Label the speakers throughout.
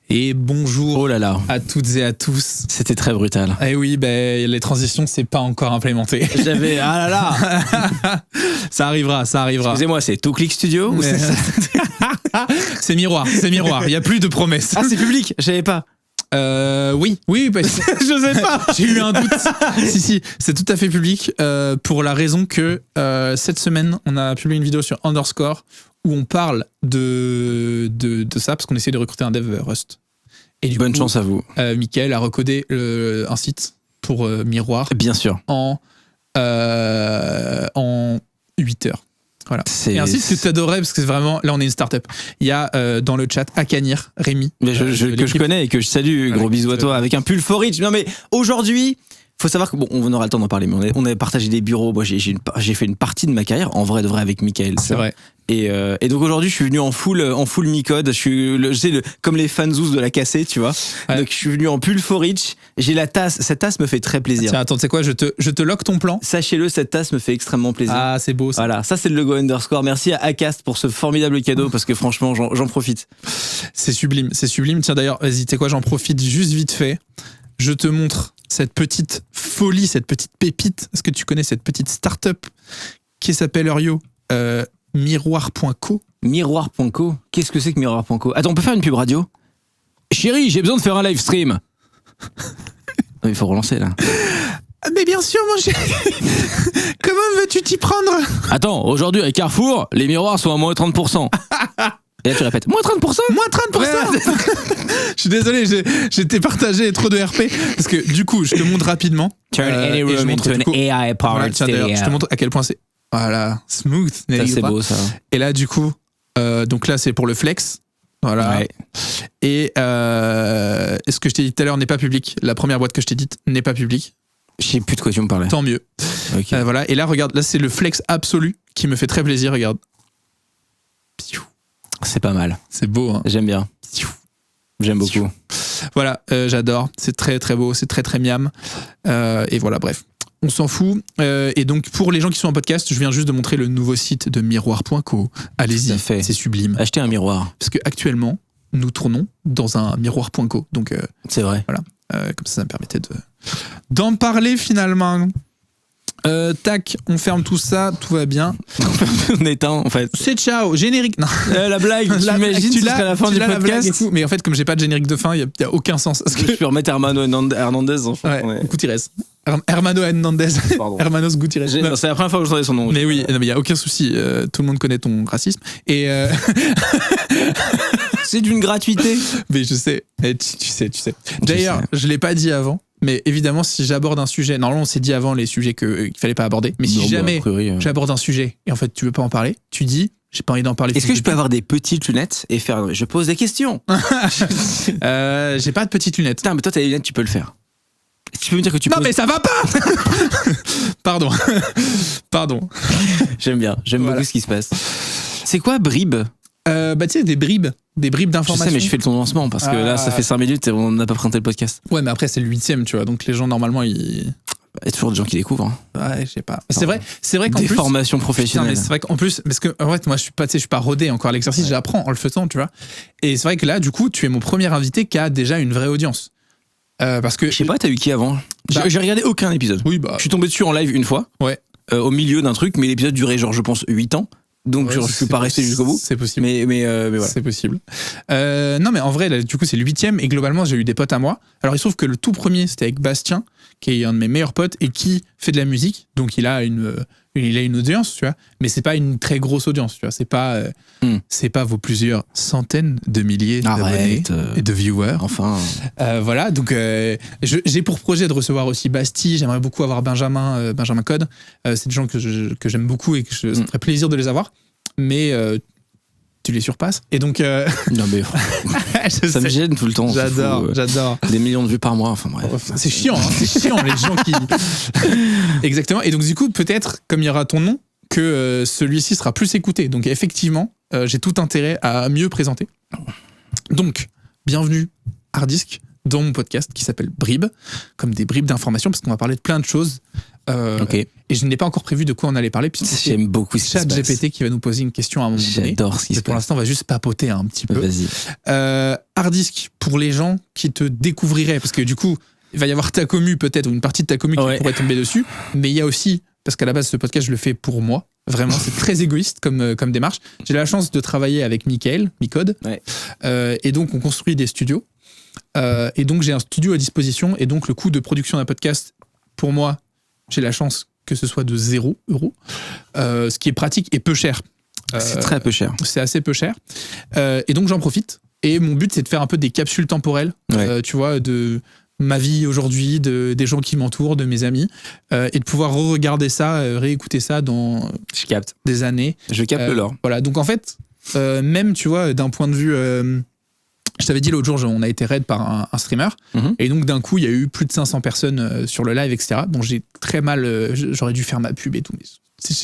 Speaker 1: Et bonjour
Speaker 2: oh là là.
Speaker 1: à toutes et à tous.
Speaker 2: C'était très brutal.
Speaker 1: Eh oui, les transitions, c'est pas encore implémenté.
Speaker 2: J'avais... Ah là là.
Speaker 1: Ça arrivera.
Speaker 2: Excusez-moi, c'est Tout Click Studio ou c'est ça?
Speaker 1: C'est miroir. Il y a plus de promesses.
Speaker 2: Ah, c'est public, je savais pas.
Speaker 1: Oui, parce que
Speaker 2: je sais pas.
Speaker 1: j'ai eu un doute. si, c'est tout à fait public pour la raison que cette semaine, on a publié une vidéo sur Underscore où on parle de ça parce qu'on essaie de recruter un dev Rust. Et du
Speaker 2: Bonne
Speaker 1: coup,
Speaker 2: chance à vous.
Speaker 1: Mickaël a recodé un site pour Miroir
Speaker 2: Bien sûr.
Speaker 1: en 8 heures. Voilà. Et un site que tu adorais parce que c'est vraiment, là on est une start-up. Il y a dans le chat Akanir, Rémi.
Speaker 2: Mais que je connais et que je salue, gros bisous à toi, avec un pull Forage. Non mais aujourd'hui, faut savoir que bon, on aura le temps d'en parler, mais on a partagé des bureaux. Moi, j'ai fait une partie de ma carrière en vrai de vrai avec Mickaël.
Speaker 1: C'est vrai.
Speaker 2: Et donc aujourd'hui, je suis venu en full mi-code. Je sais comme les fanzous de la cassée, tu vois. Ouais. Donc je suis venu en pull Forage. J'ai la tasse. Cette tasse me fait très plaisir.
Speaker 1: Tiens, attends, tu sais quoi, je te lock ton plan.
Speaker 2: Sachez-le, cette tasse me fait extrêmement plaisir.
Speaker 1: Ah, c'est beau ça.
Speaker 2: Voilà, ça c'est le logo Underscore. Merci à Acast pour ce formidable cadeau parce que franchement, j'en profite.
Speaker 1: C'est sublime. Tiens d'ailleurs, vas-y, tu sais quoi, j'en profite juste vite fait. Je te montre cette petite folie, cette petite pépite. Est-ce que tu connais cette petite start-up qui s'appelle Urio Miroir.co.
Speaker 2: Miroir.co. Qu'est-ce que c'est que Miroir.co? Attends, on peut faire une pub radio? Chérie, j'ai besoin de faire un live stream. Il faut relancer là.
Speaker 1: Mais bien sûr, mon chéri. Comment veux-tu t'y prendre?
Speaker 2: Attends, aujourd'hui avec Carrefour, les miroirs sont à moins 30%. Et là tu répètes, moins 30%?
Speaker 1: Moins 30%. Ouais. Je suis désolé, j'étais partagé trop de RP. Parce que du coup, je te montre rapidement.
Speaker 2: Turn any room into an AI-powered
Speaker 1: studio. Je te montre à quel point c'est... Voilà, smooth.
Speaker 2: Ça, c'est beau ça.
Speaker 1: Et là, du coup, donc là, c'est pour le flex. Voilà. Ouais. Et ce que je t'ai dit tout à l'heure n'est pas public. La première boîte que je t'ai dite n'est pas publique.
Speaker 2: Je sais plus de quoi tu me parlais.
Speaker 1: Tant mieux.
Speaker 2: Okay.
Speaker 1: Voilà. Et là, regarde, là, c'est le flex absolu qui me fait très plaisir. Regarde.
Speaker 2: C'est pas mal.
Speaker 1: C'est beau, hein.
Speaker 2: J'aime bien. J'aime beaucoup.
Speaker 1: Voilà, j'adore. C'est très, très beau. C'est très, très miam. Et voilà, bref. On s'en fout. Et donc, pour les gens qui sont en podcast, je viens juste de montrer le nouveau site de miroir.co. Allez-y, c'est sublime.
Speaker 2: Achetez un miroir.
Speaker 1: Parce qu'actuellement, nous tournons dans un miroir.co. Donc,
Speaker 2: c'est vrai.
Speaker 1: Voilà. Comme ça me permettait d'en parler finalement. Tac, on ferme tout ça, tout va bien.
Speaker 2: On éteint en fait.
Speaker 1: C'est ciao, générique. Non.
Speaker 2: La blague, t'imagines ce serait la fin du podcast.
Speaker 1: Mais en fait, comme j'ai pas de générique de fin, il y a aucun sens.
Speaker 2: Parce que je peux remettre Hermano Hernandez. Enfin,
Speaker 1: ouais. Gutiérrez. Hermano Hernandez. Hermanos Gutiérrez.
Speaker 2: C'est la première fois que j'entendais son nom.
Speaker 1: Mais oui, il y a aucun souci. Tout le monde connaît ton racisme. Et
Speaker 2: c'est d'une gratuité.
Speaker 1: Mais je sais. Tu sais. D'ailleurs, je l'ai pas dit avant. Mais évidemment, si j'aborde un sujet, normalement on s'est dit avant les sujets qu'il fallait pas aborder, mais si jamais j'aborde un sujet et en fait tu veux pas en parler, tu dis j'ai pas envie d'en parler.
Speaker 2: Est-ce que je peux avoir des petites lunettes et faire je pose des questions?
Speaker 1: J'ai pas de petites lunettes.
Speaker 2: Putain, mais toi t'as des lunettes, tu peux le faire. Tu peux me dire que tu
Speaker 1: non mais ça va pas. Pardon.
Speaker 2: J'aime beaucoup ce qui se passe. C'est quoi bribe?
Speaker 1: Tu sais, des bribes d'informations.
Speaker 2: Je sais, mais je fais le ton lancement parce que là, ça fait 5 minutes et on n'a pas présenté le podcast.
Speaker 1: Ouais, mais après, c'est le 8e, tu vois. Donc les gens, normalement, ils.
Speaker 2: Il y a toujours des gens qui découvrent. Hein.
Speaker 1: Ouais, je sais pas. C'est vrai qu'en plus.
Speaker 2: Des formations professionnelles.
Speaker 1: Putain, mais c'est vrai qu'en plus, parce que, en fait, moi, je suis pas rodé encore à l'exercice, ouais. J'apprends en le faisant, tu vois. Et c'est vrai que là, du coup, tu es mon premier invité qui a déjà une vraie audience. Parce que.
Speaker 2: Je sais pas, t'as eu qui avant? J'ai regardé aucun épisode.
Speaker 1: Oui, bah.
Speaker 2: Je suis tombé dessus en live une fois.
Speaker 1: Ouais.
Speaker 2: Au milieu d'un truc, mais l'épisode durait, genre, je pense, 8 ans. Donc, ouais, je suis pas resté jusqu'au bout.
Speaker 1: C'est possible.
Speaker 2: Mais voilà.
Speaker 1: C'est possible. Non, mais en vrai, là, du coup, c'est le 8e et globalement, j'ai eu des potes à moi. Alors, il se trouve que le tout premier, c'était avec Bastien, qui est un de mes meilleurs potes et qui fait de la musique. Donc, il a une audience, tu vois. Mais c'est pas une très grosse audience, tu vois. C'est pas vos plusieurs centaines de milliers d'abonnés et de viewers.
Speaker 2: Enfin.
Speaker 1: Voilà. Donc, j'ai pour projet de recevoir aussi Basti. J'aimerais beaucoup avoir Benjamin Code. C'est des gens que j'aime beaucoup et que ça me ferait plaisir de les avoir. Mais tu les surpasses. Et donc.
Speaker 2: Non, mais. ça me gêne tout le temps.
Speaker 1: J'adore.
Speaker 2: Des millions de vues par mois. Enfin, bref.
Speaker 1: C'est chiant, les gens qui. Exactement. Et donc, du coup, peut-être, comme il y aura ton nom, que celui-ci sera plus écouté. Donc, effectivement, j'ai tout intérêt à mieux présenter. Donc, bienvenue, Hardisk. dans mon podcast qui s'appelle Bribes, comme des bribes d'informations, parce qu'on va parler de plein de choses. Et je n'ai pas encore prévu de quoi on allait parler, puisque
Speaker 2: j'aime beaucoup ce
Speaker 1: ChatGPT qui va nous poser une question à un moment donné.
Speaker 2: J'adore ce qui se passe.
Speaker 1: Pour l'instant, on va juste papoter un petit peu.
Speaker 2: Vas-y.
Speaker 1: Hardisk, pour les gens qui te découvriraient, parce que du coup, il va y avoir ta commu peut-être, ou une partie de ta commu qui pourrait tomber dessus, mais il y a aussi, parce qu'à la base, ce podcast, je le fais pour moi. Vraiment, c'est très égoïste comme démarche. J'ai la chance de travailler avec Mickaël, Micode, et donc on construit des studios. Et donc j'ai un studio à disposition, et donc le coût de production d'un podcast, pour moi, j'ai la chance que ce soit de 0 €, ce qui est pratique et peu cher.
Speaker 2: C'est très peu cher.
Speaker 1: C'est assez peu cher. Et donc j'en profite. Et mon but, c'est de faire un peu des capsules temporelles, tu vois, de ma vie aujourd'hui, des gens qui m'entourent, de mes amis, et de pouvoir re-regarder ça, réécouter ça dans des années.
Speaker 2: Je capte l'or.
Speaker 1: Voilà, donc en fait, même, tu vois, d'un point de vue... je t'avais dit l'autre jour, on a été raid par un streamer, et donc d'un coup, il y a eu plus de 500 personnes sur le live, etc. Donc j'ai très mal... j'aurais dû faire ma pub et tout, mais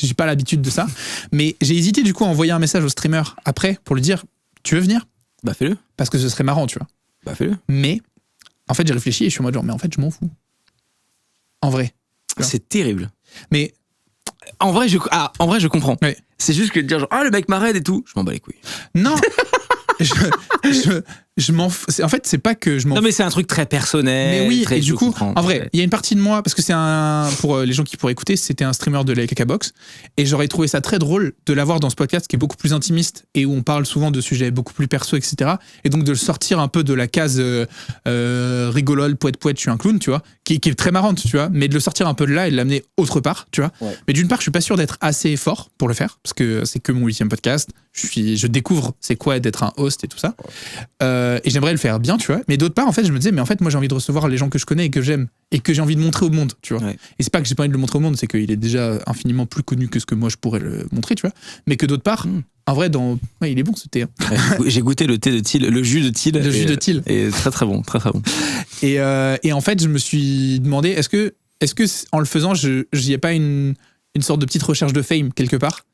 Speaker 1: j'ai pas l'habitude de ça. Mais j'ai hésité du coup à envoyer un message au streamer après pour lui dire, tu veux venir ?
Speaker 2: Bah fais-le.
Speaker 1: Parce que ce serait marrant, tu vois.
Speaker 2: Bah fais-le.
Speaker 1: Mais... en fait, j'ai réfléchi et je suis en mode genre, mais en fait, je m'en fous. En vrai.
Speaker 2: C'est terrible.
Speaker 1: Mais
Speaker 2: en vrai, je comprends.
Speaker 1: Ouais.
Speaker 2: C'est juste que de dire genre, le mec m'arrête et tout, je m'en bats les couilles.
Speaker 1: non. je m'en fous. En fait, c'est pas que je m'en fous.
Speaker 2: Non, mais c'est un truc très personnel.
Speaker 1: Mais oui,
Speaker 2: très,
Speaker 1: et du coup,
Speaker 2: comprends.
Speaker 1: en vrai, il y a une partie de moi, parce que c'est pour les gens qui pourraient écouter, c'était un streamer de la Cacabox, et j'aurais trouvé ça très drôle de l'avoir dans ce podcast qui est beaucoup plus intimiste et où on parle souvent de sujets beaucoup plus perso, etc. Et donc de le sortir un peu de la case rigolole, poète, je suis un clown, tu vois, qui est très marrante, tu vois, mais de le sortir un peu de là et de l'amener autre part, tu vois. Ouais. Mais d'une part, je suis pas sûr d'être assez fort pour le faire, parce que c'est que mon 8e podcast, je découvre c'est quoi d'être un host et tout ça. Et j'aimerais le faire bien, tu vois. Mais d'autre part, en fait, je me disais, mais en fait, moi, j'ai envie de recevoir les gens que je connais et que j'aime et que j'ai envie de montrer au monde, tu vois. Ouais. Et c'est pas que j'ai pas envie de le montrer au monde, c'est qu'il est déjà infiniment plus connu que ce que moi je pourrais le montrer, tu vois. Mais que d'autre part, en vrai, il est bon ce thé. Hein.
Speaker 2: Ouais, j'ai goûté le thé de Thiel, le jus de Thiel.
Speaker 1: Le jus de Thiel.
Speaker 2: Et très très bon, très très bon.
Speaker 1: Et en fait, je me suis demandé, est-ce que en le faisant, j'y ai pas une sorte de petite recherche de fame quelque part?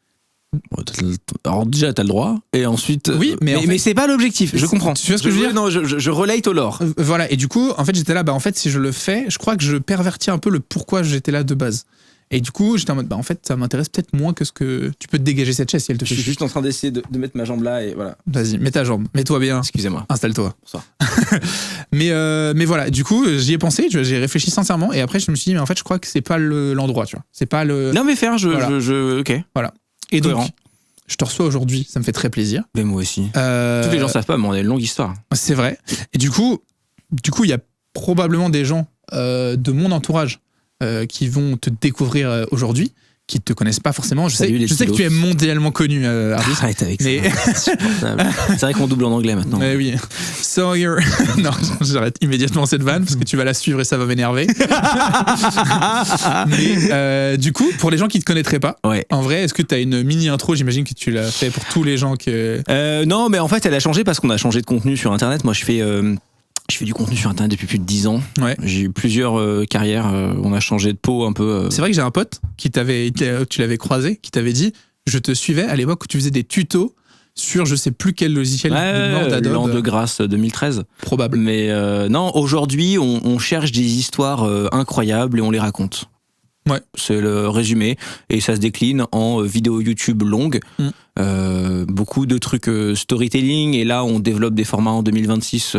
Speaker 2: Alors déjà t'as le droit et ensuite
Speaker 1: oui mais
Speaker 2: c'est pas l'objectif, je comprends.
Speaker 1: Tu vois ce que je veux dire?
Speaker 2: Non, je relate au lore.
Speaker 1: Voilà, et du coup en fait j'étais là, en fait si je le fais, je crois que je pervertis un peu le pourquoi j'étais là de base. Et du coup j'étais en mode en fait ça m'intéresse peut-être moins que ce que tu peux te dégager cette chaise si elle te fait.
Speaker 2: Je suis juste en train d'essayer de mettre ma jambe là et voilà.
Speaker 1: Vas-y, mets ta jambe, mets-toi bien.
Speaker 2: Excusez-moi.
Speaker 1: Installe-toi.
Speaker 2: Bonsoir.
Speaker 1: mais voilà, du coup j'y ai pensé, j'ai réfléchi sincèrement et après je me suis dit mais en fait je crois que c'est pas l'endroit, tu vois. C'est pas le.
Speaker 2: Non mais faire ok.
Speaker 1: Voilà. Et
Speaker 2: cohérent.
Speaker 1: Donc je te reçois aujourd'hui, ça me fait très plaisir.
Speaker 2: Mais moi aussi. Tous les gens savent pas, mais on a une longue histoire.
Speaker 1: C'est vrai. Et du coup, il y a probablement des gens de mon entourage qui vont te découvrir aujourd'hui, qui te connaissent pas forcément. Je sais que tu es mondialement connu, Hardisk.
Speaker 2: Arrête avec ça. C'est vrai qu'on double en anglais maintenant.
Speaker 1: Mais oui. So you're... Non, j'arrête immédiatement cette vanne parce que tu vas la suivre et ça va m'énerver. Mais du coup, pour les gens qui te connaîtraient pas, en vrai, est-ce que tu as une mini intro? J'imagine que tu l'as fait pour tous les gens que...
Speaker 2: Non, mais en fait, elle a changé parce qu'on a changé de contenu sur Internet. Moi, je fais du contenu sur Internet depuis plus de 10 ans. Ouais. J'ai eu plusieurs carrières. On a changé de peau un peu.
Speaker 1: C'est vrai que j'ai un pote tu l'avais croisé, qui t'avait dit, je te suivais à l'époque où tu faisais des tutos sur je sais plus quel logiciel d'Adobe.
Speaker 2: L'an de grâce 2013.
Speaker 1: Probable.
Speaker 2: Mais non, aujourd'hui, on cherche des histoires incroyables et on les raconte.
Speaker 1: Ouais.
Speaker 2: C'est le résumé. Et ça se décline en vidéos YouTube longues. Beaucoup de trucs storytelling. Et là, on développe des formats en 2026.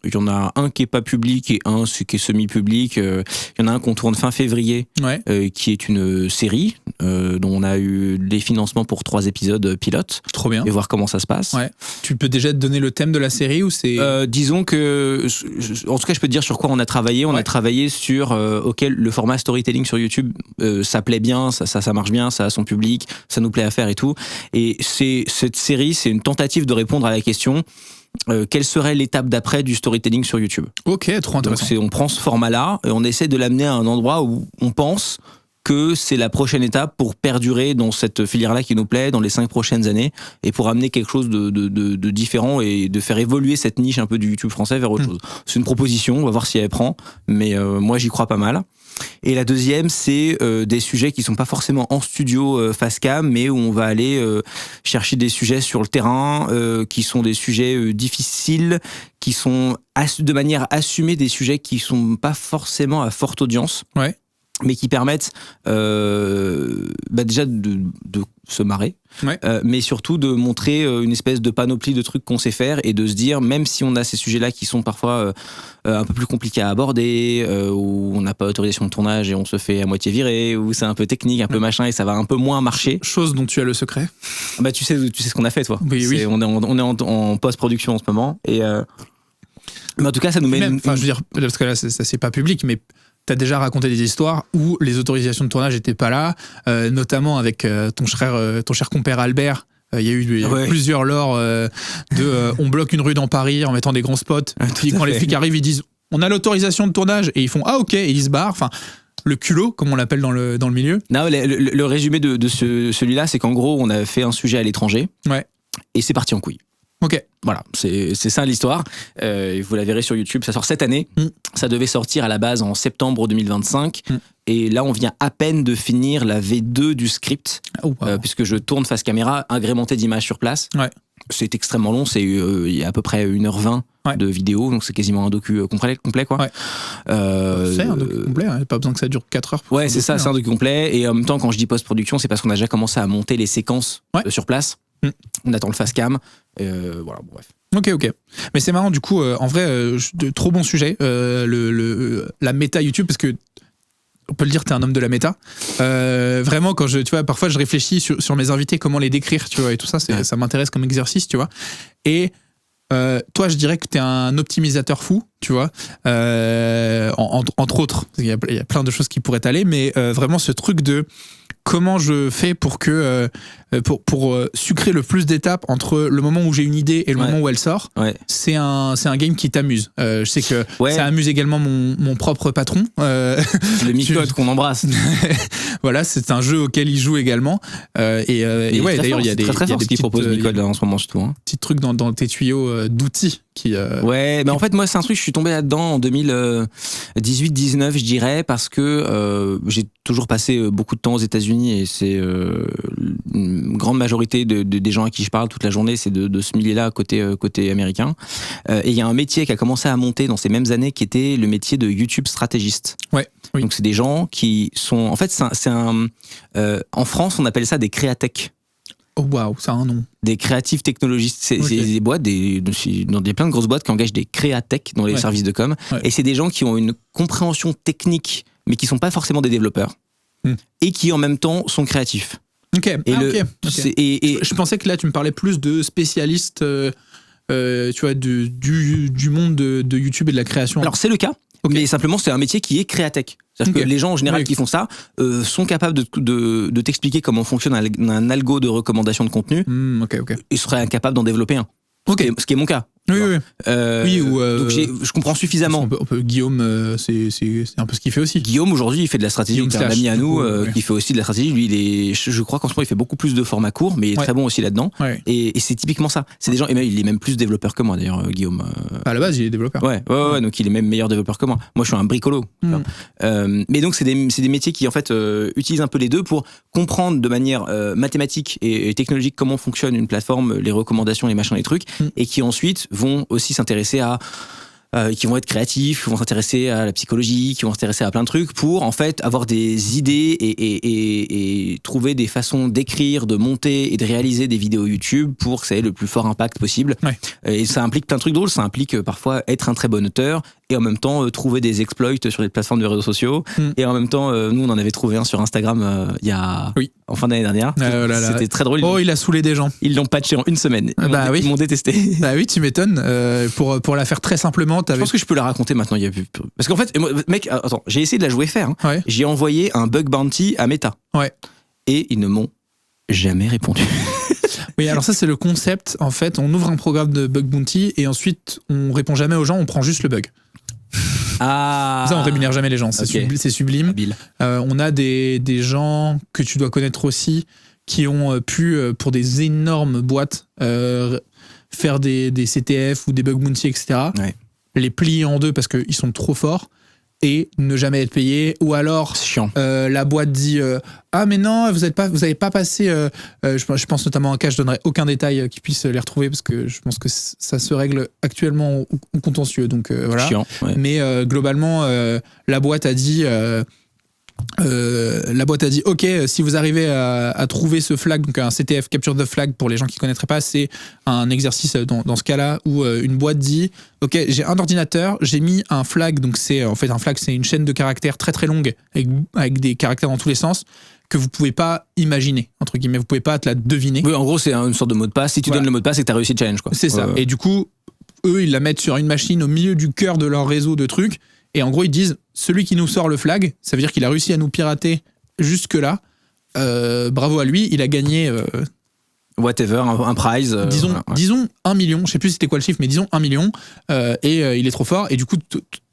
Speaker 2: Il y en a un qui est pas public et un qui est semi-public. Il y en a un qu'on tourne fin février, qui est une série dont on a eu les financements pour 3 épisodes pilotes.
Speaker 1: Trop bien.
Speaker 2: Et voir comment ça se passe.
Speaker 1: Ouais. Tu peux déjà te donner le thème de la série ou c'est...
Speaker 2: disons que... En tout cas, je peux te dire sur quoi on a travaillé. On a travaillé sur le format storytelling sur YouTube, ça plaît bien, ça marche bien, ça a son public, ça nous plaît à faire et tout. Et cette série, c'est une tentative de répondre à la question quelle serait l'étape d'après du storytelling sur YouTube.
Speaker 1: Ok, trop intéressant.
Speaker 2: Donc on prend ce format-là et on essaie de l'amener à un endroit où on pense que c'est la prochaine étape pour perdurer dans cette filière-là qui nous plaît dans les 5 prochaines années et pour amener quelque chose de différent et de faire évoluer cette niche un peu du YouTube français vers autre chose. C'est une proposition, on va voir si elle prend, mais moi j'y crois pas mal. Et la deuxième, c'est des sujets qui sont pas forcément en studio face cam, mais où on va aller chercher des sujets sur le terrain, qui sont des sujets difficiles, qui sont de manière assumée des sujets qui sont pas forcément à forte audience.
Speaker 1: Ouais.
Speaker 2: Mais qui permettent déjà de se marrer, mais surtout de montrer une espèce de panoplie de trucs qu'on sait faire et de se dire, même si on a ces sujets-là qui sont parfois un peu plus compliqués à aborder, où on n'a pas autorisation de tournage et on se fait à moitié virer, où c'est un peu technique, un peu machin et ça va un peu moins marcher.
Speaker 1: Chose dont tu as le secret.
Speaker 2: Bah tu sais ce qu'on a fait toi.
Speaker 1: Oui.
Speaker 2: On est en post-production en ce moment et mais en tout cas ça nous met.
Speaker 1: Je veux dire, parce que là ça c'est pas public, mais t'as déjà raconté des histoires où les autorisations de tournage n'étaient pas là, notamment avec ton cher compère Albert. Il y a eu plusieurs lors on bloque une rue dans Paris en mettant des grands spots. Puis quand les flics arrivent, ils disent on a l'autorisation de tournage et ils font ah ok et ils se barrent. Enfin, le culot, comme on l'appelle dans le milieu.
Speaker 2: Non, le résumé de celui-là, c'est qu'en gros, on a fait un sujet à l'étranger et c'est parti en couille.
Speaker 1: Ok.
Speaker 2: Voilà, c'est ça l'histoire. Vous la verrez sur YouTube, ça sort cette année. Ça devait sortir à la base en septembre 2025. Et là, on vient à peine de finir la V2 du script, puisque je tourne face caméra, agrémenté d'images sur place. Ouais. C'est extrêmement long, il y a à peu près 1h20 de vidéo, donc c'est quasiment un docu complet quoi. Ouais.
Speaker 1: C'est un docu complet, pas besoin que ça dure 4 heures.
Speaker 2: Ouais, c'est ça, c'est un docu complet. Et en même temps, quand je dis post-production, c'est parce qu'on a déjà commencé à monter les séquences sur place. On attend le face cam. Voilà, bref.
Speaker 1: Ok. Mais c'est marrant, du coup, en vrai, trop bon sujet. La méta YouTube, parce que on peut le dire, t'es un homme de la méta. Vraiment, tu vois, parfois je réfléchis sur mes invités, comment les décrire, tu vois, et tout ça, ça m'intéresse comme exercice, tu vois. Et toi, je dirais que t'es un optimisateur fou, tu vois, entre autres. Il y a plein de choses qui pourraient t'aller, mais vraiment ce truc de comment je fais pour sucrer le plus d'étapes entre le moment où j'ai une idée et le moment où elle sort. C'est un game qui t'amuse. Je sais que ça amuse également mon propre patron.
Speaker 2: Le Micode qu'on embrasse.
Speaker 1: Voilà, c'est un jeu auquel il joue également. Et ouais, d'ailleurs, il y a des
Speaker 2: petits propos de Micode en ce moment surtout.
Speaker 1: Petits trucs dans tes tuyaux d'outils.
Speaker 2: Ouais, mais en fait, moi, c'est un truc, je suis tombé là-dedans en 2018-19, je dirais, parce que j'ai toujours passé beaucoup de temps aux États-Unis et c'est une grande majorité des gens à qui je parle toute la journée, c'est de ce milieu-là côté américain. Et il y a un métier qui a commencé à monter dans ces mêmes années qui était le métier de YouTube stratégiste. Ouais. Oui. Donc, c'est des gens qui sont. En fait, en France, on appelle ça des créatech.
Speaker 1: Oh waouh, ça a un nom.
Speaker 2: Des créatifs technologistes, c'est des boîtes, dans plein de grosses boîtes qui engagent des créatech dans les services de com. Et c'est des gens qui ont une compréhension technique, mais qui sont pas forcément des développeurs, et qui en même temps sont créatifs.
Speaker 1: Ok. Je pensais que là tu me parlais plus de spécialistes, tu vois, du monde de YouTube et de la création.
Speaker 2: Alors c'est le cas. Mais simplement, c'est un métier qui est créatech. C'est-à-dire que les gens en général qui font ça sont capables de t'expliquer comment fonctionne un algo de recommandation de contenu. Ils seraient incapables d'en développer un. Ce qui est mon cas.
Speaker 1: Oui.
Speaker 2: Donc je comprends suffisamment.
Speaker 1: Guillaume, c'est un peu ce qu'il fait aussi.
Speaker 2: Guillaume, aujourd'hui, il fait de la stratégie. C'est un ami à nous qui fait aussi de la stratégie. Lui, je crois qu'en ce moment, il fait beaucoup plus de formats courts, mais il est très bon aussi là-dedans. Et c'est typiquement ça. C'est des gens, et même, il est même plus développeur que moi, d'ailleurs, Guillaume.
Speaker 1: À la base, il est développeur.
Speaker 2: Ouais, donc il est même meilleur développeur que moi. Moi, je suis un bricolo. Mais donc, c'est des métiers qui, en fait, utilisent un peu les deux pour comprendre de manière mathématique et technologique comment fonctionne une plateforme, les recommandations, les machins, les trucs, et qui ensuite vont aussi s'intéresser qui vont être créatifs, qui vont s'intéresser à la psychologie, qui vont s'intéresser à plein de trucs pour en fait avoir des idées et trouver des façons d'écrire, de monter et de réaliser des vidéos YouTube pour que ça ait le plus fort impact possible. Et ça implique plein de trucs drôles, ça implique parfois être un très bon auteur et en même temps trouver des exploits sur les plateformes de réseaux sociaux et en même temps nous on en avait trouvé un sur Instagram en fin d'année dernière. C'était très drôle.
Speaker 1: Il a saoulé des gens.
Speaker 2: Ils l'ont patché en 1 semaine. Ils m'ont détesté.
Speaker 1: Bah oui, tu m'étonnes. Pour la faire très simplement,
Speaker 2: je pense que je peux la raconter maintenant. Parce qu'en fait, mec, attends, j'ai essayé de la jouer faire. J'ai envoyé un bug bounty à Meta. Et ils ne m'ont jamais répondu.
Speaker 1: Oui, alors ça c'est le concept. En fait, on ouvre un programme de bug bounty et ensuite on répond jamais aux gens, on prend juste le bug.
Speaker 2: Ah.
Speaker 1: Ça, on rémunère jamais les gens. C'est,
Speaker 2: Ok.
Speaker 1: c'est sublime.
Speaker 2: Habile.
Speaker 1: On a des gens que tu dois connaître aussi qui ont pu, pour des énormes boîtes, faire des CTF ou des bug bounty, etc.
Speaker 2: Ouais.
Speaker 1: Les plier en deux parce qu'ils sont trop forts et ne jamais être payés. Ou alors,
Speaker 2: C'est chiant.
Speaker 1: la boîte dit ah mais non, vous n'avez pas passé. Je pense notamment à cas, je donnerai aucun détail qui puisse les retrouver parce que je pense que ça se règle actuellement au contentieux. Donc voilà.
Speaker 2: Chiant. Ouais.
Speaker 1: Mais globalement, la boîte a dit. Ok, si vous arrivez à trouver ce flag, donc un CTF, Capture the Flag, pour les gens qui ne connaîtraient pas, c'est un exercice dans ce cas-là où une boîte dit ok, j'ai un ordinateur, j'ai mis un flag, donc c'est en fait un flag, c'est une chaîne de caractères très très longue avec des caractères dans tous les sens que vous pouvez pas imaginer, entre guillemets, vous pouvez pas te la deviner.
Speaker 2: Oui, en gros, c'est une sorte de mot de passe. Si tu
Speaker 1: Voilà.
Speaker 2: donnes le mot de passe, c'est que tu as réussi le challenge, quoi.
Speaker 1: C'est ça. Et du coup, eux, ils la mettent sur une machine au milieu du cœur de leur réseau de trucs. Et en gros, ils disent, celui qui nous sort le flag, ça veut dire qu'il a réussi à nous pirater jusque-là. Bravo à lui, il a gagné,
Speaker 2: Whatever, un prize.
Speaker 1: disons,
Speaker 2: voilà, ouais.
Speaker 1: disons 1 million. Je sais plus c'était quoi le chiffre, mais disons 1 million. Il est trop fort. Et du coup,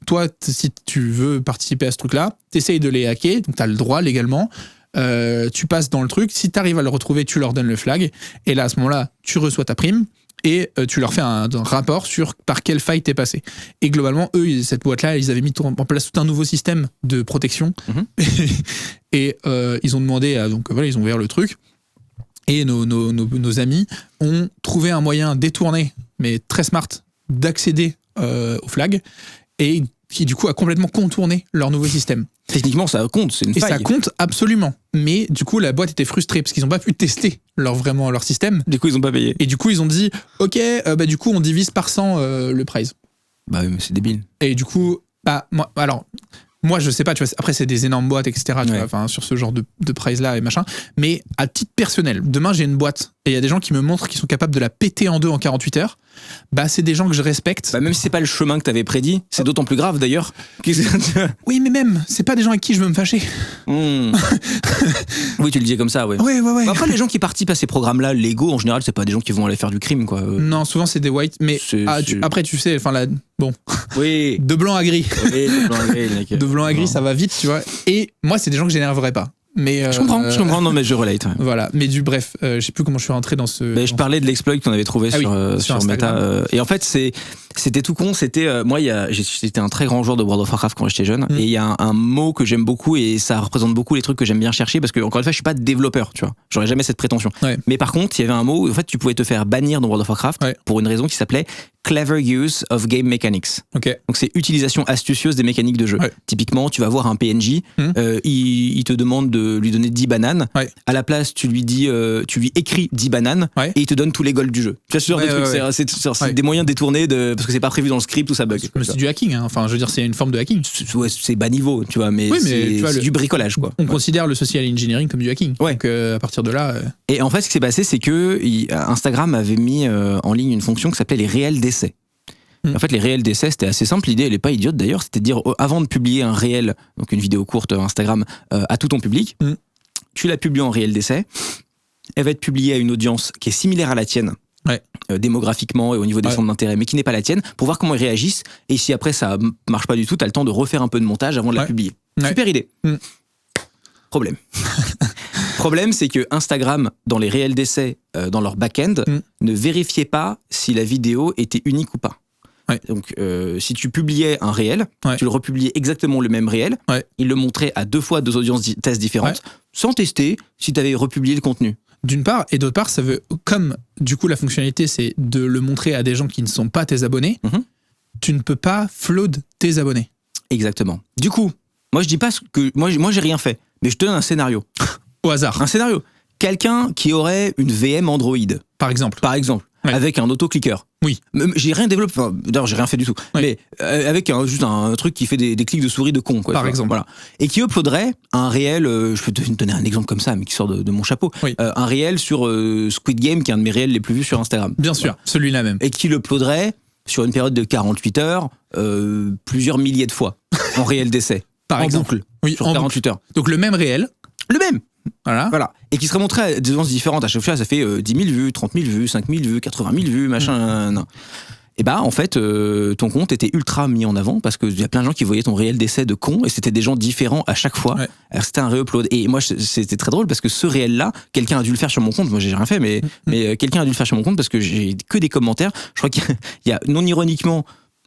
Speaker 1: toi, si tu veux participer à ce truc-là, t'essayes de les hacker. Donc, t'as le droit légalement. Tu passes dans le truc. Si t'arrives à le retrouver, tu leur donnes le flag. Et là, à ce moment-là, tu reçois ta prime. Et tu leur fais un rapport sur par quelle faille t'es passé. Et globalement, eux, cette boîte-là, ils avaient mis en place tout un nouveau système de protection. Et ils ont demandé, donc voilà, ils ont ouvert le truc. Et nos amis ont trouvé un moyen détourné, mais très smart, d'accéder au flag. Et qui, du coup, a complètement contourné leur nouveau système.
Speaker 2: Techniquement, ça compte, c'est une
Speaker 1: Et
Speaker 2: faille.
Speaker 1: ça compte absolument. Mais du coup, la boîte était frustrée parce qu'ils n'ont pas pu tester leur système.
Speaker 2: Du coup, ils ont pas payé.
Speaker 1: Et du coup, ils ont dit, ok, du coup, on divise par 100 le prize.
Speaker 2: Bah oui, mais c'est débile.
Speaker 1: Et du coup, moi, je sais pas, tu vois, après, c'est des énormes boîtes, etc., tu
Speaker 2: Ouais.
Speaker 1: vois, enfin, sur ce genre de prize-là et machin. Mais à titre personnel, demain, j'ai une boîte et il y a des gens qui me montrent qu'ils sont capables de la péter en deux en 48 heures. Bah, c'est des gens que je respecte.
Speaker 2: Bah, même si c'est pas le chemin que t'avais prédit, c'est d'autant plus grave d'ailleurs.
Speaker 1: Oui, mais même, c'est pas des gens avec qui je veux me fâcher.
Speaker 2: Oui, tu le disais comme ça, ouais.
Speaker 1: Ouais.
Speaker 2: Bah, après, les gens qui participent à ces programmes-là, légaux, en général, c'est pas des gens qui vont aller faire du crime, quoi.
Speaker 1: Non, souvent, c'est des whites, mais
Speaker 2: C'est-
Speaker 1: après, tu sais, enfin, bon,
Speaker 2: Oui.
Speaker 1: de blanc à gris.
Speaker 2: Oui, de blanc à gris, mec.
Speaker 1: De blanc à gris, ça va vite, tu vois. Et moi, c'est des gens que j'énerverais pas. Mais
Speaker 2: Je comprends, non, mais je relate. Ouais.
Speaker 1: Voilà, mais bref, je sais plus comment je suis rentré dans ce.
Speaker 2: Mais je parlais de l'exploit qu'on avait trouvé
Speaker 1: Ah oui,
Speaker 2: sur
Speaker 1: sur
Speaker 2: Meta.
Speaker 1: Instagram.
Speaker 2: Et en fait, c'était tout con. C'était moi, j'étais un très grand joueur de World of Warcraft quand j'étais jeune. Et il y a un mot que j'aime beaucoup et ça représente beaucoup les trucs que j'aime bien chercher parce que encore une fois, je suis pas développeur, tu vois. J'aurais jamais cette prétention.
Speaker 1: Ouais.
Speaker 2: Mais par contre, il y avait un mot où en fait, tu pouvais te faire bannir dans World of Warcraft
Speaker 1: Ouais.
Speaker 2: pour une raison qui s'appelait Clever Use of Game Mechanics.
Speaker 1: Ok.
Speaker 2: Donc c'est utilisation astucieuse des mécaniques de jeu.
Speaker 1: Ouais.
Speaker 2: Typiquement, tu vas voir un PNJ, il te demande de lui donner 10 bananes.
Speaker 1: Ouais.
Speaker 2: À la place, tu lui écris 10 bananes
Speaker 1: Ouais.
Speaker 2: et il te donne tous les golds du jeu. Tu vois ce genre de
Speaker 1: Ouais,
Speaker 2: truc,
Speaker 1: ouais,
Speaker 2: c'est
Speaker 1: Ouais.
Speaker 2: des moyens détournés parce que c'est pas prévu dans le script ou ça bug.
Speaker 1: C'est du hacking, hein. Enfin, je veux dire, c'est une forme de hacking.
Speaker 2: Ouais, c'est bas niveau, tu vois, mais,
Speaker 1: Oui, mais tu vois,
Speaker 2: c'est du bricolage, quoi.
Speaker 1: On considère le social engineering comme du hacking.
Speaker 2: Ouais.
Speaker 1: Donc à partir de là.
Speaker 2: Et en fait, ce qui s'est passé, c'est que Instagram avait mis en ligne une fonction qui s'appelait les réels d'essai. En fait, les réels d'essai, c'était assez simple. L'idée, elle est pas idiote d'ailleurs. C'était de dire, avant de publier un réel, donc une vidéo courte Instagram, à tout ton public, tu la publies en réel d'essai. Elle va être publiée à une audience qui est similaire à la tienne.
Speaker 1: Ouais.
Speaker 2: Démographiquement et au niveau des centres d'intérêt, mais qui n'est pas la tienne, pour voir comment ils réagissent. Et si après ça marche pas du tout, t'as le temps de refaire un peu de montage avant de la publier.
Speaker 1: Ouais.
Speaker 2: Super idée. Problème. Problème, c'est que Instagram, dans les réels d'essai, dans leur back-end, ne vérifiait pas si la vidéo était unique ou pas.
Speaker 1: Ouais.
Speaker 2: Donc, si tu publiais un réel, tu le republiais exactement le même réel, il le montrait à 2 fois 2 audiences tests différentes, sans tester si tu avais republié le contenu.
Speaker 1: D'une part, et d'autre part, ça veut, comme du coup la fonctionnalité c'est de le montrer à des gens qui ne sont pas tes abonnés, tu ne peux pas flood tes abonnés.
Speaker 2: Exactement. Du coup, moi je dis pas que moi j'ai rien fait, mais je te donne un scénario.
Speaker 1: Au hasard.
Speaker 2: Un scénario. Quelqu'un qui aurait une VM Android,
Speaker 1: par exemple,
Speaker 2: avec un autoclicker.
Speaker 1: Oui.
Speaker 2: J'ai rien développé, enfin, d'ailleurs j'ai rien fait du tout, mais avec juste un truc qui fait des clics de souris de con, quoi.
Speaker 1: Par exemple.
Speaker 2: Voilà. Et qui uploaderait un réel, je peux te donner un exemple comme ça, mais qui sort de mon chapeau, un réel sur Squid Game, qui est un de mes réels les plus vus sur Instagram.
Speaker 1: Bien sûr, celui-là même.
Speaker 2: Et qui l'uploaderait sur une période de 48 heures, plusieurs milliers de fois, en réel d'essai.
Speaker 1: Par exemple.
Speaker 2: Boucle,
Speaker 1: Oui,
Speaker 2: sur
Speaker 1: en
Speaker 2: 48 heures.
Speaker 1: Donc le même réel.
Speaker 2: Le même.
Speaker 1: Voilà.
Speaker 2: Et qui serait montré à des audiences différentes. À chaque fois, ça fait 10 000 vues, 30 000 vues, 5 000 vues, 80 000 vues, machin. et bah en fait ton compte était ultra mis en avant parce qu'il y a plein de gens qui voyaient ton réel d'essai de con et c'était des gens différents à chaque fois. Alors c'était un re-upload et moi c'était très drôle parce que ce réel là quelqu'un a dû le faire sur mon compte, moi j'ai rien fait mais quelqu'un a dû le faire sur mon compte parce que j'ai que des commentaires. Je crois qu'il y a non ironiquement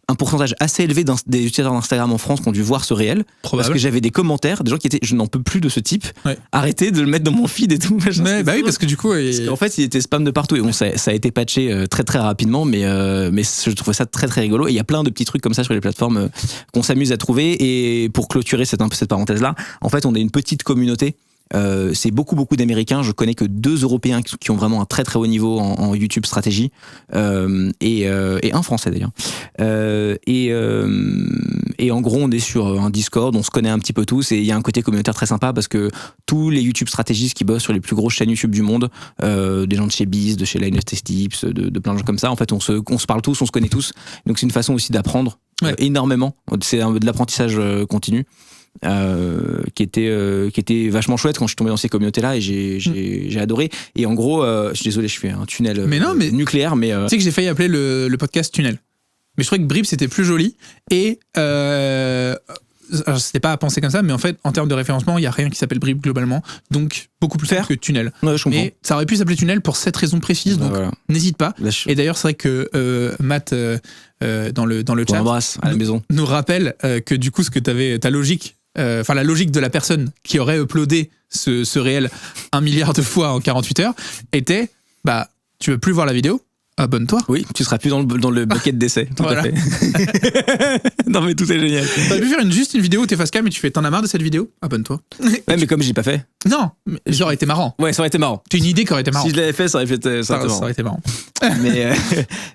Speaker 2: un pourcentage assez élevé des utilisateurs d'Instagram en France qui ont dû voir ce réel. Parce que j'avais des commentaires, des gens qui étaient je n'en peux plus de ce type, arrêtez de le mettre dans mon feed et tout.
Speaker 1: Bah oui, parce que du coup.
Speaker 2: En fait, il était spam de partout. Et bon, ça a été patché très très rapidement, mais je trouvais ça très très rigolo. Et il y a plein de petits trucs comme ça sur les plateformes qu'on s'amuse à trouver. Et pour clôturer cette parenthèse-là, en fait, on est une petite communauté. C'est beaucoup d'Américains. Je connais que 2 Européens qui ont vraiment un très très haut niveau en YouTube stratégie et un Français d'ailleurs. Et en gros, on est sur un Discord, on se connaît un petit peu tous et il y a un côté communautaire très sympa parce que tous les YouTube stratégistes qui bossent sur les plus grosses chaînes YouTube du monde, des gens de chez Biz, de chez Linus Tech Tips, de plein de gens comme ça, en fait, on se parle tous, on se connaît tous. Donc c'est une façon aussi d'apprendre énormément. C'est de l'apprentissage continu. Qui était vachement chouette quand je suis tombé dans ces communautés-là et j'ai adoré. Et en gros, je suis désolé, je fais un tunnel nucléaire, mais
Speaker 1: tu sais que j'ai failli appeler le podcast tunnel. Mais je trouvais que Brib c'était plus joli et alors, c'était pas à penser comme ça, mais en fait, en termes de référencement, il y a rien qui s'appelle Brib globalement, donc beaucoup plus faire que tunnel.
Speaker 2: Ouais, je comprends.
Speaker 1: Mais ça aurait pu s'appeler tunnel pour cette raison précise, donc n'hésite pas. Et d'ailleurs, c'est vrai que Matt dans le chat,
Speaker 2: à la maison,
Speaker 1: nous rappelle que du coup, ce que ta logique. Enfin, la logique de la personne qui aurait uploadé ce réel 1 milliard de fois en 48 heures était tu veux plus voir la vidéo, abonne-toi.
Speaker 2: Oui, tu seras plus dans le bucket d'essai. Tout à fait. Non, mais tout est génial.
Speaker 1: T'aurais pu faire juste une vidéo où t'es face cam et tu fais t'en as marre de cette vidéo, abonne-toi.
Speaker 2: Ouais, mais comme j'ai pas fait.
Speaker 1: Non, mais ça aurait été marrant.
Speaker 2: Ouais, ça aurait été marrant.
Speaker 1: C'est une idée qui aurait été marrant.
Speaker 2: Si je l'avais fait, ça aurait été marrant.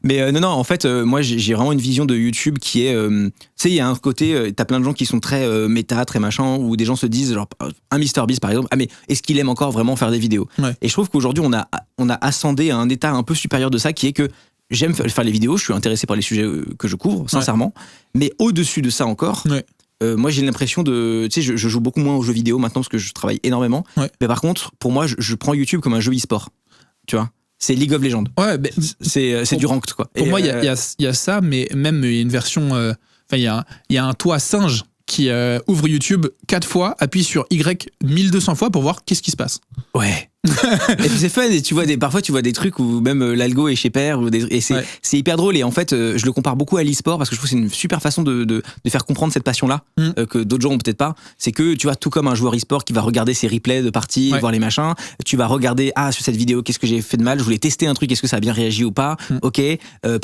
Speaker 2: Mais non, en fait, moi j'ai vraiment une vision de YouTube qui est. Tu sais, il y a un côté, t'as plein de gens qui sont très méta, très machin, où des gens se disent, genre, un MrBeast par exemple, mais est-ce qu'il aime encore vraiment faire des vidéos ? Et je trouve qu'aujourd'hui, on a ascendé à un état un peu supérieur de ça qui est que j'aime faire les vidéos, je suis intéressé par les sujets que je couvre, sincèrement, mais au-dessus de ça encore. Moi j'ai l'impression de, tu sais, je joue beaucoup moins aux jeux vidéo maintenant parce que je travaille énormément, mais par contre pour moi je prends YouTube comme un jeu e-sport, tu vois, c'est League of Legends, c'est du ranked quoi.
Speaker 1: Pour moi il y a ça, mais même il y a une version, il y a un toi singe qui ouvre YouTube 4 fois, appuie sur Y 1200 fois pour voir qu'est-ce qui se passe.
Speaker 2: Ouais. Et puis c'est fun, et parfois tu vois des trucs où même l'algo est chez pair, et c'est hyper drôle. Et en fait, je le compare beaucoup à l'e-sport parce que je trouve que c'est une super façon de faire comprendre cette passion-là, que d'autres gens ont peut-être pas. C'est que tu vois, tout comme un joueur e-sport qui va regarder ses replays de parties, voir les machins, tu vas regarder, sur cette vidéo, qu'est-ce que j'ai fait de mal, je voulais tester un truc, est-ce que ça a bien réagi ou pas, ok.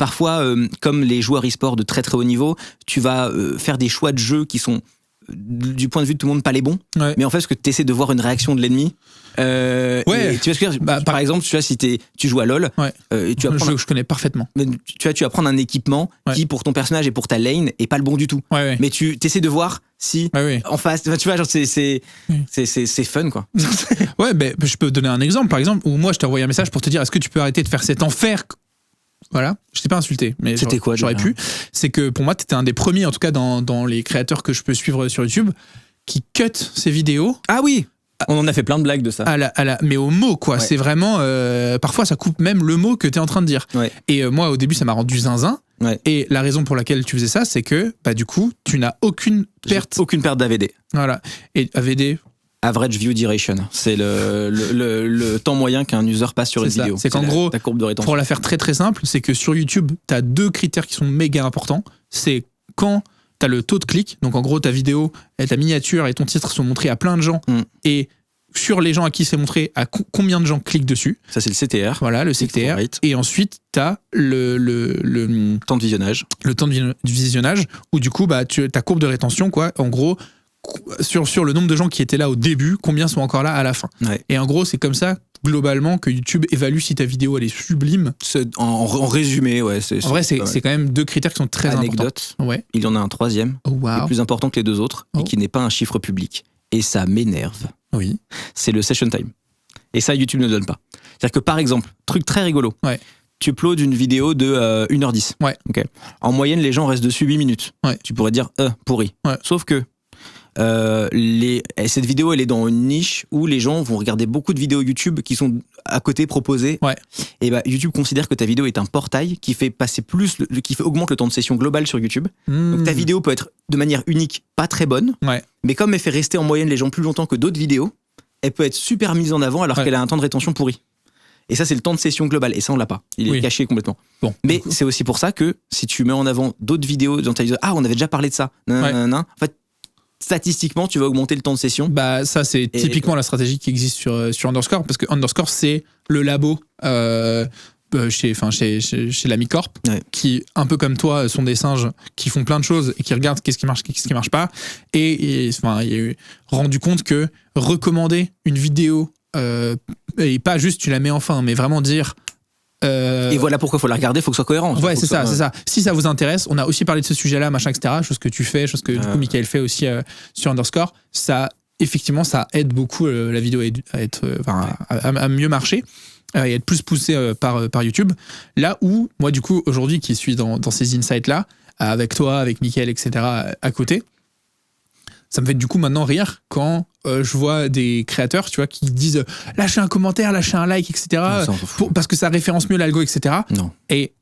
Speaker 2: Parfois, comme les joueurs e-sport de très très haut niveau, tu vas faire des choix de jeu qui sont, du point de vue de tout le monde, pas les bons, mais en fait, parce que tu essaies de voir une réaction de l'ennemi. Tu vois ce que je veux dire, par exemple, tu vois, si tu joues à LoL, tu vas prendre
Speaker 1: je connais parfaitement.
Speaker 2: Tu vas prendre un équipement qui, pour ton personnage et pour ta lane, est pas le bon du tout. Mais tu essaies de voir si en face, tu vois, genre c'est fun quoi.
Speaker 1: Ouais, je peux te donner un exemple, par exemple, où moi je t'ai envoyé un message pour te dire est-ce que tu peux arrêter de faire cet enfer. Voilà, je t'ai pas insulté, mais
Speaker 2: c'était quoi,
Speaker 1: j'aurais pu. C'est que pour moi, t'étais un des premiers, en tout cas dans les créateurs que je peux suivre sur YouTube, qui cut ses vidéos.
Speaker 2: Ah oui, on en a fait plein de blagues de ça.
Speaker 1: Mais au mot, quoi. C'est vraiment. Parfois, ça coupe même le mot que t'es en train de dire. Et moi, au début, ça m'a rendu zinzin. Et la raison pour laquelle tu faisais ça, c'est que, du coup, tu n'as aucune perte.
Speaker 2: Aucune perte d'AVD.
Speaker 1: Voilà. Et AVD.
Speaker 2: Average View Duration, c'est le temps moyen qu'un user passe sur une vidéo.
Speaker 1: C'est qu'en gros,
Speaker 2: ta courbe de rétention.
Speaker 1: Pour la faire très très simple, c'est que sur YouTube, tu as 2 critères qui sont méga importants. C'est quand tu as le taux de clic, donc en gros ta vidéo, ta miniature et ton titre sont montrés à plein de gens, et sur les gens à qui c'est montré, à combien de gens cliquent dessus.
Speaker 2: Ça c'est le CTR.
Speaker 1: Voilà, le CTR. Et ensuite, tu as le
Speaker 2: temps de visionnage.
Speaker 1: Le temps de visionnage, où du coup, ta courbe de rétention, quoi, en gros, sur le nombre de gens qui étaient là au début, combien sont encore là à la fin. Et en gros, c'est comme ça, globalement, que YouTube évalue si ta vidéo elle est sublime.
Speaker 2: En résumé, en
Speaker 1: vrai, c'est quand même 2 critères qui sont très
Speaker 2: importants.
Speaker 1: Ouais.
Speaker 2: Il y en a un 3e, qui est plus important que les 2 autres, et qui n'est pas un chiffre public. Et ça m'énerve.
Speaker 1: Oui.
Speaker 2: C'est le session time. Et ça, YouTube ne donne pas. C'est-à-dire que, par exemple, truc très rigolo, tu uploads une vidéo de 1h10. Okay. En moyenne, les gens restent dessus 8 minutes. Tu pourrais dire, pourri. Sauf que cette vidéo, elle est dans une niche où les gens vont regarder beaucoup de vidéos YouTube qui sont à côté proposées.
Speaker 1: Ouais.
Speaker 2: Et YouTube considère que ta vidéo est un portail qui fait passer augmente le temps de session global sur YouTube. Donc ta vidéo peut être de manière unique pas très bonne, mais comme elle fait rester en moyenne les gens plus longtemps que d'autres vidéos, elle peut être super mise en avant alors qu'elle a un temps de rétention pourri. Et ça, c'est le temps de session global. Et ça, on l'a pas. Il est caché complètement.
Speaker 1: Bon,
Speaker 2: mais c'est aussi pour ça que si tu mets en avant d'autres vidéos dans ta vidéo, on avait déjà parlé de ça. En fait, statistiquement, tu vas augmenter le temps de session.
Speaker 1: Bah, ça, c'est typiquement la stratégie qui existe sur Underscore, parce que Underscore, c'est le labo chez l'Ami Corp, qui, un peu comme toi, sont des singes qui font plein de choses et qui regardent qu'est-ce qui marche pas. Et il a eu rendu compte que recommander une vidéo, et pas juste tu la mets en fin, mais vraiment dire
Speaker 2: et voilà pourquoi il faut la regarder, il faut que ce soit cohérent.
Speaker 1: Ouais, c'est ça. Si ça vous intéresse, on a aussi parlé de ce sujet-là, machin, etc. Chose que tu fais, chose que du coup Mickaël fait aussi sur Underscore. Ça, effectivement, ça aide beaucoup la vidéo à mieux marcher et à être plus poussée par YouTube. Là où, moi, du coup, aujourd'hui, qui suis dans ces insights-là, avec toi, avec Mickaël, etc., à côté, ça me fait du coup maintenant rire quand je vois des créateurs, tu vois, qui disent lâchez un commentaire, lâchez un like, etc. Parce que ça référence mieux l'algo, etc.
Speaker 2: Non.
Speaker 1: Et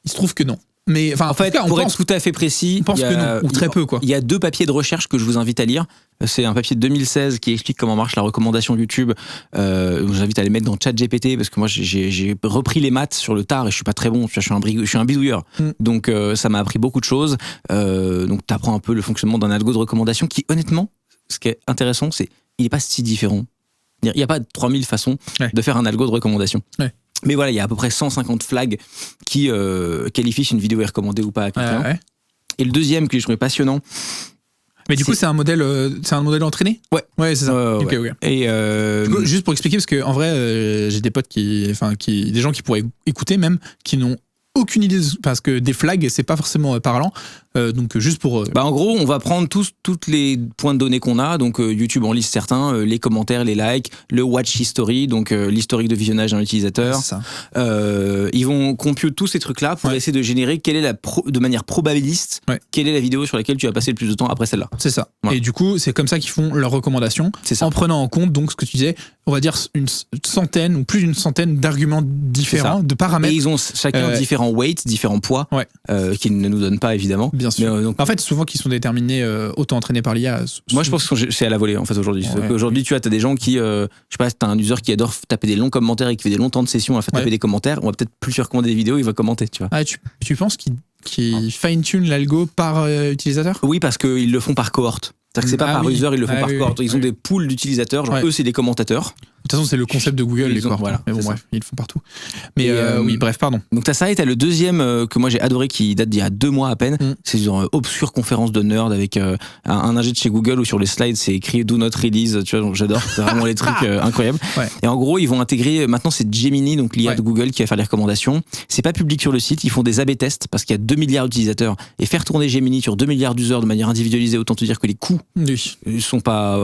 Speaker 1: il se trouve que non. Mais en
Speaker 2: fait, pour être tout à fait précis,
Speaker 1: on pense que non, ou très peu, quoi.
Speaker 2: Il y a 2 papiers de recherche que je vous invite à lire. C'est un papier de 2016 qui explique comment marche la recommandation YouTube. Je vous invite à les mettre dans ChatGPT parce que moi j'ai repris les maths sur le tard et je suis pas très bon. Je suis un bidouilleur. Donc ça m'a appris beaucoup de choses. Donc t'apprends un peu le fonctionnement d'un algo de recommandation qui, honnêtement, ce qui est intéressant, c'est il est pas si différent. Il n'y a pas 3000 façons de faire un algo de recommandation. Ouais. Mais voilà, il y a à peu près 150 flags qui qualifient si une vidéo est recommandée ou pas à quelqu'un. Et le deuxième que je trouvais passionnant.
Speaker 1: Mais du coup, c'est un modèle entraîné ? Ouais, c'est ça. Ok.
Speaker 2: Et
Speaker 1: du coup, juste pour expliquer, parce que en vrai, j'ai des potes des gens qui pourraient écouter même, qui n'ont aucune idée, parce que des flags, c'est pas forcément parlant. Donc juste pour...
Speaker 2: en gros, on va prendre tous les points de données qu'on a. Donc YouTube en liste certains, les commentaires, les likes, le watch history, donc l'historique de visionnage d'un utilisateur.
Speaker 1: C'est ça.
Speaker 2: Ils vont compute tous ces trucs-là pour essayer de générer de manière probabiliste, quelle est la vidéo sur laquelle tu vas passer le plus de temps après celle-là.
Speaker 1: C'est ça. Et du coup, c'est comme ça qu'ils font leurs recommandations, en prenant en compte donc ce que tu disais, on va dire une centaine ou plus d'une centaine d'arguments différents, de paramètres. Et
Speaker 2: ils ont chacun différents weights, différents poids, qu'ils ne nous donnent pas évidemment.
Speaker 1: Bien sûr. Mais, donc, en fait, souvent qui sont déterminés, auto-entraînés par l'IA.
Speaker 2: Moi, je pense que c'est à la volée en fait aujourd'hui. Aujourd'hui, tu as des gens qui, je sais pas, t'as un user qui adore taper des longs commentaires et qui fait des longs temps de session à faire taper des commentaires. On va peut-être plus lui recommander des vidéos, il va commenter, tu vois.
Speaker 1: Ah, tu penses qu'ils fine-tune l'algo par utilisateur ?
Speaker 2: Oui, parce qu'ils le font par cohorte. C'est-à-dire que c'est pas par user, ils le font par cohorte. Ils ont des pools d'utilisateurs, genre eux, c'est des commentateurs.
Speaker 1: De toute façon, c'est le concept de Google, les cohortes. Voilà, mais bon, bref, ils le font partout. Mais oui, bref, pardon.
Speaker 2: Donc t'as ça et t'as le deuxième que moi j'ai adoré qui date d'il y a 2 mois à peine. C'est une obscure conférence de nerd avec un ingé de chez Google où sur les slides c'est écrit Do not release, tu vois, donc j'adore. C'est vraiment les trucs incroyables. Et en gros, ils vont intégrer, maintenant c'est Gemini, donc l'IA de Google qui va faire les recommandations. C'est pas public sur le site, ils font des A/B tests parce qu'il y a 2 milliards d'utilisateurs. Et faire tourner Gemini sur 2 milliards d'users de manière individualisée, autant te dire que les coûts sont pas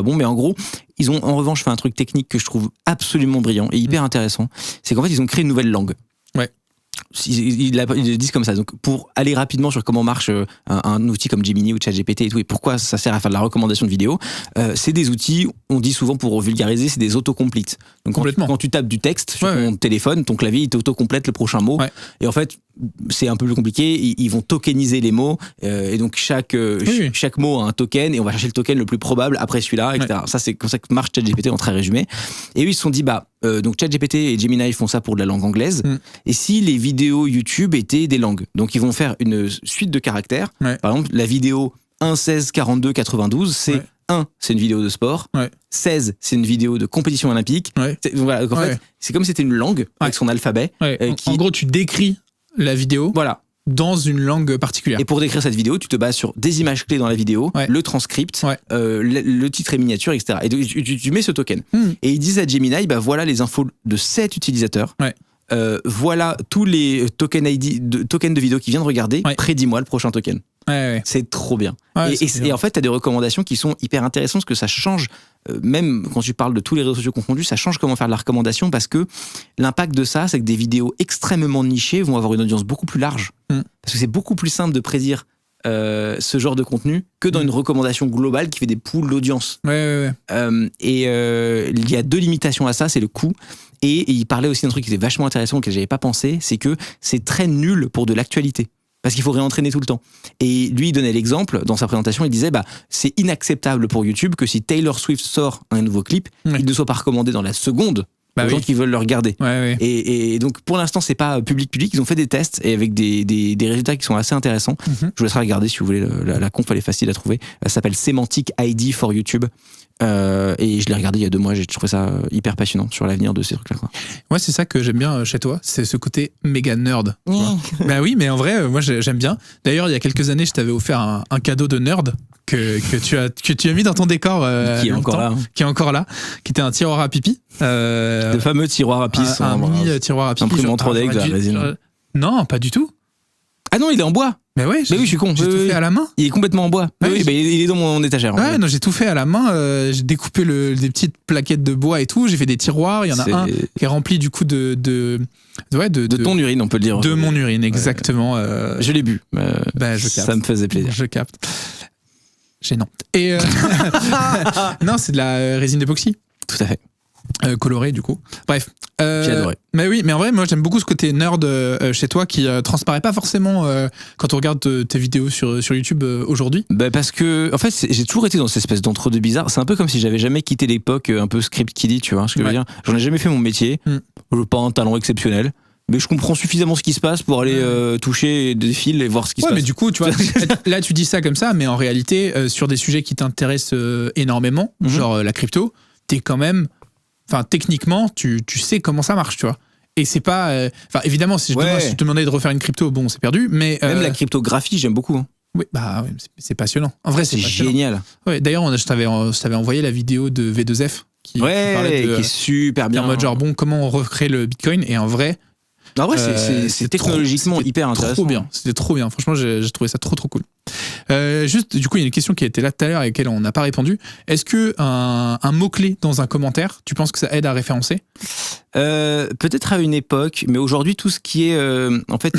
Speaker 2: bons. Mais en gros, ils ont en revanche fait un truc technique que je trouve absolument brillant et hyper intéressant. C'est qu'en fait, ils ont créé une nouvelle langue. Ils le disent comme ça. Donc, pour aller rapidement sur comment marche un outil comme Gemini ou ChatGPT et tout, et pourquoi ça sert à faire de la recommandation de vidéos, c'est des outils, on dit souvent pour vulgariser, c'est des autocompletes. Donc, quand tu tapes du texte sur ton téléphone, ton clavier, il t'autocomplète le prochain mot. Et en fait, c'est un peu plus compliqué. Ils vont tokeniser les mots. Et donc, chaque mot a un token et on va chercher le token le plus probable après celui-là, etc. Ça, c'est comme ça que marche ChatGPT en très résumé. Et eux, ils se sont dit, donc ChatGPT et Gemini font ça pour de la langue anglaise. Et si les vidéos YouTube étaient des langues, donc ils vont faire une suite de caractères. Par exemple, la vidéo 1, 16, 42, 92, c'est 1, c'est une vidéo de sport. 16, c'est une vidéo de compétition olympique. Voilà, donc en fait, c'est comme si c'était une langue avec son alphabet.
Speaker 1: En gros, tu décris la vidéo. Voilà. Dans une langue particulière.
Speaker 2: Et pour décrire cette vidéo, tu te bases sur des images clés dans la vidéo, le transcript, le titre et miniature, etc. Et donc, tu mets ce token. Et ils disent à Gemini, voilà les infos de 7 utilisateurs. Voilà tous les tokens de vidéo qui viennent de regarder. Prédis-moi le prochain token. C'est trop bien. Et en fait, tu as des recommandations qui sont hyper intéressantes parce que ça change, même quand tu parles de tous les réseaux sociaux confondus, ça change comment faire de la recommandation parce que l'impact de ça, c'est que des vidéos extrêmement nichées vont avoir une audience beaucoup plus large. Parce que c'est beaucoup plus simple de prédire ce genre de contenu que dans une recommandation globale qui fait des pools d'audience.
Speaker 1: Ouais.
Speaker 2: Il y a 2 limitations à ça, c'est le coût. Et il parlait aussi d'un truc qui était vachement intéressant auquel j'avais pas pensé, c'est que c'est très nul pour de l'actualité. Parce qu'il faut réentraîner tout le temps. Et lui, il donnait l'exemple, dans sa présentation, il disait, c'est inacceptable pour YouTube que si Taylor Swift sort un nouveau clip, il ne soit pas recommandé dans la seconde aux gens qui veulent le regarder.
Speaker 1: Ouais.
Speaker 2: Et donc, pour l'instant, c'est pas public. Ils ont fait des tests et avec des résultats qui sont assez intéressants. Je vous laisserai regarder si vous voulez. La conf, elle est facile à trouver. Elle s'appelle Semantic ID for YouTube. Et je l'ai regardé il y a 2 mois, j'ai trouvé ça hyper passionnant sur l'avenir de ces trucs-là.
Speaker 1: Ouais, c'est ça que j'aime bien chez toi, c'est ce côté méga nerd. Bah oui, mais en vrai, moi j'aime bien. D'ailleurs, il y a quelques années, je t'avais offert un cadeau de nerd que tu as mis dans ton décor.
Speaker 2: Qui est encore là.
Speaker 1: Qui est encore là, qui était un tiroir à pipi.
Speaker 2: Le fameux tiroir à pisse.
Speaker 1: Un mini tiroir à pipi.
Speaker 2: Imprimant 3D avec de la résine.
Speaker 1: Non, pas du tout.
Speaker 2: Ah non, il est en bois.
Speaker 1: Mais ouais,
Speaker 2: oui, je suis con.
Speaker 1: J'ai tout fait à la main.
Speaker 2: Il est complètement en bois.
Speaker 1: Ouais,
Speaker 2: il est dans mon étagère.
Speaker 1: Ouais, non, j'ai tout fait à la main. J'ai découpé des petites plaquettes de bois et tout. J'ai fait des tiroirs. Il y en a un qui est rempli du coup de
Speaker 2: ton urine, on peut le dire.
Speaker 1: De mon urine, exactement.
Speaker 2: Je l'ai bu.
Speaker 1: Je capte.
Speaker 2: Ça me faisait plaisir.
Speaker 1: Je capte. Gênant. Et non, c'est de la résine d'époxy.
Speaker 2: Tout à fait.
Speaker 1: Coloré du coup. Bref.
Speaker 2: J'ai adoré.
Speaker 1: Mais oui, mais en vrai, moi j'aime beaucoup ce côté nerd chez toi qui transparaît pas forcément quand on regarde tes vidéos sur YouTube aujourd'hui.
Speaker 2: Parce que, en fait, j'ai toujours été dans cette espèce d'entre-deux bizarre. C'est un peu comme si j'avais jamais quitté l'époque un peu script kiddie, tu vois ce que je veux dire. J'en ai jamais fait mon métier. Je n'ai pas un talent exceptionnel. Mais je comprends suffisamment ce qui se passe pour aller toucher des fils et voir ce qui se passe.
Speaker 1: Ouais, mais du coup, tu vois, là tu dis ça comme ça, mais en réalité, sur des sujets qui t'intéressent énormément, genre la crypto, t'es quand même. Enfin, techniquement, tu sais comment ça marche, tu vois. Et c'est pas. Enfin, évidemment, si je te demandais de refaire une crypto, bon, c'est perdu, mais.
Speaker 2: Même la cryptographie, j'aime beaucoup. Hein.
Speaker 1: Oui, c'est passionnant. En vrai, c'est
Speaker 2: génial.
Speaker 1: Ouais, d'ailleurs, je t'avais envoyé la vidéo de V2F qui parlait
Speaker 2: qui est super bien.
Speaker 1: En mode genre, comment on recrée le Bitcoin, et en vrai.
Speaker 2: En vrai, c'est technologiquement hyper intéressant.
Speaker 1: C'était trop bien. Franchement, j'ai trouvé ça trop cool. Juste, du coup, il y a une question qui était là tout à l'heure et à laquelle on n'a pas répondu. Est-ce que un mot-clé dans un commentaire, tu penses que ça aide à référencer ?
Speaker 2: Peut-être à une époque, mais aujourd'hui, tout ce qui est... en fait,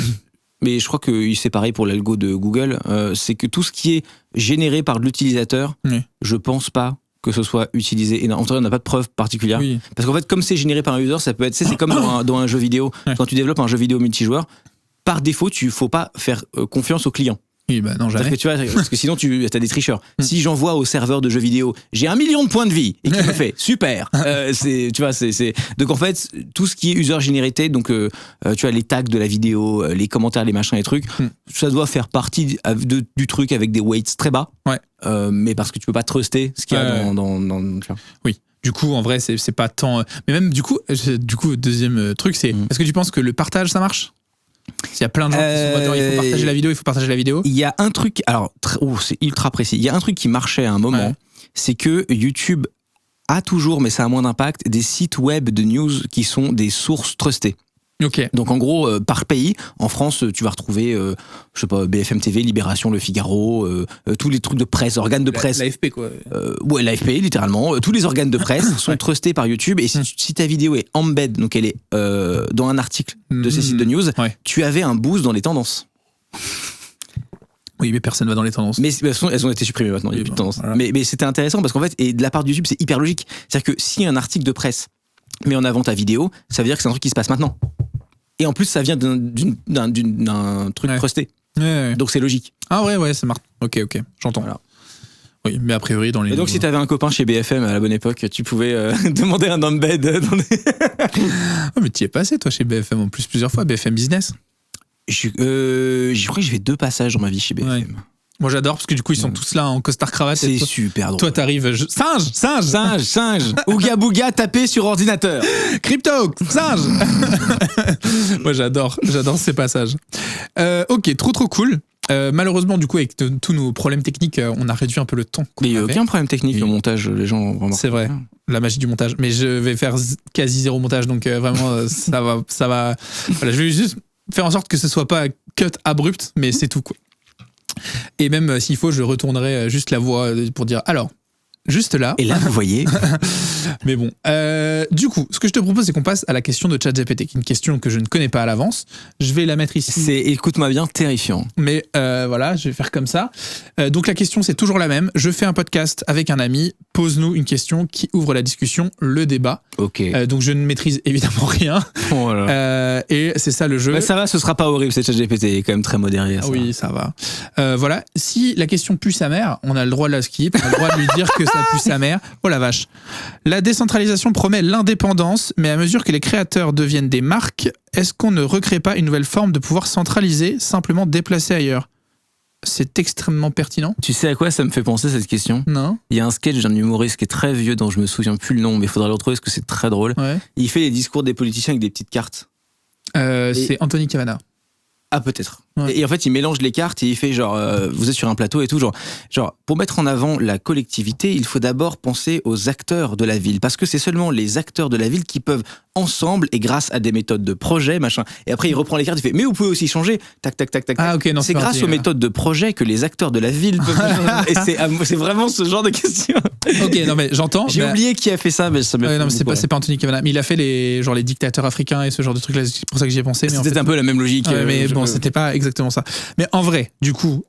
Speaker 2: mais je crois que c'est pareil pour l'algo de Google, c'est que tout ce qui est généré par l'utilisateur, je pense pas que ce soit utilisé. Et en tout cas, on n'a pas de preuve particulière. Oui. Parce qu'en fait, comme c'est généré par un user, ça peut être... C'est comme dans un jeu vidéo. Quand tu développes un jeu vidéo multijoueur, par défaut, il ne faut pas faire confiance au client.
Speaker 1: Oui, non, jamais.
Speaker 2: Parce que sinon, tu as des tricheurs. Si j'envoie au serveur de jeux vidéo, j'ai 1 million de points de vie, et qu'il me fait super. Donc en fait, tout ce qui est user generated, donc tu as les tags de la vidéo, les commentaires, les machins, les trucs, ça doit faire partie du truc avec des weights très bas.
Speaker 1: Ouais.
Speaker 2: Mais parce que tu peux pas truster ce qu'il y a dans
Speaker 1: Oui. Du coup, en vrai, c'est pas tant. Mais même du coup, deuxième truc, c'est est-ce que tu penses que le partage, ça marche ? S'il y a plein de gens qui sont moteurs, il faut partager la vidéo, Il y a
Speaker 2: un truc, alors c'est ultra précis, il y a un truc qui marchait à un moment, c'est que YouTube a toujours, mais ça a moins d'impact, des sites web de news qui sont des sources trustées.
Speaker 1: Okay.
Speaker 2: Donc en gros, par pays, en France, tu vas retrouver, je sais pas, BFM TV, Libération, Le Figaro, tous les trucs de presse, organes de presse.
Speaker 1: L'AFP quoi.
Speaker 2: Ouais, l'AFP littéralement. Tous les organes de presse sont trustés par YouTube, et si ta vidéo est embed, donc elle est dans un article de ces sites de news, tu avais un boost dans les tendances.
Speaker 1: Oui, mais personne va dans les tendances.
Speaker 2: Mais elles ont été supprimées maintenant, il n'y a plus de tendances. Voilà. Mais c'était intéressant parce qu'en fait, et de la part de YouTube, c'est hyper logique. C'est-à-dire que si un article de presse met en avant ta vidéo, ça veut dire que c'est un truc qui se passe maintenant. Et en plus, ça vient d'un truc trusté.
Speaker 1: Ouais.
Speaker 2: Donc c'est logique.
Speaker 1: Ah ouais, ça marche. Ok, j'entends. Voilà. Oui, mais a priori, dans les...
Speaker 2: Et donc si t'avais un copain chez BFM à la bonne époque, tu pouvais demander un embed dans les...
Speaker 1: Oh, mais t'y es passé, toi, chez BFM, en plus, plusieurs fois, BFM Business.
Speaker 2: Je crois que j'ai fait 2 passages dans ma vie chez BFM. Ouais.
Speaker 1: Moi j'adore parce que du coup ils sont tous là en costard cravate.
Speaker 2: C'est super drôle.
Speaker 1: Toi t'arrives singe.
Speaker 2: Ouga bouga tapé sur ordinateur.
Speaker 1: Crypto singe. Moi j'adore ces passages. Ok, trop cool. Malheureusement du coup avec tous nos problèmes techniques on a réduit un peu le temps.
Speaker 2: Mais il n'y a aucun problème technique au montage, les gens ont vraiment.
Speaker 1: C'est vrai. La magie du montage. Mais je vais faire quasi 0 montage donc vraiment ça va. Voilà, je vais juste faire en sorte que ce soit pas cut abrupt mais c'est tout quoi. Et même s'il faut, je retournerai juste la voix pour dire alors, juste là.
Speaker 2: Et là, vous voyez.
Speaker 1: Mais bon, du coup, ce que je te propose, c'est qu'on passe à la question de ChatGPT, qui est une question que je ne connais pas à l'avance. Je vais la mettre ici.
Speaker 2: C'est, écoute-moi bien, terrifiant.
Speaker 1: Mais voilà, je vais faire comme ça. Donc la question, c'est toujours la même. Je fais un podcast avec un ami. Pose-nous une question qui ouvre la discussion, le débat.
Speaker 2: Ok.
Speaker 1: Donc je ne maîtrise évidemment rien.
Speaker 2: Voilà.
Speaker 1: Et c'est ça le jeu.
Speaker 2: Bah, ça va, ce sera pas horrible, c'est ChatGPT, il est quand même très modéré. Ça.
Speaker 1: Oui, ça va. Voilà, si la question pue sa mère, on a le droit de la skip, on a le droit de lui dire que ça pue sa mère. Oh la vache. La décentralisation promet l'indépendance, mais à mesure que les créateurs deviennent des marques, est-ce qu'on ne recrée pas une nouvelle forme de pouvoir centralisé, simplement déplacé ailleurs ? C'est extrêmement pertinent.
Speaker 2: Tu sais à quoi ça me fait penser cette question ?
Speaker 1: Non ?
Speaker 2: Il y a un sketch d'un humoriste qui est très vieux dont je me souviens plus le nom, mais il faudra le retrouver parce que c'est très drôle.
Speaker 1: Ouais.
Speaker 2: Il fait les discours des politiciens avec des petites cartes.
Speaker 1: C'est Anthony Cavana.
Speaker 2: Ah, peut-être.
Speaker 1: Ouais.
Speaker 2: Et en fait, il mélange les cartes et il fait genre, vous êtes sur un plateau et tout, genre, pour mettre en avant la collectivité, il faut d'abord penser aux acteurs de la ville, parce que c'est seulement les acteurs de la ville qui peuvent ensemble et grâce à des méthodes de projet, machin. Et après, il reprend les cartes, il fait, mais vous pouvez aussi changer, tac, tac, tac, tac.
Speaker 1: Ah, ok, non,
Speaker 2: c'est grâce aux méthodes de projet que les acteurs de la ville peuvent changer. Et c'est vraiment ce genre de question.
Speaker 1: Ok, non mais j'entends.
Speaker 2: J'ai oublié qui a fait ça, mais ça me.
Speaker 1: Non, mais c'est pas Anthony Cavana. Mais il a fait les dictateurs africains et ce genre de trucs là. C'est pour ça que j'y ai pensé. Mais
Speaker 2: c'était
Speaker 1: en fait,
Speaker 2: un peu la même logique.
Speaker 1: mais bon, c'était pas exactement ça. Mais en vrai, du coup,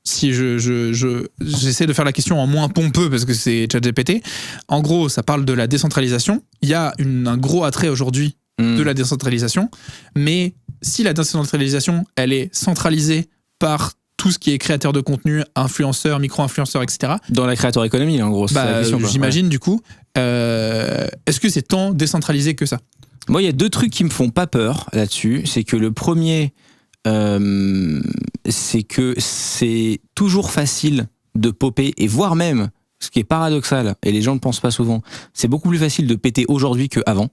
Speaker 1: si j'essaie de faire la question en moins pompeux parce que c'est ChatGPT. En gros, ça parle de la décentralisation. Il y a un gros attrait aujourd'hui de la décentralisation. Mais si la décentralisation, elle est centralisée par tout ce qui est créateur de contenu, influenceurs, micro-influenceurs, etc.
Speaker 2: Dans la créateur économie, en gros. C'est la question,
Speaker 1: j'imagine, du coup. Est-ce que c'est tant décentralisé que ça ?
Speaker 2: Moi, il y a deux trucs qui me font pas peur là-dessus. C'est que le premier, c'est que c'est toujours facile de popper, et voire même, ce qui est paradoxal, et les gens ne pensent pas souvent, c'est beaucoup plus facile de péter aujourd'hui qu'avant.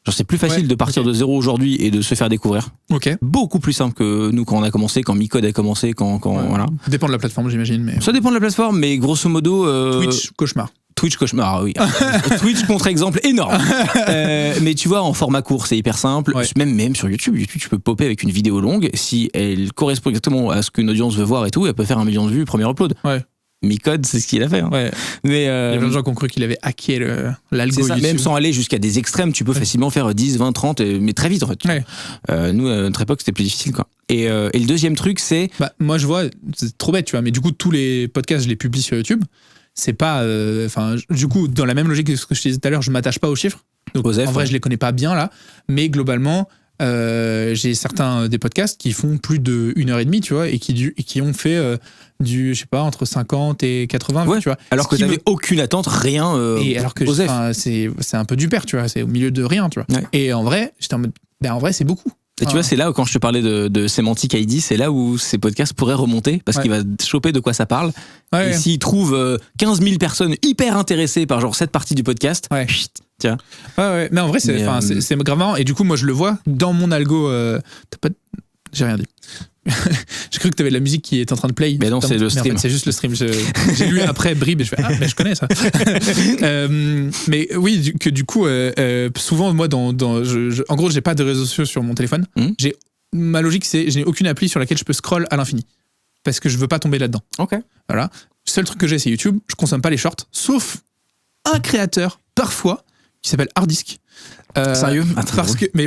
Speaker 2: Genre, c'est plus facile de partir de zéro aujourd'hui et de se faire découvrir.
Speaker 1: Ok.
Speaker 2: Beaucoup plus simple que nous quand on a commencé, quand Micode a commencé, voilà.
Speaker 1: Dépend de la plateforme, j'imagine. Mais...
Speaker 2: Ça dépend de la plateforme, mais grosso modo...
Speaker 1: Twitch, cauchemar.
Speaker 2: Twitch, cauchemar, oui. Twitch, contre-exemple énorme. Mais tu vois, en format court, c'est hyper simple. Ouais. Même sur YouTube, tu peux popper avec une vidéo longue. Si elle correspond exactement à ce qu'une audience veut voir et tout, elle peut faire 1 million de vues, premier upload.
Speaker 1: Ouais.
Speaker 2: Micode, c'est ce qu'il a fait. Hein.
Speaker 1: Ouais.
Speaker 2: Mais
Speaker 1: il y a plein de gens qui ont cru qu'il avait hacké l'algo YouTube.
Speaker 2: Même sans aller jusqu'à des extrêmes, tu peux facilement faire 10, 20, 30, mais très vite en fait. Ouais. Nous, à notre époque, c'était plus difficile, quoi. Et le deuxième truc, c'est...
Speaker 1: moi, je vois, c'est trop bête, tu vois, mais du coup, tous les podcasts, je les publie sur YouTube. C'est pas... du coup, dans la même logique que ce que je te disais tout à l'heure, je m'attache pas aux chiffres. Donc, en vrai, je les connais pas bien, là. Mais globalement... j'ai certains des podcasts qui font plus de 1h30, tu vois, et qui ont fait je sais pas, entre 50 et 80, tu vois.
Speaker 2: Alors que t'avais aucune attente, rien.
Speaker 1: Et alors que c'est un peu du père, tu vois, c'est au milieu de rien, tu vois. Ouais. Et en vrai, j'étais en mode, en vrai, c'est beaucoup.
Speaker 2: Et tu vois, c'est là où, quand je te parlais de Semantic ID, c'est là où ces podcasts pourraient remonter, parce qu'il va choper de quoi ça parle. Et s'il trouve 15 000 personnes hyper intéressées par genre cette partie du podcast, tiens.
Speaker 1: Mais en vrai, c'est grave marrant. Et du coup, moi, je le vois dans mon algo. J'ai rien dit. J'ai cru que t'avais de la musique qui est en train de play.
Speaker 2: Mais non, c'est le stream.
Speaker 1: En fait, c'est juste le stream. J'ai lu après Brib et je fais mais je connais ça. Mais oui, que du coup, souvent moi, en gros, j'ai pas de réseaux sociaux sur mon téléphone. Ma logique, c'est je n'ai aucune appli sur laquelle je peux scroll à l'infini parce que je veux pas tomber là-dedans.
Speaker 2: Ok.
Speaker 1: Voilà. Le seul truc que j'ai, c'est YouTube. Je consomme pas les shorts, sauf un créateur parfois qui s'appelle Hardisk.
Speaker 2: Sérieux ?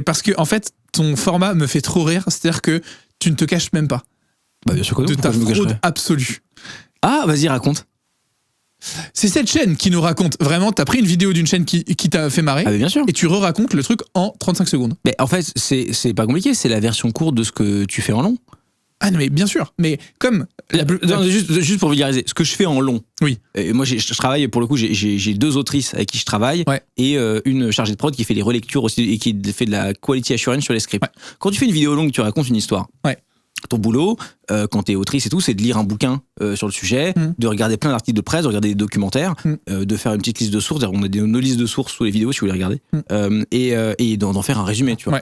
Speaker 1: Parce que en fait, ton format me fait trop rire. C'est-à-dire que tu ne te caches même pas.
Speaker 2: Bien sûr que non,
Speaker 1: de ta fraude absolue.
Speaker 2: Ah, vas-y, raconte.
Speaker 1: C'est cette chaîne qui nous raconte. Vraiment, t'as pris une vidéo d'une chaîne qui t'a fait marrer.
Speaker 2: Bien sûr.
Speaker 1: Et tu racontes le truc en 35 secondes.
Speaker 2: Mais en fait, c'est pas compliqué. C'est la version courte de ce que tu fais en long.
Speaker 1: Ah non, mais bien sûr. Mais comme...
Speaker 2: Juste pour vulgariser, ce que je fais en long.
Speaker 1: Oui.
Speaker 2: Moi, je travaille, pour le coup, j'ai 2 autrices avec qui je travaille et une chargée de prod qui fait les relectures aussi et qui fait de la quality assurance sur les scripts. Quand tu fais une vidéo longue, tu racontes une histoire. Ton boulot, quand t'es autrice et tout, c'est de lire un bouquin sur le sujet, de regarder plein d'articles de presse, de regarder des documentaires, de faire une petite liste de sources. On a nos listes de sources sous les vidéos si vous voulez regarder. Et d'en faire un résumé, tu vois.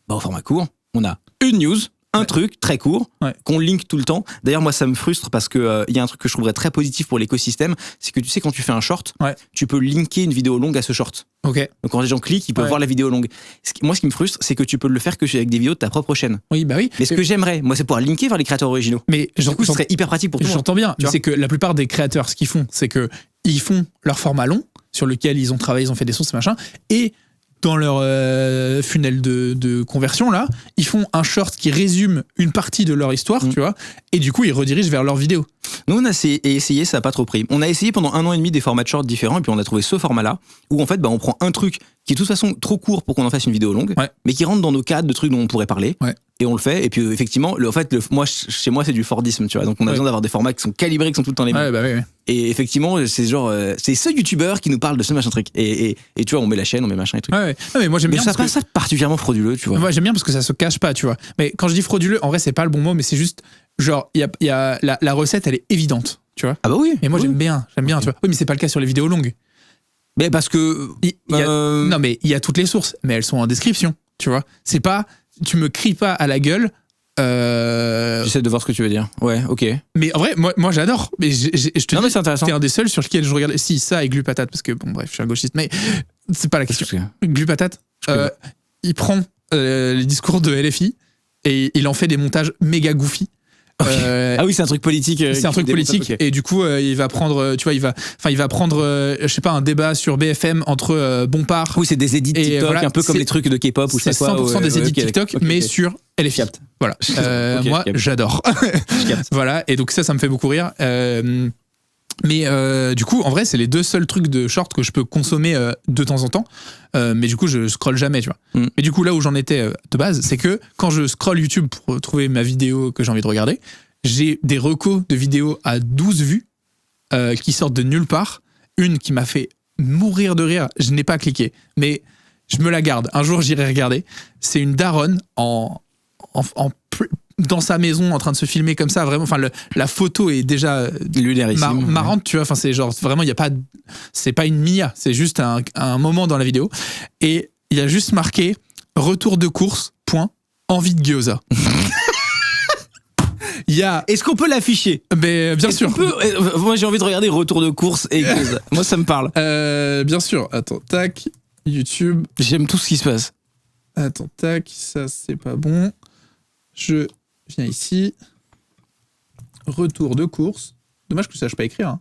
Speaker 2: Au format court, on a une news, un truc très court
Speaker 1: Ouais.
Speaker 2: qu'on link tout le temps. D'ailleurs, moi, ça me frustre parce que il y a un truc que je trouverais très positif pour l'écosystème, c'est que tu sais, quand tu fais un short,
Speaker 1: Ouais.
Speaker 2: tu peux linker une vidéo longue à ce short.
Speaker 1: Ok.
Speaker 2: Donc quand les gens cliquent, ils peuvent
Speaker 1: Ouais.
Speaker 2: voir la vidéo longue. Moi, ce qui me frustre, c'est que tu peux le faire que avec des vidéos de ta propre chaîne.
Speaker 1: Oui, bah oui.
Speaker 2: Mais ce que j'aimerais, moi, c'est pouvoir linker vers les créateurs originaux.
Speaker 1: Mais
Speaker 2: Du coup, ce serait hyper pratique pour tout le monde.
Speaker 1: j'entends bien.
Speaker 2: Tu vois.
Speaker 1: C'est que la plupart des créateurs, ce qu'ils font, c'est que ils font leur format long sur lequel ils ont travaillé, ils ont fait des sources, machin, et dans leur funnel de conversion là, ils font un short qui résume une partie de leur histoire, tu vois, et du coup ils redirigent vers leur vidéo.
Speaker 2: Nous, on a essayé, ça n'a pas trop pris. On a essayé pendant 1 an et demi des formats de short différents, et puis on a trouvé ce format-là, où en fait, on prend un truc qui est de toute façon trop court pour qu'on en fasse une vidéo longue,
Speaker 1: Ouais.
Speaker 2: mais qui rentre dans nos cadres de trucs dont on pourrait parler,
Speaker 1: Ouais.
Speaker 2: et on le fait. Et puis effectivement, chez moi, c'est du Fordisme, tu vois. Donc on a
Speaker 1: Ouais.
Speaker 2: besoin d'avoir des formats qui sont calibrés, qui sont tout le temps les mêmes.
Speaker 1: Ouais, bah oui.
Speaker 2: Et effectivement, c'est genre, c'est ce youtubeur qui nous parle de ce machin truc. Et tu vois, on met la chaîne, on met machin et truc.
Speaker 1: Ouais. Non, mais moi j'aime
Speaker 2: Mais
Speaker 1: bien.
Speaker 2: ça
Speaker 1: parce
Speaker 2: passe ça particulièrement frauduleux, tu vois.
Speaker 1: Moi j'aime bien parce que ça se cache pas, tu vois. Mais quand je dis frauduleux, en vrai c'est pas le bon mot, mais c'est juste genre il y a la recette, elle est évidente, tu vois.
Speaker 2: Ah bah oui.
Speaker 1: Et moi
Speaker 2: oui.
Speaker 1: j'aime bien, tu vois. Oui, mais c'est pas le cas sur les vidéos longues.
Speaker 2: Mais parce que.
Speaker 1: Il y a- Non, mais il y a toutes les sources, mais elles sont en description, tu vois. C'est pas, tu me cries pas à la gueule.
Speaker 2: J'essaie de voir ce que tu veux dire. Ouais, ok.
Speaker 1: Mais en vrai, moi j'adore. Mais je te
Speaker 2: Non,
Speaker 1: dis,
Speaker 2: mais c'est intéressant.
Speaker 1: c'est un des seuls sur lequel je regardais. Si, ça et Glupatate, parce que bon, bref, je suis un gauchiste, mais c'est pas la question. Glupatate,
Speaker 2: connais.
Speaker 1: il prend les discours de LFI et il en fait des montages méga goofy.
Speaker 2: Ah oui, c'est un truc politique.
Speaker 1: C'est un truc politique, et du coup il va prendre, tu vois, il va prendre, je sais pas, un débat sur BFM entre Bompard.
Speaker 2: Oui, c'est des edits
Speaker 1: Et
Speaker 2: TikTok,
Speaker 1: voilà,
Speaker 2: un peu comme
Speaker 1: c'est-
Speaker 2: les trucs de K-pop ou je
Speaker 1: C'est
Speaker 2: sais pas quoi.
Speaker 1: 100% des edits
Speaker 2: ok,
Speaker 1: TikTok,
Speaker 2: ok,
Speaker 1: mais
Speaker 2: ok.
Speaker 1: sur LFI.
Speaker 2: capte.
Speaker 1: Voilà.
Speaker 2: Ok,
Speaker 1: Moi,
Speaker 2: ok.
Speaker 1: j'adore.
Speaker 2: Je capte.
Speaker 1: Voilà, et donc ça me fait beaucoup rire. Mais du coup, en vrai, c'est les deux seuls trucs de short que je peux consommer de temps en temps. Mais du coup, je scrolle jamais, tu vois.
Speaker 2: Mm.
Speaker 1: Mais du coup, là où j'en étais de base, c'est que quand je scrolle YouTube pour trouver ma vidéo que j'ai envie de regarder, j'ai des recos de vidéos à 12 vues qui sortent de nulle part. Une qui m'a fait mourir de rire, je n'ai pas cliqué, mais je me la garde. Un jour, j'irai regarder. C'est une daronne dans sa maison en train de se filmer comme ça, vraiment. Enfin, la photo est déjà
Speaker 2: Lunarissime.
Speaker 1: marrante, tu vois. Enfin, c'est genre vraiment, il y a pas, c'est pas une mia, c'est juste un moment dans la vidéo. Et il y a juste marqué retour de course. Point. Envie de gyoza. Il y a,
Speaker 2: Est-ce qu'on peut l'afficher?
Speaker 1: mais bien
Speaker 2: Est-ce
Speaker 1: sûr.
Speaker 2: qu'on peut- Moi, j'ai envie de regarder Retour de course et Gyoza. Moi, ça me parle.
Speaker 1: Bien sûr. Attends, tac. YouTube.
Speaker 2: J'aime tout ce qui se passe.
Speaker 1: Attends, tac. Ça, c'est pas bon. Je viens ici. Retour de course. Dommage que je sache pas écrire. Hein.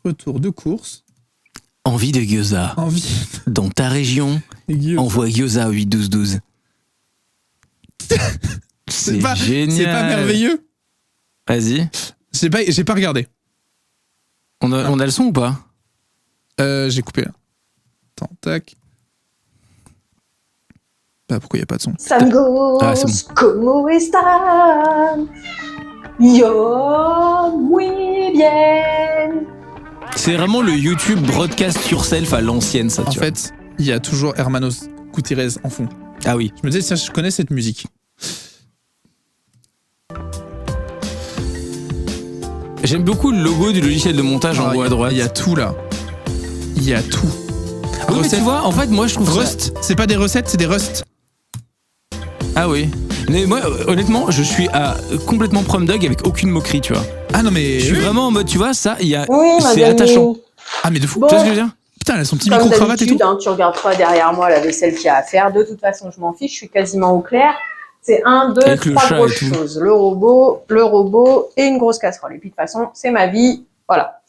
Speaker 1: Retour de course.
Speaker 2: Envie de Gyoza.
Speaker 1: Envie
Speaker 2: Dans ta région,
Speaker 1: de gyoza.
Speaker 2: envoie Gyoza au 8-12-12. C'est
Speaker 1: pas-
Speaker 2: génial.
Speaker 1: C'est pas merveilleux.
Speaker 2: Vas-y.
Speaker 1: J'ai pas regardé.
Speaker 2: On a le son ou pas?
Speaker 1: J'ai coupé là. Attends, tac. Bah, pourquoi il n'y a pas de son?
Speaker 3: Amigos,
Speaker 2: Ah, c'est bon.
Speaker 3: ¿cómo están? Yo muy bien.
Speaker 2: C'est vraiment le YouTube broadcast yourself à l'ancienne, ça.
Speaker 1: En
Speaker 2: tu vois.
Speaker 1: fait, il y a toujours Hermanos Gutiérrez en fond.
Speaker 2: Ah oui.
Speaker 1: Je me disais, tiens, je connais cette musique.
Speaker 2: J'aime beaucoup le logo du logiciel de montage en haut à droite.
Speaker 1: Il y a tout là. Il y a tout.
Speaker 2: Oui, mais
Speaker 1: Recettes.
Speaker 2: tu vois, en fait, moi, je trouve ça-
Speaker 1: Rust. C'est pas des recettes, c'est des Rust.
Speaker 2: Ah oui. Mais moi, honnêtement, je suis complètement prom dog avec aucune moquerie, tu vois.
Speaker 1: Ah non, mais.
Speaker 2: Je suis vraiment en mode, tu vois, ça, il y a.
Speaker 3: Oui,
Speaker 2: c'est
Speaker 3: madame.
Speaker 2: attachant.
Speaker 1: Ah, mais de fou.
Speaker 3: Bon.
Speaker 2: Tu vois ce que je veux dire?
Speaker 1: Putain, elle a son petit
Speaker 3: Comme
Speaker 1: micro-cravate et tout.
Speaker 3: d'habitude, hein, tu regardes pas derrière moi la vaisselle qu'il y a à faire. De toute façon, je m'en fiche, je suis quasiment au clair. C'est 1, 2,
Speaker 2: Avec le
Speaker 3: 3
Speaker 2: chat et
Speaker 3: grosses
Speaker 2: tout.
Speaker 3: choses. Le robot et une grosse casserole. Et puis de toute façon, c'est ma vie. Voilà.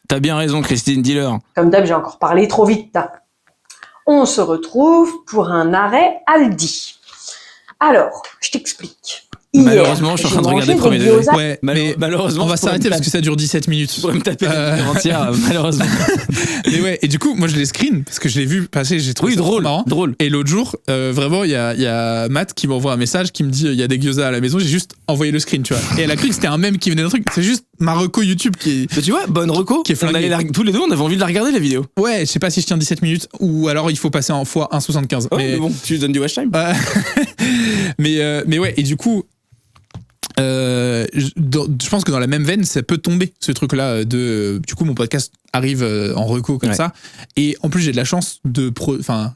Speaker 2: T'as bien raison, Christine, dis-leur.
Speaker 3: Comme d'hab, j'ai encore parlé trop vite. On se retrouve pour un arrêt Aldi. Alors, je t'explique. Hier,
Speaker 2: Malheureusement, je suis en train de
Speaker 3: j'ai
Speaker 2: regarder
Speaker 3: mangé
Speaker 2: premier
Speaker 3: des
Speaker 2: degré.
Speaker 3: gyoza.
Speaker 1: Ouais, mais
Speaker 2: Malheureusement,
Speaker 1: on va
Speaker 2: je pourrais
Speaker 1: s'arrêter
Speaker 2: me
Speaker 1: parce que ça dure 17 minutes.
Speaker 2: Je pourrais me taper la vidéo entière, malheureusement.
Speaker 1: Mais ouais, et du coup, moi je l'ai screen parce que je l'ai vu passer, j'ai trouvé
Speaker 2: Oui,
Speaker 1: ça trop
Speaker 2: drôle,
Speaker 1: marrant.
Speaker 2: drôle.
Speaker 1: Et l'autre jour, vraiment, il y a Matt qui m'envoie un message qui me dit il y a des gyoza à la maison, j'ai juste envoyé le screen, tu vois. Et elle a cru que c'était un mème qui venait d'un truc. C'est juste ma reco YouTube qui est.
Speaker 2: Mais tu vois, bonne reco.
Speaker 1: Qui est
Speaker 2: On
Speaker 1: flingué.
Speaker 2: allait tous les deux, on avait envie de la regarder, la vidéo.
Speaker 1: Ouais, je sais pas si je tiens 17 minutes ou alors il faut passer en fois 1,75.
Speaker 2: Oh, mais bon, tu lui donnes du watch time.
Speaker 1: Mais ouais, et du coup, je pense que dans la même veine, ça peut tomber, ce truc-là. Du coup, mon podcast arrive en reco comme ça. Et en plus, j'ai de la chance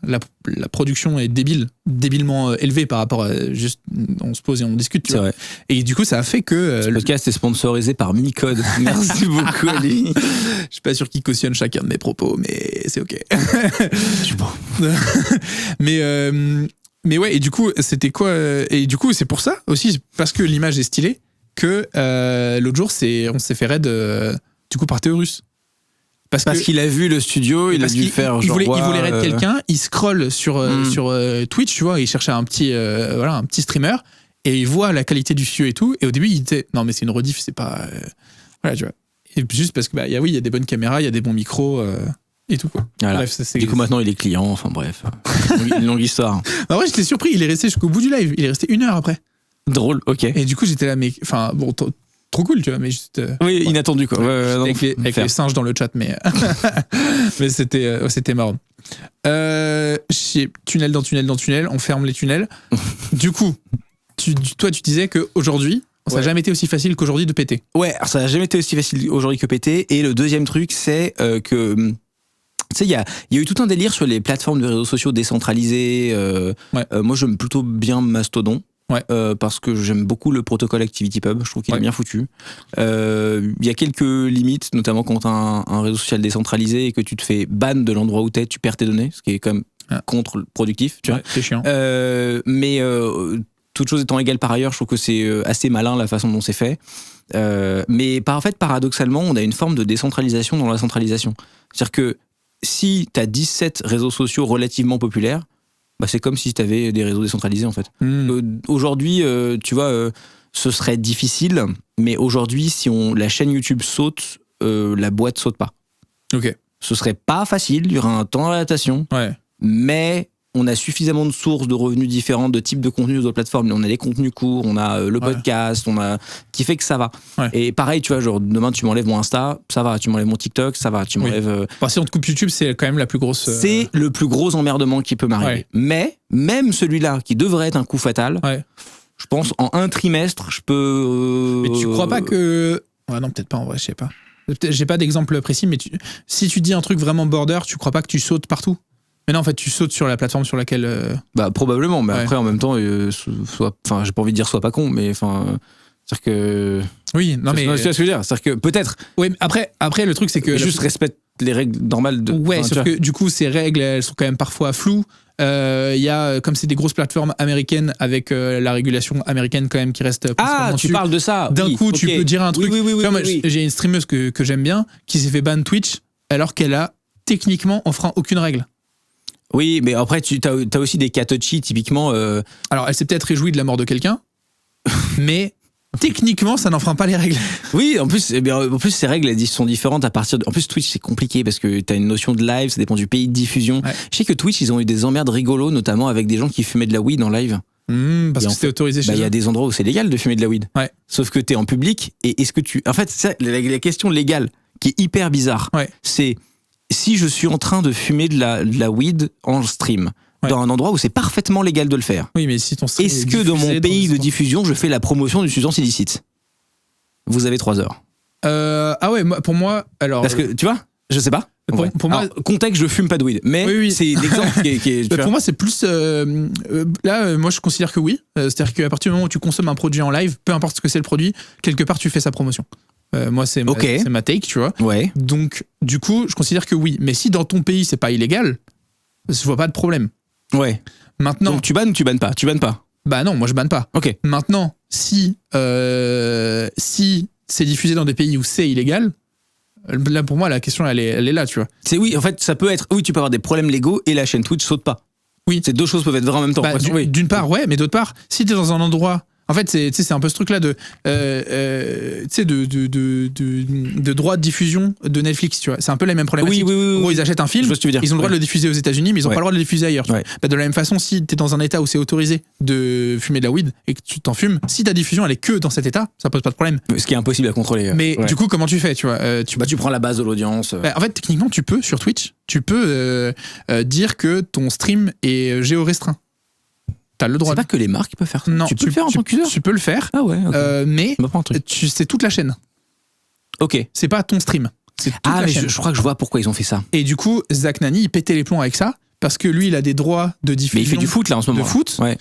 Speaker 1: la production est débilement élevée par rapport à juste, on se pose et on discute. Tu vois.
Speaker 2: Vrai.
Speaker 1: Et du coup, ça a fait que...
Speaker 2: Le podcast est sponsorisé par Micode. Merci beaucoup, Ali.
Speaker 1: Je suis pas sûr qu'il cautionne chacun de mes propos, mais c'est ok. Mais ouais, et du coup, c'était quoi et du coup, c'est pour ça aussi, parce que l'image est stylée, que l'autre jour, on s'est fait raid du coup par Théorus. Parce
Speaker 2: qu'il a vu le studio, il a dû faire
Speaker 1: il voulait raid quelqu'un, il scrolle sur Twitch, tu vois, il cherchait un petit streamer, et il voit la qualité du studio et tout, et au début, il disait, non mais c'est une rediff, c'est pas... Voilà, tu vois. Et juste parce que, il y a des bonnes caméras, il y a des bons micros... et tout quoi.
Speaker 2: Voilà. Bref, du coup maintenant il est client, enfin bref, une longue histoire.
Speaker 1: En vrai j'étais surpris, il est resté jusqu'au bout du live, il est resté 1 heure après.
Speaker 2: Drôle, ok.
Speaker 1: Et du coup j'étais là, mais enfin bon, trop cool tu vois, mais juste...
Speaker 2: oui, inattendu quoi.
Speaker 1: Avec les singes dans le chat, mais mais c'était marrant. Tunnel dans tunnel, on ferme les tunnels. Du coup, toi tu disais qu'aujourd'hui, ça n'a jamais été aussi facile qu'aujourd'hui de péter.
Speaker 2: Ouais, alors ça n'a jamais été aussi facile aujourd'hui que péter. Et le deuxième truc, c'est que... Tu sais, il y a eu tout un délire sur les plateformes de réseaux sociaux décentralisées. Moi, j'aime plutôt bien Mastodon. Parce que j'aime beaucoup le protocole ActivityPub. Je trouve qu'il est bien foutu. Il y a quelques limites, notamment quand tu as un réseau social décentralisé et que tu te fais ban de l'endroit où tu perds tes données, ce qui est quand même contre-productif. Tu vois.
Speaker 1: C'est chiant.
Speaker 2: Mais... toute chose étant égale par ailleurs, je trouve que c'est assez malin la façon dont c'est fait. Mais en fait, paradoxalement, on a une forme de décentralisation dans la centralisation. C'est-à-dire que si tu as 17 réseaux sociaux relativement populaires, c'est comme si tu avais des réseaux décentralisés en fait. Aujourd'hui, tu vois, ce serait difficile, mais aujourd'hui, si la chaîne YouTube saute, la boîte saute pas.
Speaker 1: Ok.
Speaker 2: Ce serait pas facile, il y aura un temps d'adaptation, mais... on a suffisamment de sources de revenus différentes, de types de contenus sur d'autres plateformes. On a les contenus courts, on a le podcast, qui fait que ça va. Et pareil, tu vois, genre demain tu m'enlèves mon Insta, ça va. Tu m'enlèves mon TikTok, ça va. Tu m'enlèves.
Speaker 1: Si on te coupe YouTube, c'est quand même la plus grosse.
Speaker 2: C'est le plus gros emmerdement qui peut m'arriver. Mais même celui-là, qui devrait être un coup fatal, je pense en un trimestre, je peux.
Speaker 1: Mais tu crois pas que. Ouais, non, peut-être pas en vrai, je sais pas. J'ai pas d'exemple précis, mais si tu dis un truc vraiment border, tu crois pas que tu sautes partout? Mais non, en fait, tu sautes sur la plateforme sur laquelle...
Speaker 2: probablement, mais après, en même temps, j'ai pas envie de dire soit pas con, mais c'est-à-dire que...
Speaker 1: Oui, non mais...
Speaker 2: C'est ce que je veux dire, c'est-à-dire que peut-être...
Speaker 1: Oui, mais après, le truc, c'est que...
Speaker 2: Juste respecte les règles normales de...
Speaker 1: Ouais, sauf que du coup, ces règles, elles sont quand même parfois floues. Il y a, comme c'est des grosses plateformes américaines, avec la régulation américaine quand même qui reste...
Speaker 2: tu parles de ça.
Speaker 1: D'un coup, tu peux dire un truc...
Speaker 2: Oui.
Speaker 1: J'ai une streameuse que j'aime bien, qui s'est fait ban Twitch, alors qu'elle a techniquement enfreint aucune règle.
Speaker 2: Oui, mais après, tu as aussi des cas touchy, typiquement.
Speaker 1: Alors, elle s'est peut-être réjouie de la mort de quelqu'un, mais techniquement, ça n'enfreint pas les règles.
Speaker 2: Oui, en plus, ces règles, elles sont différentes à partir de... En plus, Twitch, c'est compliqué parce que tu as une notion de live, ça dépend du pays de diffusion. Je sais que Twitch, ils ont eu des emmerdes rigolos, notamment avec des gens qui fumaient de la weed en live.
Speaker 1: Parce que c'était autorisé chez eux.
Speaker 2: Il y a des endroits où c'est légal de fumer de la weed. Sauf que tu es en public et est-ce que tu... En fait, ça, la question légale qui est hyper bizarre, c'est... Si je suis en train de fumer de la weed en stream, dans un endroit où c'est parfaitement légal de le faire,
Speaker 1: mais si ton stream
Speaker 2: est-ce que dans mon pays de diffusion, je fais la promotion d'une substance illicite? Vous avez 3 heures.
Speaker 1: Pour moi, alors...
Speaker 2: Parce que, tu vois, je sais pas.
Speaker 1: Pour moi,
Speaker 2: contexte, je fume pas de weed, mais c'est l'exemple qui est
Speaker 1: pour moi, c'est plus... moi, je considère que oui. C'est-à-dire qu'à partir du moment où tu consommes un produit en live, peu importe ce que c'est le produit, quelque part, tu fais sa promotion. Moi, c'est ma take, tu vois. Donc, du coup, je considère que oui. Mais si dans ton pays, c'est pas illégal, je vois pas de problème. Maintenant...
Speaker 2: Donc, tu bannes ou tu bannes pas? Tu bannes pas?
Speaker 1: Bah non, moi, je banne pas. Maintenant, si c'est diffusé dans des pays où c'est illégal, là, pour moi, la question, elle est là, tu vois.
Speaker 2: En fait, ça peut être... Oui, tu peux avoir des problèmes légaux et la chaîne Twitch saute pas.
Speaker 1: Oui.
Speaker 2: Ces deux choses peuvent être vraies en même temps.
Speaker 1: D'une part, mais d'autre part, si t'es dans un endroit... En fait, c'est un peu ce truc-là de droit de diffusion de Netflix, tu vois. C'est un peu les mêmes problématiques. En gros, ils achètent un film, ils ont le droit de le diffuser aux États-Unis, mais ils n'ont pas le droit de le diffuser ailleurs. De la même façon, si tu es dans un état où c'est autorisé de fumer de la weed et que tu t'en fumes, si ta diffusion elle est que dans cet état, ça pose pas de problème.
Speaker 2: Ce qui est impossible à contrôler.
Speaker 1: Mais du coup, comment tu fais, tu vois
Speaker 2: tu prends la base de l'audience.
Speaker 1: En fait, techniquement, tu peux sur Twitch, dire que ton stream est géorestreint. T'as le droit.
Speaker 2: C'est pas que les marques qui peuvent faire ça.
Speaker 1: Non,
Speaker 2: tu peux le faire en tant qu'user.
Speaker 1: Tu peux le faire.
Speaker 2: Ah ouais. Okay.
Speaker 1: Mais
Speaker 2: Je m'apprends un truc.
Speaker 1: c'est toute la chaîne.
Speaker 2: Ok.
Speaker 1: C'est pas ton stream. C'est toute la
Speaker 2: mais
Speaker 1: chaîne.
Speaker 2: je crois que je vois pourquoi ils ont fait ça.
Speaker 1: Et du coup, Zach Nani, il pétait les plombs avec ça parce que lui, il a des droits de diffusion.
Speaker 2: Mais il fait du foot là en ce moment.
Speaker 1: De foot.
Speaker 2: Ouais.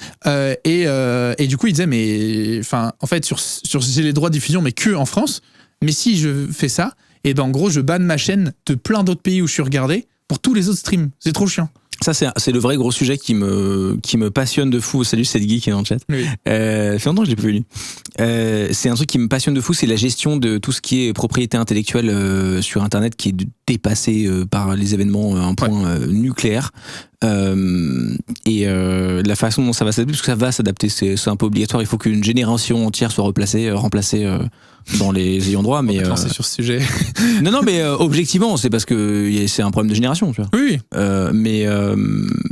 Speaker 1: Et du coup, il disait, mais enfin, en fait, j'ai les droits de diffusion, mais que en France. Mais si je fais ça, et ben en gros, je banne ma chaîne de plein d'autres pays où je suis regardé pour tous les autres streams. C'est trop chiant.
Speaker 2: Ça, c'est le vrai gros sujet qui me passionne de fou. Salut, c'est Guy qui est dans le chat.
Speaker 1: Oui.
Speaker 2: Ça fait longtemps que je l'ai pas vu. C'est un truc qui me passionne de fou, c'est la gestion de tout ce qui est propriété intellectuelle sur Internet qui est dépassé par les événements à un point nucléaire. La façon dont ça va s'adapter, parce que ça va s'adapter, c'est un peu obligatoire. Il faut qu'une génération entière soit remplacée dans les ayants droit. Mais
Speaker 1: c'est sur ce sujet.
Speaker 2: non, mais objectivement, c'est parce que c'est un problème de génération, tu vois.
Speaker 1: Oui.
Speaker 2: Mais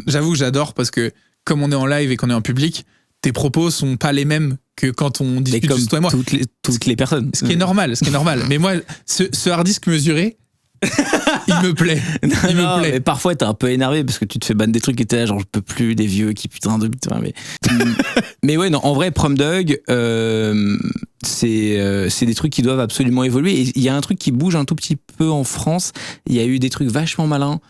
Speaker 1: j'avoue que j'adore parce que comme on est en live et qu'on est en public, tes propos sont pas les mêmes que quand on discute
Speaker 2: comme
Speaker 1: juste toi et moi.
Speaker 2: Toutes les personnes.
Speaker 1: Ce qui est normal. Mais moi, ce hard disk mesuré, il me plaît. Il me plaît.
Speaker 2: Mais parfois t'es un peu énervé parce que tu te fais ban des trucs qui étaient là, genre je peux plus, des vieux qui putain de putain. Mais ouais, non, en vrai, Prom Dog, c'est des trucs qui doivent absolument évoluer. Et il y a un truc qui bouge un tout petit peu en France. Il y a eu des trucs vachement malins.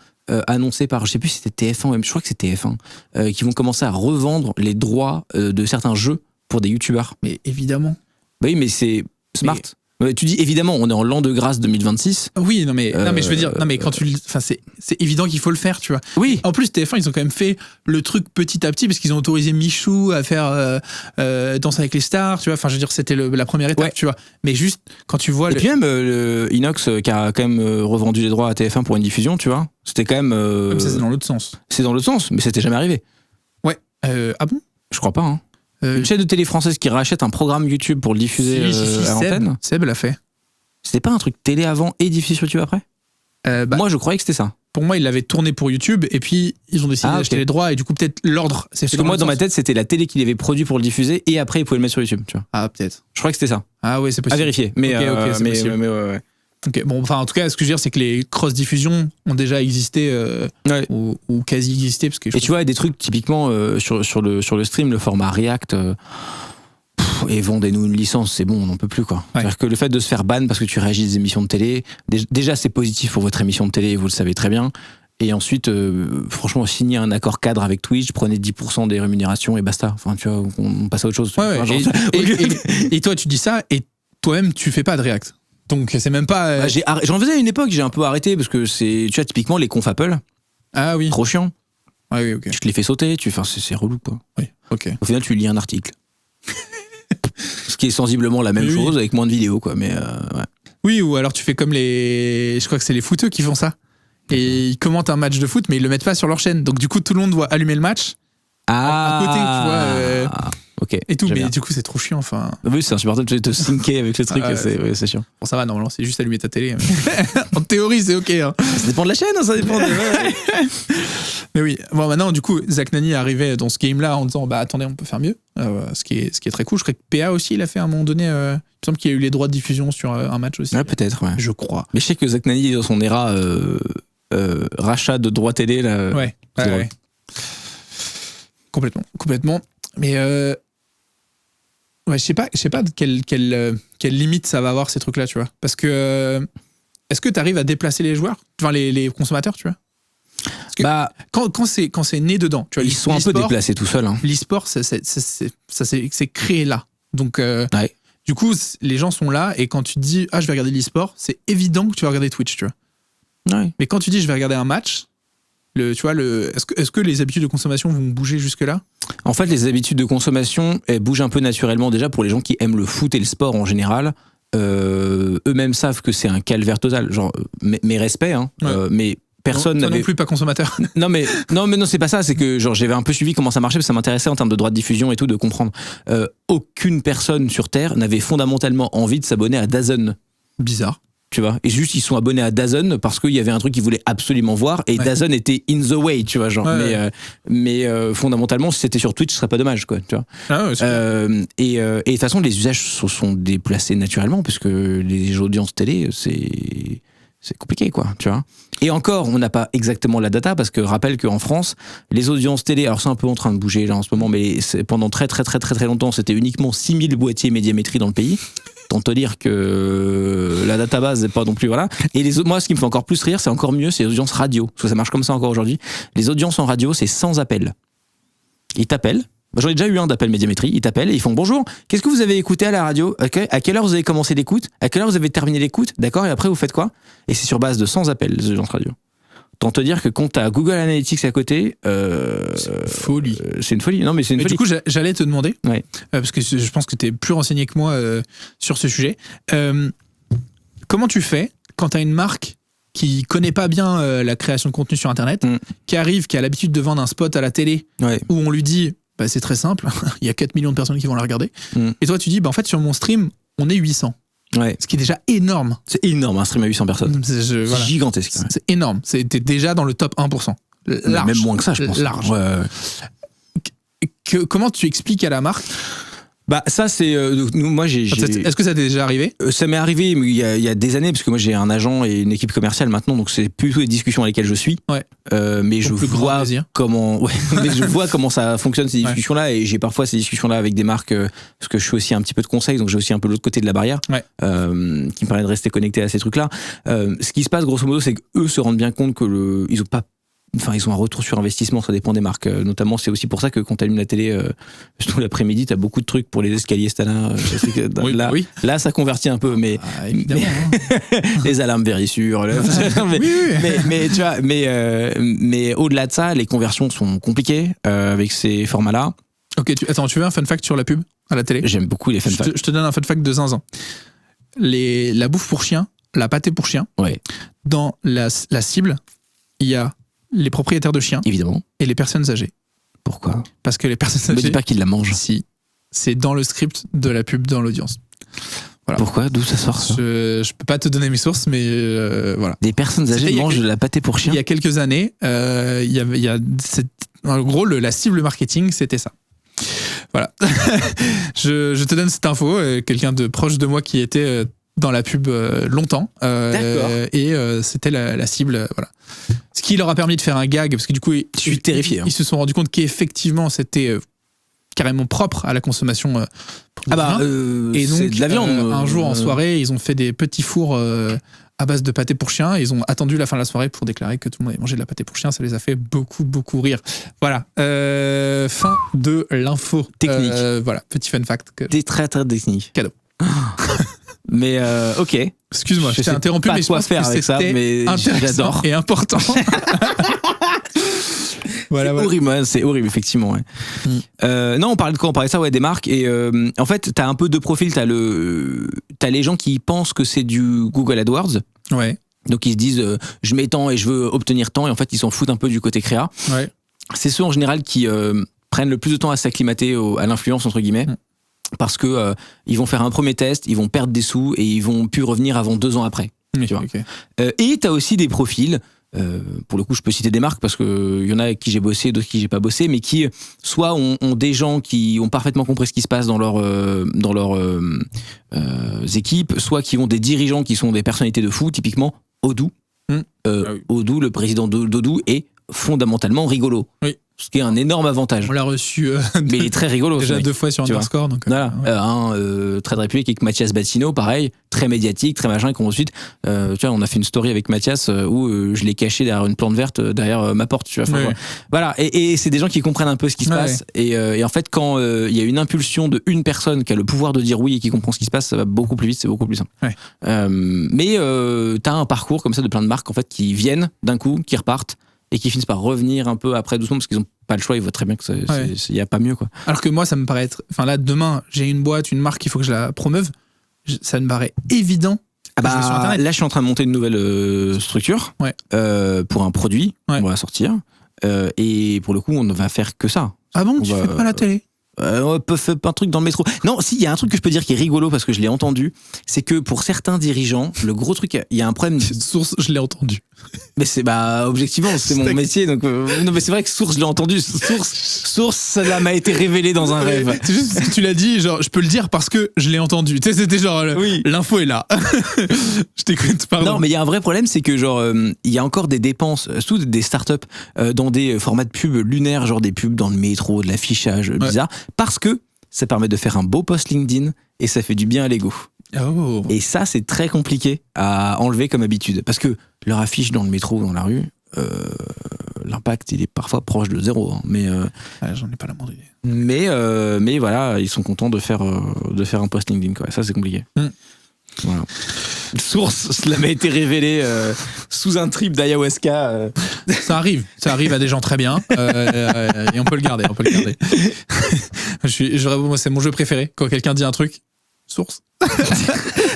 Speaker 2: Annoncés par, je sais plus si c'était TF1 ou même, je crois que c'était TF1, qui vont commencer à revendre les droits de certains jeux pour des youtubeurs.
Speaker 1: Mais évidemment.
Speaker 2: Bah oui, mais c'est smart. Tu dis évidemment, on est en l'an de grâce 2026.
Speaker 1: Oui, non mais je veux dire, non mais quand c'est évident qu'il faut le faire, tu vois.
Speaker 2: Oui.
Speaker 1: En plus, TF1, ils ont quand même fait le truc petit à petit parce qu'ils ont autorisé Michou à faire Danse avec les stars, tu vois. Enfin, je veux dire, c'était la première étape, tu vois. Mais juste quand tu vois.
Speaker 2: Et puis même le Inox qui a quand même revendu les droits à TF1 pour une diffusion, tu vois. C'était quand même.
Speaker 1: Comme ça, c'est dans l'autre sens.
Speaker 2: C'est dans l'autre sens, mais c'était jamais arrivé.
Speaker 1: Ouais. Ah bon?
Speaker 2: Je crois pas. Hein. Une chaîne de télé française qui rachète un programme YouTube pour le diffuser à l'antenne.
Speaker 1: Seb l'a fait.
Speaker 2: C'était pas un truc télé avant et diffusé sur YouTube après? Moi, je croyais que c'était ça.
Speaker 1: Pour moi, ils l'avaient tourné pour YouTube et puis ils ont décidé d'acheter les droits et du coup, peut-être l'ordre.
Speaker 2: Parce que moi, dans ma tête, c'était la télé qui l'avait produit pour le diffuser et après, ils pouvaient le mettre sur YouTube, tu vois.
Speaker 1: Ah, peut-être.
Speaker 2: Je crois que c'était ça.
Speaker 1: Ah, ouais, c'est possible.
Speaker 2: À vérifier. Mais,
Speaker 1: c'est possible.
Speaker 2: ouais.
Speaker 1: Ok, bon, enfin, en tout cas, ce que je veux dire, c'est que les cross-diffusions ont déjà existé ou quasi existé. Parce que
Speaker 2: et tu vois, des trucs typiquement sur le stream, le format React. Et vendez-nous une licence, c'est bon, on n'en peut plus quoi. Ouais. C'est-à-dire que le fait de se faire ban parce que tu réagis des émissions de télé, déjà c'est positif pour votre émission de télé, vous le savez très bien. Et ensuite, franchement, signer un accord cadre avec Twitch, prenez 10% des rémunérations et basta. Enfin, tu vois, on passe à autre chose.
Speaker 1: Ouais, enfin, et toi, tu dis ça et toi-même, tu fais pas de React. Donc c'est même pas.
Speaker 2: J'en faisais à une époque, j'ai un peu arrêté parce que c'est, tu vois, typiquement les confs Apple.
Speaker 1: Ah oui.
Speaker 2: Trop chiant.
Speaker 1: Ah oui, ok.
Speaker 2: Tu te les fais sauter, c'est relou quoi.
Speaker 1: Oui, ok.
Speaker 2: Au final, tu lis un article. Ce qui est sensiblement la même chose avec moins de vidéos quoi, mais ouais.
Speaker 1: Oui, ou alors tu fais comme je crois que c'est les footeux qui font ça. Et ils commentent un match de foot, mais ils le mettent pas sur leur chaîne. Donc du coup, tout le monde doit allumer le match. À côté, tu vois.
Speaker 2: Ok.
Speaker 1: Et tout, mais bien. Du coup, c'est trop chiant. Enfin.
Speaker 2: Oui, c'est insupportable de te syncer avec le truc. C'est chiant.
Speaker 1: Bon, ça va, normalement, c'est juste allumer ta télé. En théorie, c'est ok. Hein.
Speaker 2: Ça dépend de la chaîne, ça dépend de.
Speaker 1: Mais oui. Bon, maintenant, du coup, Zach Nani est arrivé dans ce game-là en disant, bah attendez, on peut faire mieux. Ce qui est très cool. Je crois que PA aussi, il a fait à un moment donné. Il me semble qu'il y a eu les droits de diffusion sur un match aussi.
Speaker 2: Ouais, peut-être. Ouais.
Speaker 1: Je crois.
Speaker 2: Mais je sais que Zach Nani est dans son era rachat de droits télé là.
Speaker 1: Ouais. Ouais. Complètement. Mais ouais, je sais pas de quelle limite ça va avoir ces trucs-là, tu vois. Parce que est-ce que tu arrives à déplacer les joueurs, enfin les consommateurs, tu vois. Parce que quand c'est né dedans, tu vois.
Speaker 2: Ils sont un peu déplacés tout seuls. Hein.
Speaker 1: L'e-sport, c'est créé là. Donc
Speaker 2: ouais.
Speaker 1: Du coup, les gens sont là et quand tu te dis je vais regarder l'e-sport, c'est évident que tu vas regarder Twitch, tu vois.
Speaker 2: Ouais.
Speaker 1: Mais quand tu dis je vais regarder un match, tu vois, est-ce que les habitudes de consommation vont bouger jusque-là ?
Speaker 2: En fait, les habitudes de consommation elles bougent un peu naturellement déjà pour les gens qui aiment le foot et le sport en général. Eux-mêmes savent que c'est un calvaire total. Genre, mes respects, hein, ouais. Mais personne n'avait.
Speaker 1: Non plus pas consommateur.
Speaker 2: Non, c'est pas ça. C'est que genre j'avais un peu suivi comment ça marchait parce que ça m'intéressait en termes de droits de diffusion et tout, de comprendre. Aucune personne sur Terre n'avait fondamentalement envie de s'abonner à DAZN.
Speaker 1: Bizarre.
Speaker 2: Tu vois, et juste ils sont abonnés à DAZN parce qu'il y avait un truc qu'ils voulaient absolument voir et DAZN était in the way, tu vois, genre. Mais fondamentalement, si c'était sur Twitch, ce serait pas dommage, quoi, tu vois.
Speaker 1: Ah ouais,
Speaker 2: et de toute façon, les usages se sont déplacés naturellement parce que les audiences télé, c'est compliqué, quoi, tu vois. Et encore, on n'a pas exactement la data, parce que rappelle qu'en France, les audiences télé, alors c'est un peu en train de bouger là en ce moment, mais pendant très longtemps, c'était uniquement 6000 boîtiers médiamétrie dans le pays. Tant te dire que la database n'est pas non plus, voilà. Et moi, ce qui me fait encore plus rire, c'est encore mieux, c'est les audiences radio, parce que ça marche comme ça encore aujourd'hui. Les audiences en radio, c'est sans appel. Ils t'appellent. J'en ai déjà eu un d'appel médiamétrie. Ils t'appellent et ils font bonjour. Qu'est-ce que vous avez écouté à la radio? Okay. À quelle heure vous avez commencé l'écoute? À quelle heure vous avez terminé l'écoute? D'accord. Et après vous faites quoi? Et c'est sur base de 100 appels les audiences radio. Tant te dire que quand t'as Google Analytics à côté,
Speaker 1: c'est une folie.
Speaker 2: C'est une folie. Non mais c'est une folie.
Speaker 1: Du coup, j'allais te demander,
Speaker 2: ouais.
Speaker 1: Parce que je pense que t'es plus renseigné que moi sur ce sujet. Comment tu fais quand t'as une marque qui connaît pas bien la création de contenu sur Internet, qui arrive, qui a l'habitude de vendre un spot à la télé, où on lui dit bah, c'est très simple, il y a 4 millions de personnes qui vont la regarder. Et toi, tu dis, bah, en fait, sur mon stream, on est 800.
Speaker 2: Ouais.
Speaker 1: Ce qui est déjà énorme.
Speaker 2: C'est énorme, un stream à 800 personnes.
Speaker 1: C'est
Speaker 2: gigantesque.
Speaker 1: C'est énorme. T'es déjà dans le top 1%. Large.
Speaker 2: Même moins que ça, je pense.
Speaker 1: Large.
Speaker 2: Ouais.
Speaker 1: Comment tu expliques à la marque?
Speaker 2: Bah ça c'est moi j'ai
Speaker 1: Est-ce que ça t'est déjà arrivé?
Speaker 2: Ça m'est arrivé mais il y a des années parce que moi j'ai un agent et une équipe commerciale maintenant, donc c'est plutôt des discussions à lesquelles je suis.
Speaker 1: Ouais.
Speaker 2: Mais je vois comment mais je vois comment ça fonctionne ces discussions là, et j'ai parfois ces discussions là avec des marques parce que je fais aussi un petit peu de conseil, donc j'ai aussi un peu l'autre côté de la barrière qui me permet de rester connecté à ces trucs là. Ce qui se passe grosso modo, c'est qu'eux se rendent bien compte que ils ont un retour sur investissement, ça dépend des marques. Notamment, c'est aussi pour ça que quand tu allumes la télé, surtout l'après-midi, tu as beaucoup de trucs pour les escaliers Stana. Là, ça convertit un peu, mais, les alarmes Vérissure. Mais tu vois, mais au-delà de ça, les conversions sont compliquées avec ces formats-là.
Speaker 1: Ok, tu veux un fun fact sur la pub à la télé? J'aime beaucoup les fun facts. Je te donne un fun fact de zinzin. La bouffe pour chien, la pâtée pour chien, dans la cible, il y a les propriétaires de chiens,
Speaker 2: évidemment,
Speaker 1: et les personnes âgées.
Speaker 2: Pourquoi?
Speaker 1: Parce que les personnes âgées...
Speaker 2: Ne me dis pas qu'ils la mangent.
Speaker 1: Si, c'est dans le script de la pub dans l'audience. Voilà.
Speaker 2: Pourquoi? D'où ça sort ça?
Speaker 1: Je peux pas te donner mes sources, mais voilà.
Speaker 2: Des personnes âgées mangent de la pâtée pour chien?
Speaker 1: Il y a quelques années, en gros, la cible marketing, c'était ça. Voilà. je te donne cette info, quelqu'un de proche de moi qui était dans la pub longtemps, et c'était la cible, voilà. Ce qui leur a permis de faire un gag, parce que du coup,
Speaker 2: je suis terrifié.
Speaker 1: Ils se sont rendus compte qu'effectivement, c'était carrément propre à la consommation. Et donc,
Speaker 2: c'est de la viande.
Speaker 1: Un jour en soirée, ils ont fait des petits fours à base de pâté pour chien. Ils ont attendu la fin de la soirée pour déclarer que tout le monde avait mangé de la pâté pour chien. Ça les a fait beaucoup rire. Voilà. Fin de l'info.
Speaker 2: Technique.
Speaker 1: Voilà, petit fun fact.
Speaker 2: Des très techniques.
Speaker 1: Cadeau.
Speaker 2: Mais ok.
Speaker 1: Excuse-moi, je t'ai interrompu, mais je pense
Speaker 2: faire
Speaker 1: que
Speaker 2: avec ça, mais
Speaker 1: j'adore et important.
Speaker 2: C'est horrible, effectivement. Ouais. Non, on parlait de quoi? On parlait de ça, ouais, des marques. Et en fait, t'as un peu deux profils. T'as les gens qui pensent que c'est du Google AdWords.
Speaker 1: Ouais.
Speaker 2: Donc ils se disent, je mets tant et je veux obtenir tant, et en fait ils s'en foutent un peu du côté créa.
Speaker 1: Ouais.
Speaker 2: C'est ceux en général qui prennent le plus de temps à s'acclimater à l'influence entre guillemets. Parce que ils vont faire un premier test, ils vont perdre des sous et ils vont plus revenir avant 2 ans après. Tu vois. Et t'as aussi des profils, pour le coup je peux citer des marques parce que y en a avec qui j'ai bossé, d'autres avec qui j'ai pas bossé, mais qui soit ont des gens qui ont parfaitement compris ce qui se passe dans leurs équipes, soit qui ont des dirigeants qui sont des personnalités de fou, typiquement Odoo. Odoo, le président d'Odoo, est fondamentalement rigolo. Oui. Ce qui est un énorme avantage.
Speaker 1: On l'a reçu.
Speaker 2: Mais il est très rigolo.
Speaker 1: Déjà 2 fois sur Underscore. Donc,
Speaker 2: voilà. Très réputé avec Mathias Battino, pareil, très médiatique, très machin. Et ensuite, tu vois, on a fait une story avec Mathias où je l'ai caché derrière une plante verte derrière ma porte. Tu vois, voilà. Et c'est des gens qui comprennent un peu ce qui se passe. Et en fait, quand il y a une impulsion de une personne qui a le pouvoir de dire oui et qui comprend ce qui se passe, ça va beaucoup plus vite, c'est beaucoup plus simple. Mais t'as un parcours comme ça de plein de marques en fait qui viennent d'un coup, qui repartent, et qui finissent par revenir un peu après doucement parce qu'ils n'ont pas le choix, ils voient très bien qu'il n'y a pas mieux, quoi. Alors que moi, ça me paraît être... Enfin là, demain, j'ai une boîte, une marque, il faut que je la promeuve. Ça me paraît évident. Là, je suis en train de monter une nouvelle structure pour un produit qu'on va sortir. Et pour le coup, on ne va faire que ça. Ah bon, tu fais pas la télé? On peut faire un truc dans le métro. Non, si, il y a un truc que je peux dire qui est rigolo parce que je l'ai entendu, c'est que pour certains dirigeants, le gros truc, il y a un problème. Source, je l'ai entendu. Mais c'est objectivement, c'est mon métier, donc non, mais c'est vrai que Source, je l'ai entendu. Source, cela m'a été révélé dans un rêve.
Speaker 1: C'est juste parce que tu l'as dit, genre, je peux le dire parce que je l'ai entendu. Tu sais, c'était genre, l'info est là. Je t'écoute, pardon.
Speaker 2: Non, mais il y a un vrai problème, c'est que genre, il y a encore des dépenses, surtout des startups, dans des formats de pub lunaires, genre des pubs dans le métro, de l'affichage bizarre, parce que ça permet de faire un beau post LinkedIn et ça fait du bien à l'ego.
Speaker 1: Oh.
Speaker 2: Et ça, c'est très compliqué à enlever comme habitude. Parce que leur affiche dans le métro ou dans la rue, l'impact, il est parfois proche de 0. Hein. Mais
Speaker 1: j'en ai pas la moindre idée.
Speaker 2: Mais voilà, ils sont contents de faire un post LinkedIn. Quoi. Ça, c'est compliqué. Voilà. Source, cela m'a été révélé sous un trip d'ayahuasca.
Speaker 1: Ça arrive à des gens très bien. Et on peut le garder. Moi, c'est mon jeu préféré. Quand quelqu'un dit un truc, Source.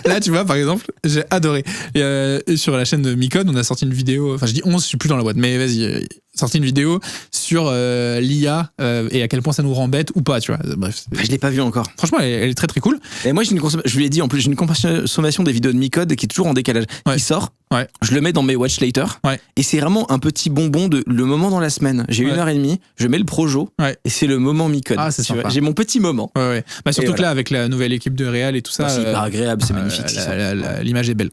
Speaker 1: Là, tu vois, par exemple, j'ai adoré. Et, sur la chaîne de Micode, on a sorti une vidéo. Enfin, je dis 11, je suis plus dans la boîte, mais vas-y, sorti une vidéo sur l'IA et à quel point ça nous rend bête ou pas, tu vois. Bref.
Speaker 2: Je l'ai pas vu encore.
Speaker 1: Franchement, elle est très très cool.
Speaker 2: Et moi, je lui ai dit en plus, j'ai une consommation des vidéos de Micode qui est toujours en décalage. Il sort, je le mets dans mes watch later, et c'est vraiment un petit bonbon de le moment dans la semaine. J'ai 1h30, je mets le projo, et c'est le moment Micode.
Speaker 1: Ah, c'est sympa.
Speaker 2: J'ai mon petit moment.
Speaker 1: Bah, surtout que là, avec la nouvelle équipe de Réal et tout ça.
Speaker 2: C'est hyper agréable, c'est magnifique.
Speaker 1: L'image est belle.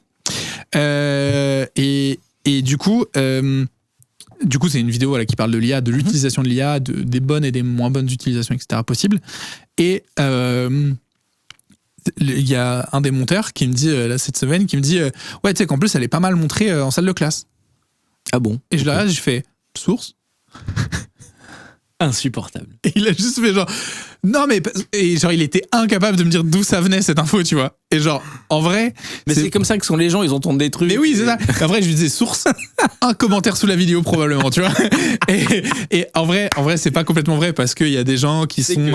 Speaker 1: Et du coup, c'est une vidéo qui parle de l'IA, de l'utilisation de l'IA, des bonnes et des moins bonnes utilisations, etc. possibles. Et il y a un des monteurs qui me dit, là, cette semaine, qui me dit ouais, tu sais qu'en plus, elle est pas mal montrée en salle de classe.
Speaker 2: Ah bon?
Speaker 1: Et je la regarde, je fais Source.
Speaker 2: Insupportable.
Speaker 1: Et il a juste fait genre non mais et genre il était incapable de me dire d'où ça venait cette info, tu vois. Et genre en vrai,
Speaker 2: mais c'est comme ça que sont les gens, ils entendent des trucs.
Speaker 1: Mais oui, c'est ça. En vrai, je lui disais Source, un commentaire sous la vidéo probablement, tu vois. Et en vrai, c'est pas complètement vrai parce qu'il y a des gens qui sont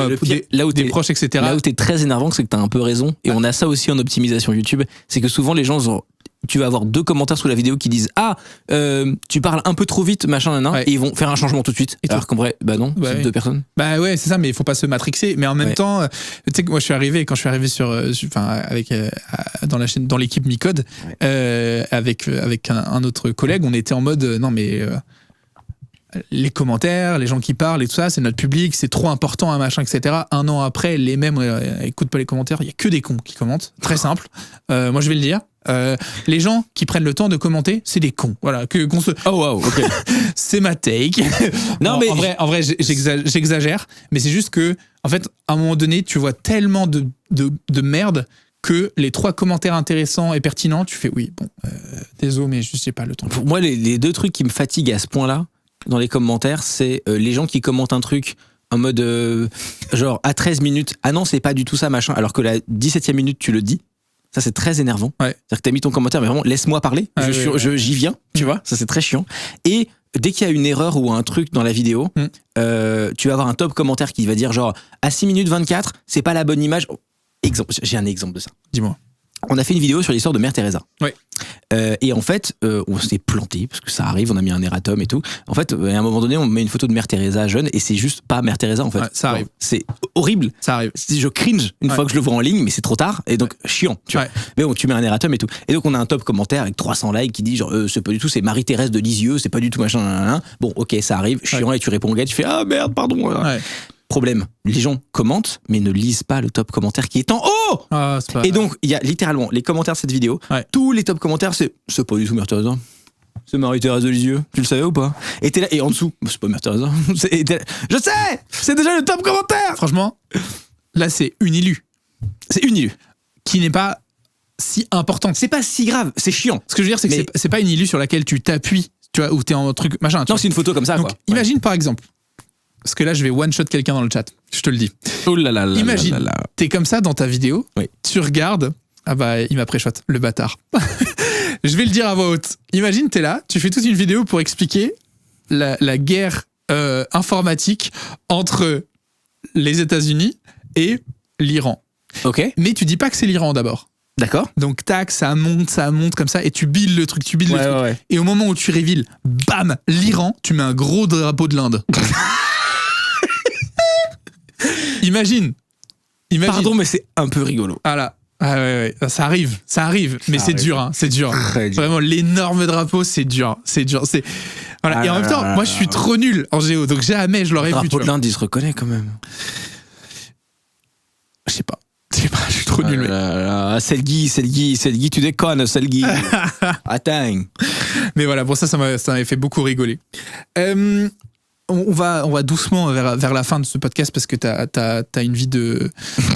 Speaker 2: là où
Speaker 1: des proches, etc.
Speaker 2: Là où t'es très énervant, c'est que t'as un peu raison. Et on a ça aussi en optimisation YouTube, c'est que souvent les gens tu vas avoir 2 commentaires sous la vidéo qui disent tu parles un peu trop vite, machin, et ils vont faire un changement tout de suite. Alors qu'en vrai, bah non, c'est 2 personnes.
Speaker 1: Bah ouais, c'est ça, mais il faut pas se matrixer. Mais en même temps, tu sais que moi quand je suis arrivé avec dans la chaîne, dans l'équipe Micode, avec un autre collègue, on était en mode non mais les commentaires, les gens qui parlent et tout ça, c'est notre public, c'est trop important, machin, etc. Un an après, les mêmes écoutent pas les commentaires, il y a que des cons qui commentent. Très simple. Moi, je vais le dire. Les gens qui prennent le temps de commenter, c'est des cons. Voilà, qu'on se.
Speaker 2: Oh wow, ok.
Speaker 1: C'est ma take. Non, mais en vrai, j'exagère, mais c'est juste que, en fait, à un moment donné, tu vois tellement de merde que les 3 commentaires intéressants et pertinents, tu fais oui, bon, désolé, mais je sais pas le temps.
Speaker 2: Pour moi, les 2 trucs qui me fatiguent à ce point-là, dans les commentaires, c'est les gens qui commentent un truc en mode genre à 13 minutes, ah non, c'est pas du tout ça, machin, alors que la 17e minute, tu le dis. Ça, c'est très énervant. C'est-à-dire que t'as mis ton commentaire, mais vraiment, laisse-moi parler. J'y viens, tu vois. Ça, c'est très chiant. Et dès qu'il y a une erreur ou un truc dans la vidéo, tu vas avoir un top commentaire qui va dire genre, à 6 minutes 24, c'est pas la bonne image. Exemple, j'ai un exemple de ça.
Speaker 1: Dis-moi.
Speaker 2: On a fait une vidéo sur l'histoire de Mère Teresa.
Speaker 1: Ouais.
Speaker 2: Et en fait, on s'est planté, parce que ça arrive, on a mis un erratum et tout. En fait, à un moment donné, on met une photo de Mère Teresa jeune, et c'est juste pas Mère Teresa, en fait.
Speaker 1: Ça arrive.
Speaker 2: C'est horrible.
Speaker 1: Ça arrive.
Speaker 2: Je cringe une fois que je le vois en ligne, mais c'est trop tard, et donc chiant, tu vois. Mais bon, tu mets un erratum et tout. Et donc, on a un top commentaire avec 300 likes qui dit genre, c'est pas du tout, c'est Marie-Thérèse de Lisieux, c'est pas du tout machin. Bon, ok, ça arrive, chiant, et tu réponds au gars, tu fais, ah merde, pardon. Problème, les gens commentent mais ne lisent pas le top commentaire qui est en haut. Et donc il y a littéralement les commentaires de cette vidéo, tous les top commentaires c'est pas du tout Mère Teresa, c'est Marie-Thérèse de Lisieux, tu le savais ou pas? Et t'es là, et en dessous c'est pas Mère Teresa, je sais, c'est déjà le top commentaire.
Speaker 1: Franchement, là c'est une illu qui n'est pas si importante,
Speaker 2: c'est pas si grave, c'est chiant.
Speaker 1: Ce que je veux dire c'est que c'est pas une illu sur laquelle tu t'appuies, tu vois, ou t'es en truc machin.
Speaker 2: Non, c'est une photo comme ça.
Speaker 1: Donc, quoi. Imagine par exemple. Parce que là, je vais one-shot quelqu'un dans le chat. Je te le dis.
Speaker 2: Oh là là là.
Speaker 1: Imagine,
Speaker 2: là.
Speaker 1: T'es comme ça dans ta vidéo, tu regardes. Ah bah, il m'a pré-shot, le bâtard. Je vais le dire à voix haute. Imagine, t'es là, tu fais toute une vidéo pour expliquer la guerre informatique entre les États-Unis et l'Iran.
Speaker 2: Ok.
Speaker 1: Mais tu dis pas que c'est l'Iran d'abord.
Speaker 2: D'accord.
Speaker 1: Donc tac, ça monte comme ça, et tu billes le truc,
Speaker 2: Ouais.
Speaker 1: Et au moment où tu révéles, bam, l'Iran, tu mets un gros drapeau de l'Inde. Imagine.
Speaker 2: Pardon, mais c'est un peu rigolo.
Speaker 1: Voilà. Ah ouais, ça arrive, mais c'est dur, hein, c'est dur.
Speaker 2: Très dur.
Speaker 1: Vraiment, l'énorme drapeau, c'est dur. Voilà. Et en même temps, moi, je suis trop nul en géo, donc jamais je l'aurais vu.
Speaker 2: Drapeau de l'Inde, il se reconnaît quand même.
Speaker 1: Je sais pas, je suis trop nul.
Speaker 2: Selgi, tu déconnes, Selgi. Attends.
Speaker 1: Mais voilà, bon, ça m'avait fait beaucoup rigoler. On va doucement vers la fin de ce podcast parce que t'as une vie de...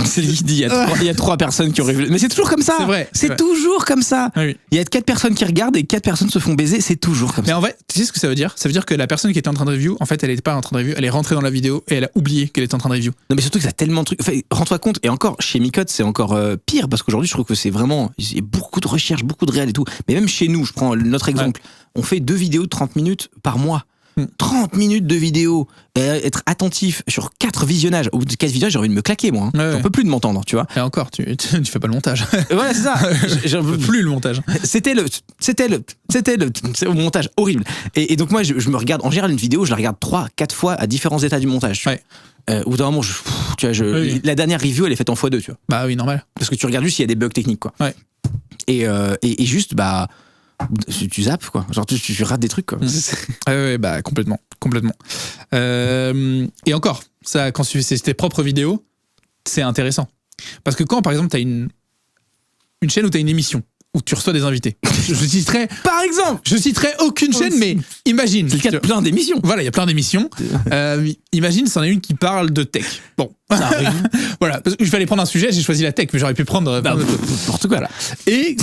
Speaker 2: Selgi dit, il y a 3 personnes qui ont révélé. Mais c'est toujours comme ça.
Speaker 1: C'est vrai.
Speaker 2: C'est toujours comme ça.
Speaker 1: Ah oui.
Speaker 2: Il y a 4 personnes qui regardent et 4 personnes se font baiser. C'est toujours comme
Speaker 1: Mais
Speaker 2: ça.
Speaker 1: en vrai, tu sais ce que ça veut dire ? Ça veut dire que la personne qui était en train de review, en fait, elle n'était pas en train de review, elle est rentrée dans la vidéo et elle a oublié qu'elle était en train de review.
Speaker 2: Non, mais surtout que ça a tellement de trucs. Enfin, rends-toi compte, et encore, chez Micode, c'est encore pire, parce qu'aujourd'hui, je trouve que c'est vraiment. Il y a beaucoup de recherches, beaucoup de réel et tout. Mais même chez nous, je prends notre exemple, on fait 2 vidéos de 30 minutes par mois. 30 minutes de vidéo, être attentif sur 4 visionnages. Au bout de 4 visionnages, j'ai envie de me claquer, moi. Hein. J'en peux plus de m'entendre, tu vois.
Speaker 1: Et encore, tu fais pas le montage.
Speaker 2: Voilà, c'est ça.
Speaker 1: J'en peux plus le montage.
Speaker 2: C'était au montage horrible. Et donc, moi, je me regarde, en général, une vidéo, je la regarde 3-4 fois à différents états du montage. Tu vois. Au bout d'un moment,
Speaker 1: Oui.
Speaker 2: la dernière review, elle est faite en x2, tu vois.
Speaker 1: Bah oui, normal.
Speaker 2: Parce que tu regardes juste s'il y a des bugs techniques, quoi.
Speaker 1: Ouais.
Speaker 2: Et juste, bah, tu zappes, quoi. Genre, tu rates des trucs, quoi.
Speaker 1: Ouais, bah complètement. Et encore, ça, quand tu fais tes propres vidéos, c'est intéressant. Parce que quand, par exemple, t'as une chaîne où t'as une émission, où tu reçois des invités, je citerai...
Speaker 2: Par exemple,
Speaker 1: Je citerai aucune chaîne, mais imagine.
Speaker 2: c'est le cas de plein d'émissions.
Speaker 1: Voilà, il y a plein d'émissions. Imagine, c'en est une qui parle de tech. Bon,
Speaker 2: Ça arrive.
Speaker 1: voilà, parce qu'il fallait prendre un sujet, j'ai choisi la tech, mais j'aurais pu prendre...
Speaker 2: N'importe quoi, là.
Speaker 1: Et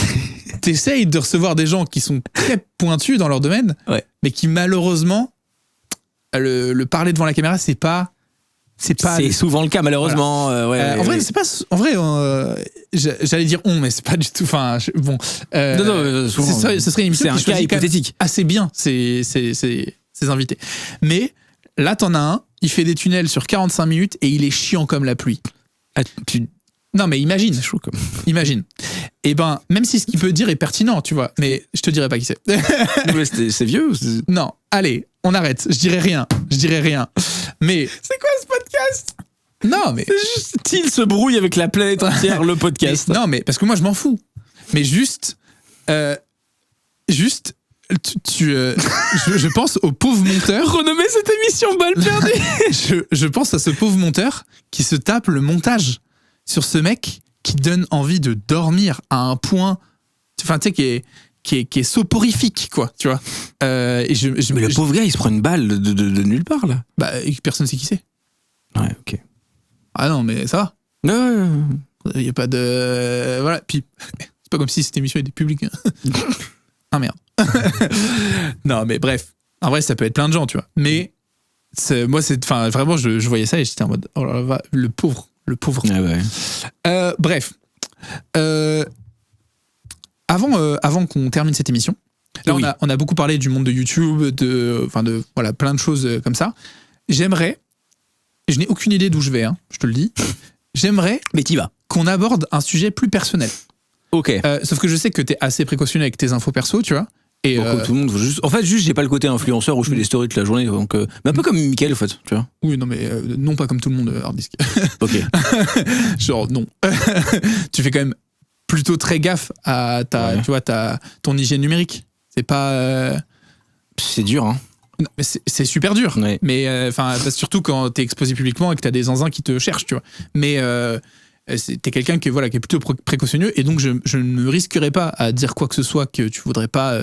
Speaker 1: t'essayes de recevoir des gens qui sont très pointus dans leur domaine,
Speaker 2: Ouais.
Speaker 1: mais qui malheureusement, le parler devant la caméra, c'est
Speaker 2: souvent le cas, malheureusement.
Speaker 1: en vrai, c'est pas. En vrai, j'allais dire mais c'est pas du tout. Enfin, bon.
Speaker 2: Souvent,
Speaker 1: ce serait une émission
Speaker 2: c'est un
Speaker 1: qui
Speaker 2: cas
Speaker 1: choisit quand même
Speaker 2: hypothétique.
Speaker 1: assez bien ces invités. Mais là, t'en as un, il fait des tunnels sur 45 minutes et il est chiant comme la pluie. Non, mais imagine.
Speaker 2: C'est chaud, comme.
Speaker 1: Imagine. Et ben, même si ce qu'il peut dire est pertinent, tu vois, mais je te dirai pas qui c'est.
Speaker 2: C'est vieux ou
Speaker 1: Non, allez, on arrête. Je dirai rien. Mais
Speaker 2: C'est quoi ce podcast?
Speaker 1: non, mais
Speaker 2: Till se brouille avec la planète entière, le podcast.
Speaker 1: non, mais parce que moi je m'en fous. Mais juste, je pense au pauvre monteur.
Speaker 2: Renommer cette émission balle perdue.
Speaker 1: Je pense à ce pauvre monteur qui se tape le montage sur ce mec qui donne envie de dormir à un point, enfin tu sais, qui est soporifique, quoi, tu vois.
Speaker 2: Mais le pauvre gars, il se prend une balle de nulle part, là.
Speaker 1: Bah, personne sait qui c'est.
Speaker 2: Ouais, ok.
Speaker 1: Ah non, mais ça va.
Speaker 2: Ouais.
Speaker 1: Il y a pas de... Voilà, puis c'est pas comme si cette émission était publique. Ah merde. Non, mais bref. En vrai, ça peut être plein de gens, tu vois. Mais moi, enfin, vraiment, je voyais ça et j'étais en mode, oh là là, le pauvre.
Speaker 2: Ah ouais.
Speaker 1: Bref. Avant qu'on termine cette émission, là,
Speaker 2: Oui.
Speaker 1: on a beaucoup parlé du monde de YouTube, voilà, plein de choses comme ça. J'aimerais, je n'ai aucune idée d'où je vais, hein, je te le dis. J'aimerais
Speaker 2: Mais t'y vas.
Speaker 1: qu'on aborde un sujet plus personnel.
Speaker 2: Ok.
Speaker 1: Sauf que je sais que t'es assez précautionneux avec tes infos perso, tu vois. Et
Speaker 2: Bon, comme tout le monde. En fait, j'ai pas le côté influenceur où je fais des stories toute la journée. Donc, mais un peu comme Mickaël, en fait. Tu vois.
Speaker 1: oui, non, mais non pas comme tout le monde, Hardisk.
Speaker 2: Ok.
Speaker 1: Genre, non. Tu fais quand même plutôt très gaffe à tu vois, ton hygiène numérique. C'est pas...
Speaker 2: C'est dur, hein.
Speaker 1: Non, mais c'est super dur.
Speaker 2: Ouais.
Speaker 1: Mais surtout quand t'es exposé publiquement et que t'as des zinzins qui te cherchent, tu vois. Mais t'es quelqu'un qui est plutôt précautionneux et donc je ne me risquerai pas à dire quoi que ce soit que tu voudrais pas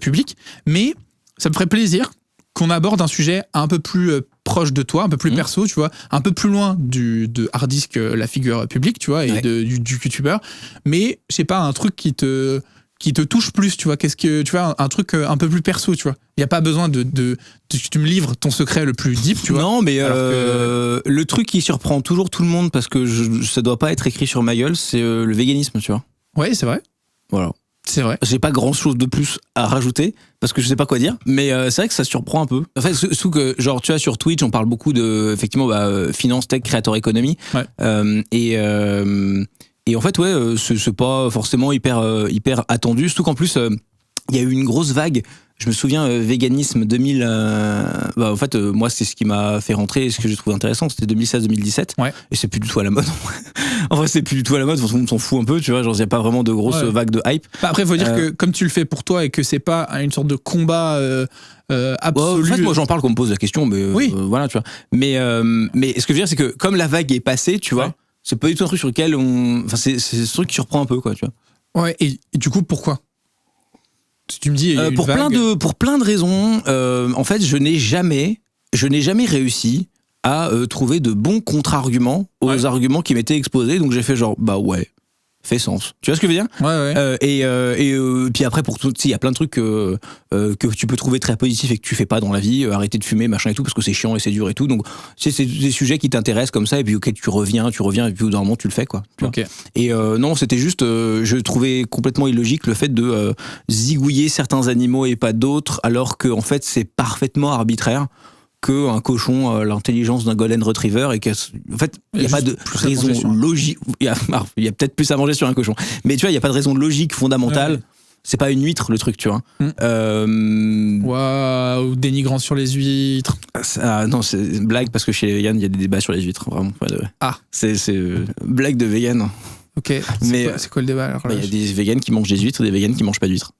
Speaker 1: public. Mais ça me ferait plaisir qu'on aborde un sujet un peu plus proche de toi, un peu plus perso, tu vois, un peu plus loin de Hardisk, la figure publique, tu vois, et du youtubeur. Mais je sais pas, un truc qui te touche plus, tu vois, tu vois, un truc un peu plus perso, tu vois. Il y a pas besoin de tu me livres ton secret le plus deep, tu vois.
Speaker 2: Non, mais
Speaker 1: que...
Speaker 2: le truc qui surprend toujours tout le monde parce que ça doit pas être écrit sur ma gueule, c'est le véganisme, tu vois.
Speaker 1: Ouais, c'est vrai.
Speaker 2: Voilà.
Speaker 1: C'est vrai.
Speaker 2: J'ai pas grand chose de plus à rajouter parce que je sais pas quoi dire, mais c'est vrai que ça surprend un peu. En fait, surtout que, genre, tu vois, sur Twitch, on parle beaucoup de, effectivement, finance, tech, creator economy.
Speaker 1: Ouais.
Speaker 2: Et en fait, ouais, c'est pas forcément hyper attendu, surtout qu'en plus, il y a eu une grosse vague Je me souviens, véganisme 2000. En fait, moi, c'est ce qui m'a fait rentrer. Et ce que j'ai trouvé intéressant, c'était 2016-2017.
Speaker 1: Ouais.
Speaker 2: Et c'est plus du tout à la mode. En vrai, c'est plus du tout à la mode. Tout le monde s'en fout un peu, tu vois. Genre, il n'y a pas vraiment de grosses vagues de hype.
Speaker 1: Bah après, il faut dire que comme tu le fais pour toi et que c'est pas une sorte de combat absolu.
Speaker 2: En fait, moi, j'en parle qu'on me pose la question, mais voilà, tu vois. Mais ce que je veux dire, c'est que comme la vague est passée, tu vois, c'est pas du tout un truc sur lequel on. Enfin, c'est ce truc qui surprend un peu, quoi, tu vois.
Speaker 1: Ouais, et du coup, pourquoi? Tu me dis, il y a une
Speaker 2: pour
Speaker 1: vague.
Speaker 2: plein de raisons. En fait, je n'ai jamais réussi à trouver de bons contre-arguments aux arguments qui m'étaient exposés. Donc j'ai fait genre bah ouais, fait sens. Tu vois ce que je veux dire?
Speaker 1: Ouais.
Speaker 2: Puis après pour tout, il y a plein de trucs que tu peux trouver très positifs et que tu fais pas dans la vie. Arrêter de fumer, machin et tout, parce que c'est chiant et c'est dur et tout. Donc c'est des sujets qui t'intéressent comme ça et puis auquel tu reviens et puis au bout d'un moment tu le fais quoi.
Speaker 1: Ok.
Speaker 2: Et non, c'était juste, je trouvais complètement illogique le fait de zigouiller certains animaux et pas d'autres, alors que en fait c'est parfaitement arbitraire que un cochon l'intelligence d'un golden retriever et qu'en fait il y a pas de raison logique. Il y a peut-être plus à manger sur un cochon, mais tu vois il y a pas de raison logique fondamentale. Ouais. C'est pas une huître le truc, tu vois.
Speaker 1: Waouh, dénigrant sur les huîtres.
Speaker 2: Non, c'est une blague parce que chez les véganes il y a des débats sur les huîtres, vraiment. C'est blague de vegan.
Speaker 1: Ok. C'est quoi le débat alors?
Speaker 2: Il y a des véganes qui mangent des huîtres et des véganes qui mangent pas d'huîtres.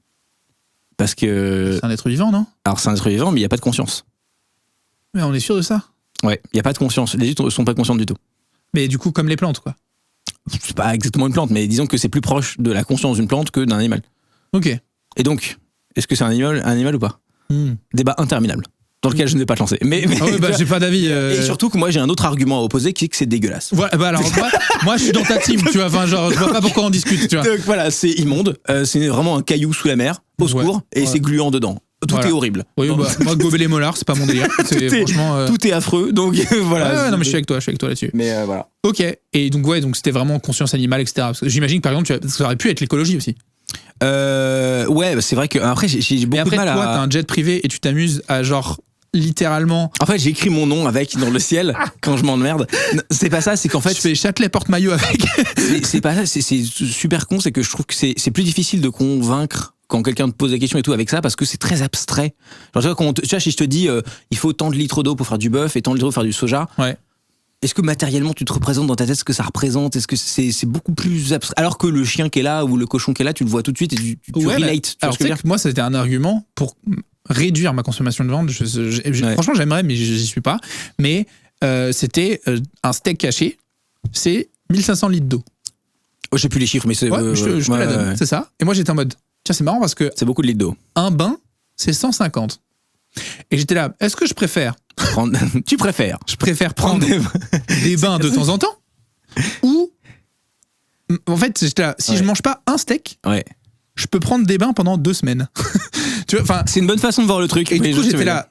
Speaker 2: Parce que
Speaker 1: c'est un être vivant, non?
Speaker 2: Alors c'est un être vivant, mais il y a pas de conscience.
Speaker 1: Mais on est sûr de ça?
Speaker 2: Ouais, il y a pas de conscience. Les huîtres sont pas conscientes du tout.
Speaker 1: Mais du coup, comme les plantes, quoi.
Speaker 2: C'est pas exactement une plante, mais disons que c'est plus proche de la conscience d'une plante que d'un animal.
Speaker 1: Ok.
Speaker 2: Et donc, est-ce que c'est un animal ou pas? Débat interminable, dans lequel je ne vais pas te lancer. Mais
Speaker 1: j'ai pas d'avis.
Speaker 2: Et surtout que moi j'ai un autre argument à opposer qui est que c'est dégueulasse.
Speaker 1: Voilà, alors moi je suis dans ta team, tu vois. Enfin, genre, je vois pas pourquoi on discute, tu vois.
Speaker 2: Donc voilà, c'est immonde. C'est vraiment un caillou sous la mer, au secours, et c'est gluant dedans. Tout est horrible.
Speaker 1: Oui, moi, gober les molars, c'est pas mon délire. Franchement,
Speaker 2: tout est affreux, donc voilà.
Speaker 1: Ouais, non, mais je suis avec toi là-dessus.
Speaker 2: Mais voilà.
Speaker 1: Ok, et donc, donc c'était vraiment conscience animale, etc. Parce que j'imagine, par exemple, ça aurait pu être l'écologie aussi.
Speaker 2: Ouais, c'est vrai que après, j'ai beaucoup de mal à.
Speaker 1: Toi, t'as un jet privé et tu t'amuses à genre. Littéralement.
Speaker 2: En fait, j'ai écrit mon nom avec dans le ciel quand je m'emmerde. C'est pas ça, c'est qu'en fait.
Speaker 1: Je fais Châtelet porte-maillot avec.
Speaker 2: c'est pas ça, c'est super con, c'est que je trouve que c'est plus difficile de convaincre quand quelqu'un te pose la question et tout avec ça parce que c'est très abstrait. Genre, tu vois, si je te dis il faut tant de litres d'eau pour faire du bœuf et tant de litres d'eau pour faire du soja. Ouais. Est-ce que matériellement tu te représentes dans ta tête ce que ça représente? Est-ce que c'est beaucoup plus abstrait? Alors que le chien qui est là ou le cochon qui est là, tu le vois tout de suite et tu relate.
Speaker 1: Alors, tu sais que moi, c'était un argument pour réduire ma consommation de viande. Franchement, j'aimerais, mais j'y suis pas. Mais c'était un steak haché, c'est 1500 litres d'eau.
Speaker 2: Oh, je sais plus les chiffres, mais c'est.
Speaker 1: Je te la donne, c'est ça. Et moi, j'étais en mode, tiens, c'est marrant parce que.
Speaker 2: C'est beaucoup de litres d'eau.
Speaker 1: Un bain, c'est 150. Et j'étais là, est-ce que je préfère.
Speaker 2: Tu préfères?
Speaker 1: Je préfère prendre des bains de temps en temps ou. En fait, j'étais là, si je mange pas un steak. Ouais. Je peux prendre des bains pendant 2 semaines. Tu vois, enfin,
Speaker 2: c'est une bonne façon de voir le truc.
Speaker 1: Et du coup, j'étais là,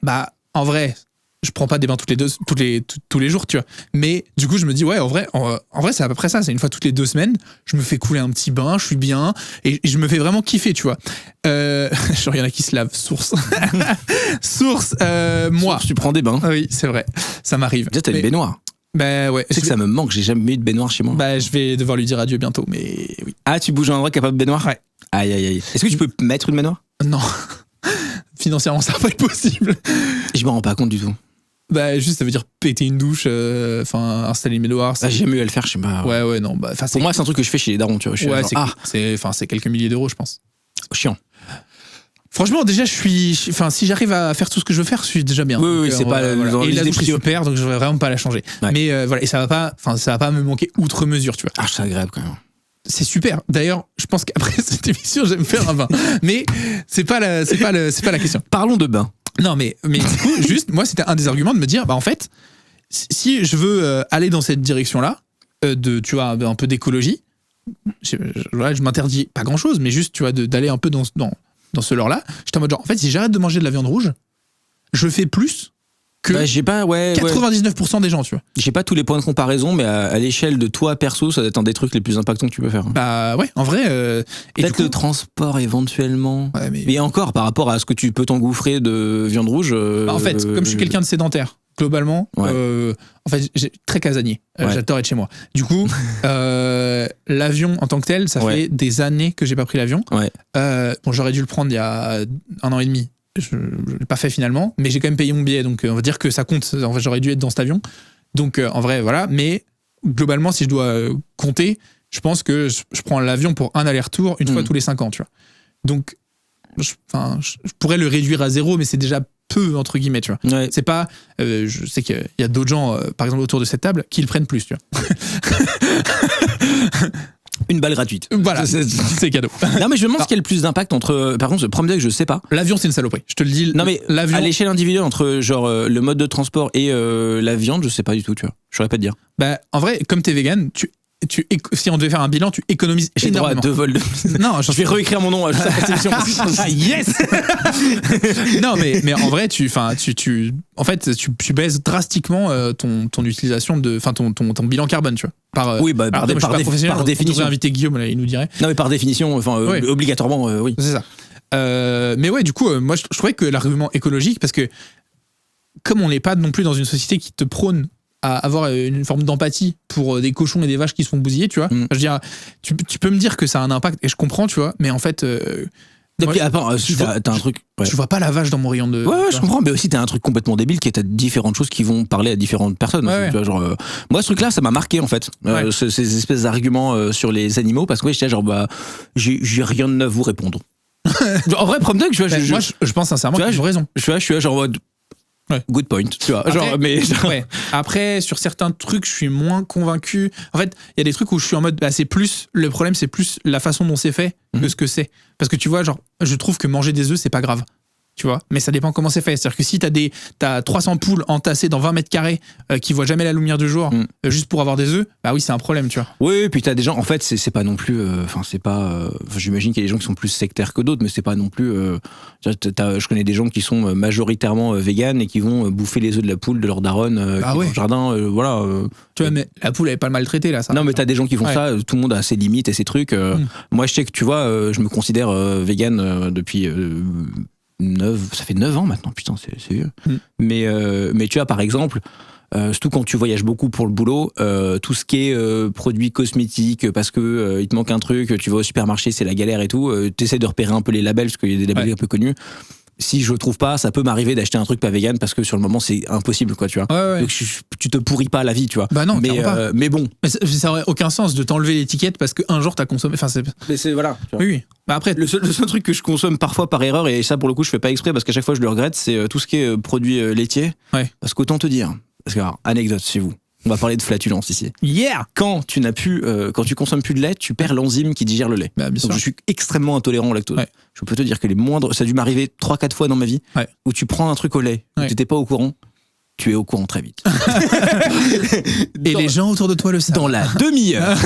Speaker 1: en vrai, je prends pas des bains tous les jours, tu vois. Mais du coup, je me dis, ouais, en vrai, c'est à peu près ça. C'est une fois toutes les 2 semaines, je me fais couler un petit bain, je suis bien, et je me fais vraiment kiffer, tu vois. Genre, il y en a qui se lavent, source. Source, moi.
Speaker 2: Source, tu prends des bains.
Speaker 1: Ah oui, c'est vrai. Ça m'arrive.
Speaker 2: Déjà, t'as une baignoire.
Speaker 1: Bah ouais.
Speaker 2: Tu sais que ça me manque, j'ai jamais eu de baignoire chez moi.
Speaker 1: Bah, je vais devoir lui dire adieu bientôt, mais oui.
Speaker 2: Ah, tu bouges à un endroit capable de baignoire?
Speaker 1: Ouais.
Speaker 2: Aïe, aïe, aïe. Est-ce que tu peux mettre une baignoire?
Speaker 1: Non. Financièrement, ça va pas être possible.
Speaker 2: Je me rends pas compte du tout.
Speaker 1: Bah, juste, ça veut dire péter une douche, installer une baignoire.
Speaker 2: J'ai jamais eu à le faire, je sais pas.
Speaker 1: Ouais, non. Bah,
Speaker 2: pour moi, c'est un truc que je fais chez les darons, tu vois.
Speaker 1: Ouais, c'est quelques milliers d'euros, je pense.
Speaker 2: Chiant.
Speaker 1: Franchement, déjà, si j'arrive à faire tout ce que je veux faire, je suis déjà bien.
Speaker 2: Oui, c'est pas.
Speaker 1: Voilà. Et la douche est super, donc je vais vraiment pas la changer. Ouais. Mais voilà, et ça va pas me manquer outre mesure, tu vois.
Speaker 2: Ah, c'est agréable quand même.
Speaker 1: C'est super. D'ailleurs, je pense qu'après cette émission, je vais me faire un bain. Mais c'est pas la question.
Speaker 2: Parlons de bain.
Speaker 1: Non, mais du coup, juste, moi, c'était un des arguments de me dire, en fait, si je veux aller dans cette direction-là, tu vois, un peu d'écologie, je m'interdis pas grand-chose, mais juste, tu vois, d'aller un peu dans ce lore-là. J'étais en mode genre, en fait, si j'arrête de manger de la viande rouge, je fais plus que
Speaker 2: j'ai pas,
Speaker 1: 99% des gens, tu vois.
Speaker 2: J'ai pas tous les points de comparaison, mais à l'échelle de toi perso, ça doit être un des trucs les plus impactants que tu peux faire.
Speaker 1: Bah ouais, en vrai.
Speaker 2: Peut-être le transport éventuellement.
Speaker 1: Ouais, mais
Speaker 2: encore, par rapport à ce que tu peux t'engouffrer de viande rouge.
Speaker 1: En fait, comme je suis quelqu'un de sédentaire, globalement, en fait, j'ai très casanier. J'adore être chez moi. Du coup, l'avion en tant que tel, ça fait des années que j'ai pas pris l'avion. Ouais. Bon, j'aurais dû le prendre il y a 1 an et demi. je l'ai pas fait finalement, mais j'ai quand même payé mon billet, donc on va dire que ça compte. En fait, j'aurais dû être dans cet avion. Donc en vrai, voilà. Mais globalement, si je dois compter, je pense que je prends l'avion pour un aller-retour une fois tous les 5 ans, tu vois. Donc, je pourrais le réduire à 0, mais c'est déjà peu, entre guillemets, tu vois.
Speaker 2: Ouais.
Speaker 1: C'est pas... je sais qu'il y a d'autres gens, par exemple, autour de cette table, qui le prennent plus, tu vois.
Speaker 2: Une balle gratuite.
Speaker 1: Voilà, c'est cadeau.
Speaker 2: Non, mais je me demande ce qui a le plus d'impact entre. Par contre, le premier deck, je sais pas.
Speaker 1: L'avion, c'est une saloperie. Je te le dis.
Speaker 2: Non, mais
Speaker 1: l'avion.
Speaker 2: à l'échelle individuelle, entre genre le mode de transport et la viande, je sais pas du tout, tu vois. Je saurais pas te dire.
Speaker 1: Bah, en vrai, comme t'es vegan, si on devait faire un bilan, tu économises
Speaker 2: J'ai droit à
Speaker 1: énormément.
Speaker 2: 2 vols de.
Speaker 1: Non,
Speaker 2: Je vais réécrire mon nom à la sélection.
Speaker 1: yes. Non, mais en vrai, tu baisses drastiquement ton utilisation ton bilan carbone, tu vois.
Speaker 2: Oui, bah, par définition.
Speaker 1: On devrait inviter Guillaume, là, il nous dirait.
Speaker 2: Non, mais par définition,
Speaker 1: Ouais.
Speaker 2: obligatoirement, oui.
Speaker 1: C'est ça. Mais ouais, du coup, moi, je trouvais que l'argument écologique, parce que comme on n'est pas non plus dans une société qui te prône à avoir une forme d'empathie pour des cochons et des vaches qui se font bousiller, tu vois. Je veux dire, tu peux me dire que ça a un impact, et je comprends, tu vois, mais en fait...
Speaker 2: Et puis, attends, t'as un truc. Ouais.
Speaker 1: Je vois pas la vache dans mon rayon de...
Speaker 2: Ouais, je comprends, mais aussi t'as un truc complètement débile qui est t'as différentes choses qui vont parler à différentes personnes.
Speaker 1: Ouais,
Speaker 2: Tu vois, genre, moi, ce truc-là, ça m'a marqué en fait.
Speaker 1: Ouais.
Speaker 2: Ces espèces d'arguments sur les animaux, parce que ouais, j'étais là, genre, bah, j'ai rien de neuf à vous répondre. En vrai, Prom Dog, tu vois,
Speaker 1: moi, je pense sincèrement
Speaker 2: tu vois,
Speaker 1: qu'ils ont raison.
Speaker 2: je suis là, genre, en mode,
Speaker 1: Ouais.
Speaker 2: good point, tu vois.
Speaker 1: Après,
Speaker 2: Genre, mais.
Speaker 1: Ouais. Après, sur certains trucs, je suis moins convaincu. En fait, il y a des trucs où je suis en mode, bah, le problème, c'est plus la façon dont c'est fait que ce que c'est. Parce que tu vois, genre, je trouve que manger des œufs, c'est pas grave. Tu vois, mais ça dépend comment c'est fait. C'est-à-dire que si t'as 300 poules entassées dans 20 mètres carrés qui voient jamais la lumière du jour juste pour avoir des œufs, bah oui, c'est un problème, tu vois.
Speaker 2: Oui, puis t'as des gens, en fait, c'est pas non plus. Enfin, c'est pas. J'imagine qu'il y a des gens qui sont plus sectaires que d'autres, mais c'est pas non plus. Je connais des gens qui sont majoritairement véganes et qui vont bouffer les œufs de la poule de leur daronne dans le jardin, voilà.
Speaker 1: Tu vois, mais la poule, elle est pas mal traitée, là, ça.
Speaker 2: Non, mais t'as des gens qui font ça, tout le monde a ses limites et ses trucs. Moi, je sais que, tu vois, je me considère végane depuis. Ça fait 9 ans maintenant, putain, c'est vieux. Mais tu vois, par exemple, surtout quand tu voyages beaucoup pour le boulot, tout ce qui est produits cosmétiques, parce que il te manque un truc, tu vas au supermarché, c'est la galère et tout, t'essaies de repérer un peu les labels, parce qu'il y a des labels un peu connus. Si je le trouve pas, ça peut m'arriver d'acheter un truc pas vegan parce que sur le moment c'est impossible, quoi, tu vois.
Speaker 1: Ouais.
Speaker 2: Donc tu te pourris pas la vie, tu vois.
Speaker 1: Bah non,
Speaker 2: mais bon.
Speaker 1: Mais ça aurait aucun sens de t'enlever l'étiquette parce qu'un jour t'as consommé. Enfin,
Speaker 2: Mais c'est voilà. Tu vois.
Speaker 1: Oui. Bah après,
Speaker 2: le seul truc que je consomme parfois par erreur, et ça pour le coup je fais pas exprès parce qu'à chaque fois je le regrette, c'est tout ce qui est produits laitiers.
Speaker 1: Ouais.
Speaker 2: Parce qu'autant te dire, parce que alors, anecdote chez vous. On va parler de flatulence ici.
Speaker 1: Yeah.
Speaker 2: Quand tu consommes plus de lait, tu perds l'enzyme qui digère le lait.
Speaker 1: Bah, bien sûr.
Speaker 2: Donc je suis extrêmement intolérant au lactose. Ouais. Je peux te dire que ça a dû m'arriver 3-4 fois dans ma vie, où tu prends un truc au lait, où t'étais pas au courant, tu es au courant très vite.
Speaker 1: Et les gens autour de toi le savent.
Speaker 2: Dans la demi-heure.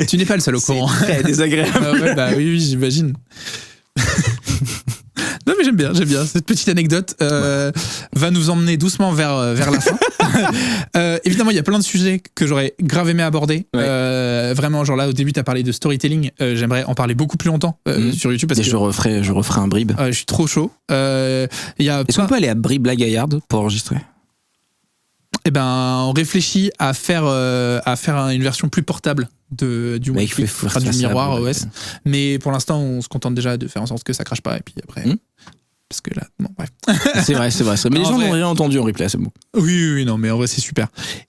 Speaker 1: Tu n'es pas le seul au courant.
Speaker 2: C'est très désagréable.
Speaker 1: Bah oui, j'imagine. Non mais j'aime bien cette petite anecdote va nous emmener doucement vers la fin. Évidemment il y a plein de sujets que j'aurais grave aimé aborder. Vraiment, genre là au début t'as parlé de storytelling, j'aimerais en parler beaucoup plus longtemps sur YouTube parce que
Speaker 2: je referai un brib.
Speaker 1: Je suis trop chaud.
Speaker 2: Est-ce qu'on peut aller à Brib-la-Gaillarde pour enregistrer?
Speaker 1: Eh ben, on réfléchit à faire une version plus portable du miroir OS. Mais pour l'instant, on se contente déjà de faire en sorte que ça crache pas. Et puis après, parce que là, bon, bref.
Speaker 2: C'est vrai. Mais les gens n'ont rien entendu en replay, c'est bon.
Speaker 1: Oui, non, mais en vrai, c'est super.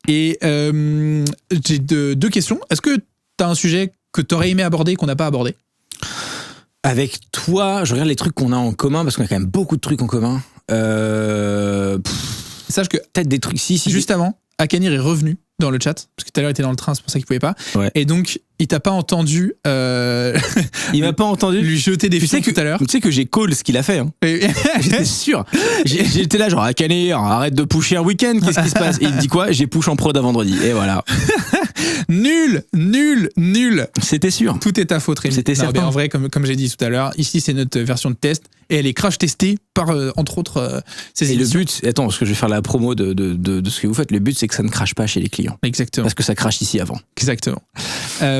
Speaker 1: Et j'ai deux questions. Est-ce que t'as un sujet que t'aurais aimé aborder qu'on n'a pas abordé?
Speaker 2: Avec toi, je regarde les trucs qu'on a en commun parce qu'on a quand même beaucoup de trucs en commun.
Speaker 1: Sache que
Speaker 2: peut-être des trucs
Speaker 1: juste avant, Akanir est revenu dans le chat parce que tout à l'heure il était dans le train, c'est pour ça qu'il pouvait pas. Et donc il t'a pas entendu.
Speaker 2: Il m'a pas entendu
Speaker 1: lui jeter des fions tout à l'heure.
Speaker 2: Tu sais que j'ai call ce qu'il a fait. Hein. J'étais sûr. J'étais là genre Akanir, arrête de pusher un week-end. Qu'est-ce qui se passe? Et il me dit quoi? J'ai push en prod à vendredi. Et voilà.
Speaker 1: Nul.
Speaker 2: C'était sûr.
Speaker 1: Tout est ta faute, Rémi.
Speaker 2: C'était certain.
Speaker 1: En vrai, comme j'ai dit tout à l'heure, ici c'est notre version de test et elle est crash testée par entre autres ces émissions.
Speaker 2: Et le but, attends, parce que je vais faire la promo de ce que vous faites. Le but c'est que ça ne crache pas chez les clients.
Speaker 1: Exactement.
Speaker 2: Parce que ça crache ici avant.
Speaker 1: Exactement.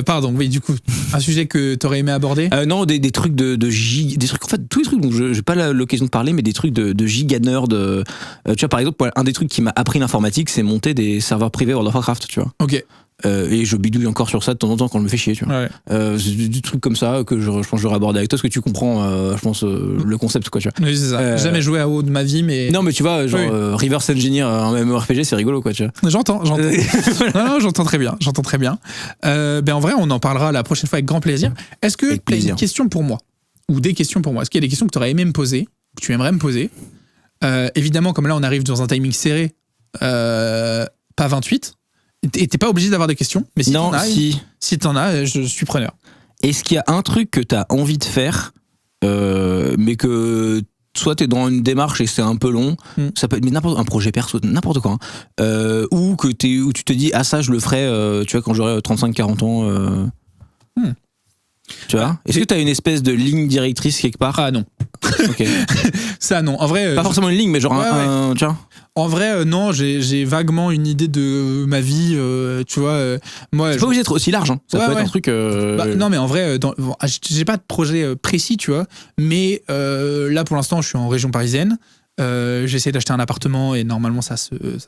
Speaker 1: Pardon, oui, du coup, un sujet que t'aurais aimé aborder?
Speaker 2: Non, des trucs des trucs, en fait, tous les trucs dont j'ai pas l'occasion de parler, mais des trucs de giga nerd. Tu vois, par exemple, un des trucs qui m'a appris l'informatique, c'est monter des serveurs privés World of Warcraft, tu vois.
Speaker 1: Ok.
Speaker 2: et je bidouille encore sur ça de temps en temps quand je me fais chier, tu vois.
Speaker 1: Ouais.
Speaker 2: C'est du truc comme ça que je pense que j'aurais abordé avec toi, parce que tu comprends, je pense, le concept, quoi, tu vois.
Speaker 1: Oui, c'est ça. J'ai jamais joué à WoW de ma vie, mais.
Speaker 2: Non, mais tu vois, genre, Reverse Engineer, un MMORPG, c'est rigolo, quoi, tu vois.
Speaker 1: J'entends. Non, j'entends très bien. En vrai, on en parlera la prochaine fois avec grand plaisir. Est-ce que tu as une question pour moi? Ou des questions pour moi? Est-ce qu'il y a des questions que tu aurais aimé me poser, que tu aimerais me poser? Évidemment, comme là, on arrive dans un timing serré, pas 28. Et t'es pas obligé d'avoir des questions, mais si t'en as, je suis preneur.
Speaker 2: Est-ce qu'il y a un truc que t'as envie de faire, mais que soit t'es dans une démarche et c'est un peu long, ça peut être un projet perso, n'importe quoi, hein, ou où tu te dis, ah ça je le ferai, tu vois, quand j'aurai 35-40 ans. Tu vois, est-ce que t'as une espèce de ligne directrice quelque part?
Speaker 1: Ah non.
Speaker 2: Ok.
Speaker 1: Ça non. En vrai,
Speaker 2: pas forcément une ligne, mais genre un tu vois.
Speaker 1: En vrai, non, j'ai vaguement une idée de ma vie, tu vois. Moi,
Speaker 2: c'est pas obligé d'être aussi large, hein. Ça peut être un truc.
Speaker 1: Non, mais en vrai, j'ai pas de projet précis, tu vois. Mais là, pour l'instant, je suis en région parisienne. J'essaie d'acheter un appartement et normalement ça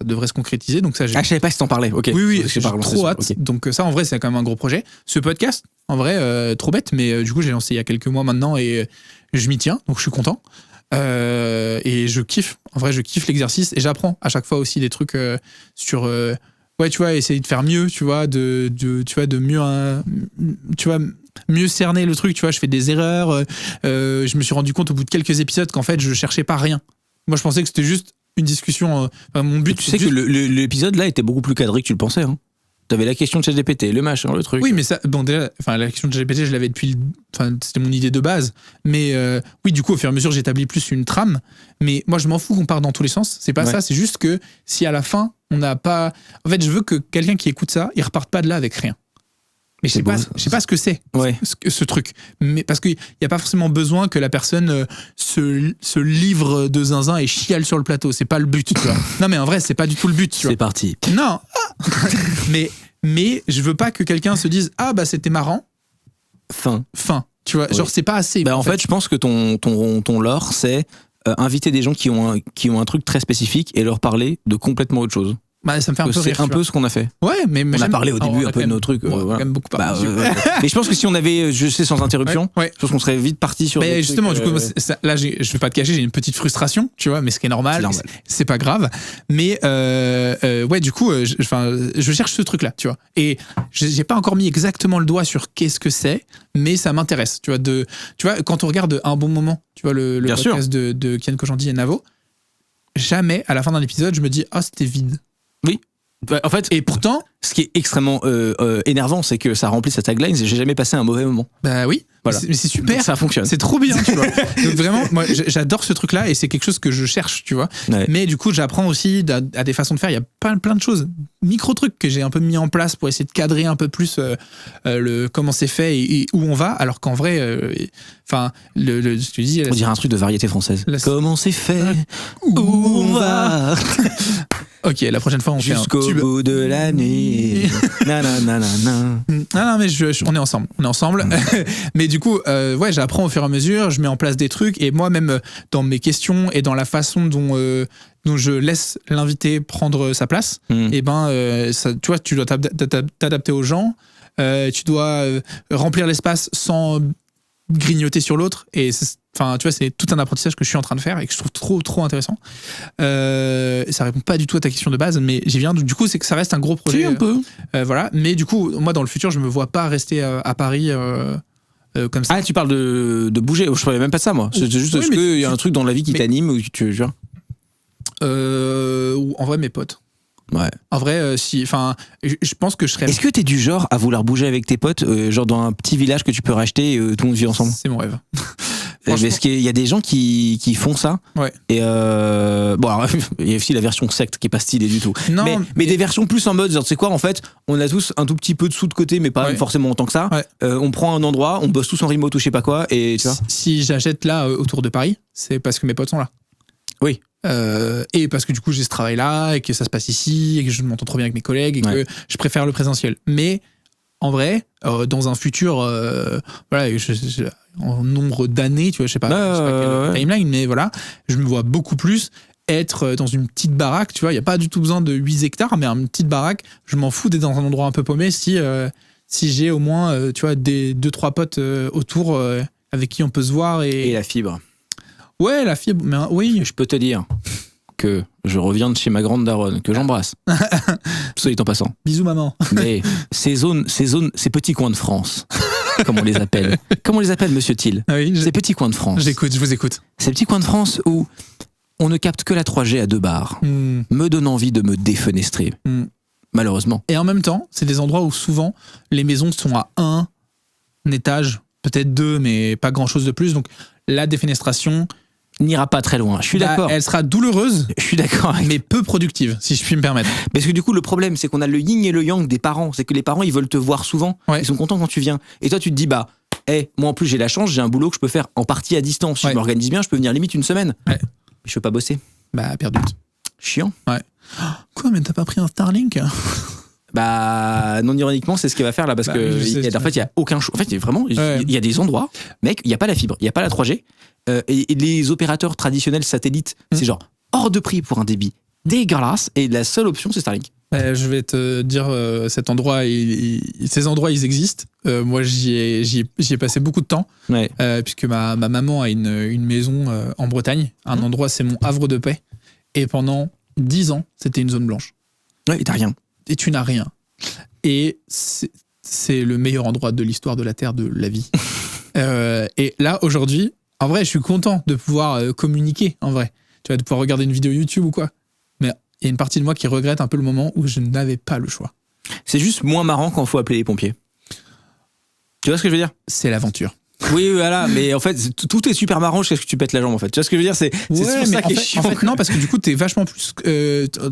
Speaker 1: devrait se concrétiser. Donc ça,
Speaker 2: je savais pas si t'en parlais. Ok.
Speaker 1: Oui, j'ai trop hâte. Okay. Donc ça, en vrai, c'est quand même un gros projet. Ce podcast, en vrai, trop bête, mais du coup, j'ai lancé il y a quelques mois maintenant et je m'y tiens, donc je suis content. Et je kiffe. En vrai, je kiffe l'exercice et j'apprends à chaque fois aussi des trucs sur. Ouais, tu vois, essayer de faire mieux, tu vois, de mieux, tu vois, mieux cerner le truc. Tu vois, je fais des erreurs. Je me suis rendu compte au bout de quelques épisodes qu'en fait, je cherchais pas rien. Moi, je pensais que c'était juste une discussion. Mon but.
Speaker 2: Tu sais que l'épisode là était beaucoup plus cadré que tu le pensais. Hein. T'avais la question de ChatGPT, le machin, le truc.
Speaker 1: Oui, mais ça, bon, déjà, la question de ChatGPT, je l'avais depuis. C'était mon idée de base. Mais oui, du coup, au fur et à mesure, j'établis plus une trame. Mais moi, je m'en fous qu'on parte dans tous les sens. C'est pas ça. C'est juste que si à la fin, on n'a pas. En fait, je veux que quelqu'un qui écoute ça, il reparte pas de là avec rien. Mais je sais pas ce que c'est, ce truc. Mais parce qu'il n'y a pas forcément besoin que la personne se livre de zinzin et chiale sur le plateau. C'est pas le but, tu vois. Non, mais en vrai, c'est pas du tout le but. Tu vois.
Speaker 2: C'est parti.
Speaker 1: Non. mais je veux pas que quelqu'un se dise, ah bah c'était marrant. Fin. Tu vois, genre c'est pas assez.
Speaker 2: Bah, en fait, je pense que ton lore, c'est inviter des gens qui ont un truc très spécifique et leur parler de complètement autre chose.
Speaker 1: Bah, ça me fait un peu rire.
Speaker 2: C'est un peu ce qu'on a fait.
Speaker 1: Ouais, mais
Speaker 2: on a parlé au début un peu de nos trucs.
Speaker 1: On a quand même beaucoup parlé.
Speaker 2: Mais je pense que si on avait, je sais, sans interruption, je pense qu'on serait vite parti sur.
Speaker 1: Mais justement, du coup, là, je vais pas te cacher, j'ai une petite frustration, tu vois, mais ce qui est normal. C'est pas grave. Mais ouais, du coup, je cherche ce truc-là, tu vois. Et j'ai pas encore mis exactement le doigt sur qu'est-ce que c'est, mais ça m'intéresse, tu vois. Tu vois, quand on regarde Un bon moment, tu vois, le podcast de Kian Kojandi et Navo, jamais à la fin d'un épisode, je me dis, ah, c'était vide.
Speaker 2: Oui. En fait, et pourtant, ce qui est extrêmement énervant, c'est que ça remplit sa tagline. J'ai jamais passé un mauvais moment.
Speaker 1: Bah oui, voilà. Mais c'est super.
Speaker 2: Donc ça fonctionne.
Speaker 1: C'est trop bien, tu vois. Donc vraiment, moi, j'adore ce truc-là et c'est quelque chose que je cherche, tu vois. Ouais. Mais du coup, j'apprends aussi à des façons de faire. Il y a plein de choses, micro trucs que j'ai un peu mis en place pour essayer de cadrer un peu plus comment c'est fait et où on va. Alors qu'en vrai, je te dis,
Speaker 2: on dirait un truc de variété française. Comment c'est fait, où on va.
Speaker 1: Ok, la prochaine fois on fait
Speaker 2: jusqu'au bout de la nuit. Non,
Speaker 1: mais on est ensemble. Mais du coup, ouais, j'apprends au fur et à mesure, je mets en place des trucs et moi même dans mes questions et dans la façon dont je laisse l'invité prendre sa place, et ça, tu vois, tu dois t'adapter aux gens, tu dois remplir l'espace sans grignoter sur l'autre et enfin tu vois, c'est tout un apprentissage que je suis en train de faire et que je trouve trop intéressant. Ça répond pas du tout à ta question de base, mais j'y viens. Du coup, c'est que ça reste un gros projet.
Speaker 2: Un peu.
Speaker 1: Voilà, mais du coup, moi dans le futur, je me vois pas rester à Paris comme ça.
Speaker 2: Ah, tu parles de bouger. Je parlais même pas de ça, moi. C'est juste parce qu'il y a un truc dans la vie qui t'anime ou tu vois.
Speaker 1: En vrai, mes potes.
Speaker 2: Ouais.
Speaker 1: En vrai, je pense que je serais.
Speaker 2: Est-ce que t'es du genre à vouloir bouger avec tes potes, genre dans un petit village que tu peux racheter et tout le monde vit ensemble?
Speaker 1: C'est mon rêve.
Speaker 2: Parce qu'il y a des gens qui font ça.
Speaker 1: Ouais.
Speaker 2: Et bon, alors, il y a aussi la version secte qui est pas stylée du tout.
Speaker 1: Non,
Speaker 2: mais des versions plus en mode, genre, tu sais quoi, en fait, on a tous un tout petit peu de sous de côté, mais pas forcément autant que ça. Ouais. On prend un endroit, on bosse tous en remote ou je sais pas quoi, et tu vois.
Speaker 1: Si j'achète là autour de Paris, c'est parce que mes potes sont là.
Speaker 2: Oui.
Speaker 1: Et parce que du coup j'ai ce travail là et que ça se passe ici et que je m'entends trop bien avec mes collègues et que je préfère le présentiel. Mais en vrai, dans un futur, voilà, en nombre d'années, tu vois, je sais pas quelle timeline, mais voilà, je me vois beaucoup plus être dans une petite baraque, tu vois, il n'y a pas du tout besoin de 8 hectares, mais une petite baraque, je m'en fous d'être dans un endroit un peu paumé si j'ai au moins, tu vois, des 2-3 potes autour avec qui on peut se voir.
Speaker 2: Et la fibre.
Speaker 1: Ouais, la fibre, mais oui.
Speaker 2: Je peux te dire que je reviens de chez ma grande daronne, que j'embrasse. Soit dit en passant.
Speaker 1: Bisous, maman.
Speaker 2: Mais ces petits coins de France, comme on les appelle. Comment on les appelle, monsieur Thiel?
Speaker 1: Oui,
Speaker 2: Ces petits coins de France.
Speaker 1: Je vous écoute.
Speaker 2: Ces petits coins de France où on ne capte que la 3G à 2 bars, me donne envie de me défenestrer. Malheureusement.
Speaker 1: Et en même temps, c'est des endroits où souvent les maisons sont à un étage, peut-être 2, mais pas grand-chose de plus. Donc la défenestration
Speaker 2: n'ira pas très loin. Je suis d'accord.
Speaker 1: Elle sera douloureuse.
Speaker 2: Je suis d'accord.
Speaker 1: Mais peu productive, si je puis me permettre.
Speaker 2: Parce que du coup, le problème, c'est qu'on a le yin et le yang des parents. C'est que les parents, ils veulent te voir souvent.
Speaker 1: Ouais.
Speaker 2: Ils sont contents quand tu viens. Et toi, tu te dis, moi en plus, j'ai la chance, j'ai un boulot que je peux faire en partie à distance. Si je m'organise bien, je peux venir limite une semaine. Ouais. Je peux pas bosser.
Speaker 1: Perdu.
Speaker 2: Chiant.
Speaker 1: Ouais. Quoi, mais t'as pas pris un Starlink?
Speaker 2: Non, ironiquement, c'est ce qu'il va faire là, parce que en fait, il y a aucun choix. En fait, vraiment, il y a des endroits, mec, il y a pas la fibre, il y a pas la 3G, et les opérateurs traditionnels satellites, c'est genre hors de prix pour un débit dégueulasse, et la seule option, c'est Starlink.
Speaker 1: Je vais te dire, ces endroits, ils existent. Moi, j'y ai passé beaucoup de temps, puisque ma maman a une maison en Bretagne. Un endroit, c'est mon havre de paix. Et pendant 10 ans, c'était une zone blanche.
Speaker 2: Ouais, et t'as rien.
Speaker 1: Et tu n'as rien. Et c'est le meilleur endroit de l'histoire de la Terre, de la vie. Et là, aujourd'hui, en vrai, je suis content de pouvoir communiquer, en vrai. Tu vois, de pouvoir regarder une vidéo YouTube ou quoi. Mais il y a une partie de moi qui regrette un peu le moment où je n'avais pas le choix.
Speaker 2: C'est juste moins marrant quand il faut appeler les pompiers. Tu vois ce que je veux dire?
Speaker 1: C'est l'aventure.
Speaker 2: Oui, voilà, mais en fait, tout est super marrant jusqu'à ce que tu pètes la jambe, en fait. Tu vois ce que je veux dire? C'est ça qui est chiant.
Speaker 1: En fait, non, parce que du coup, t'es vachement plus...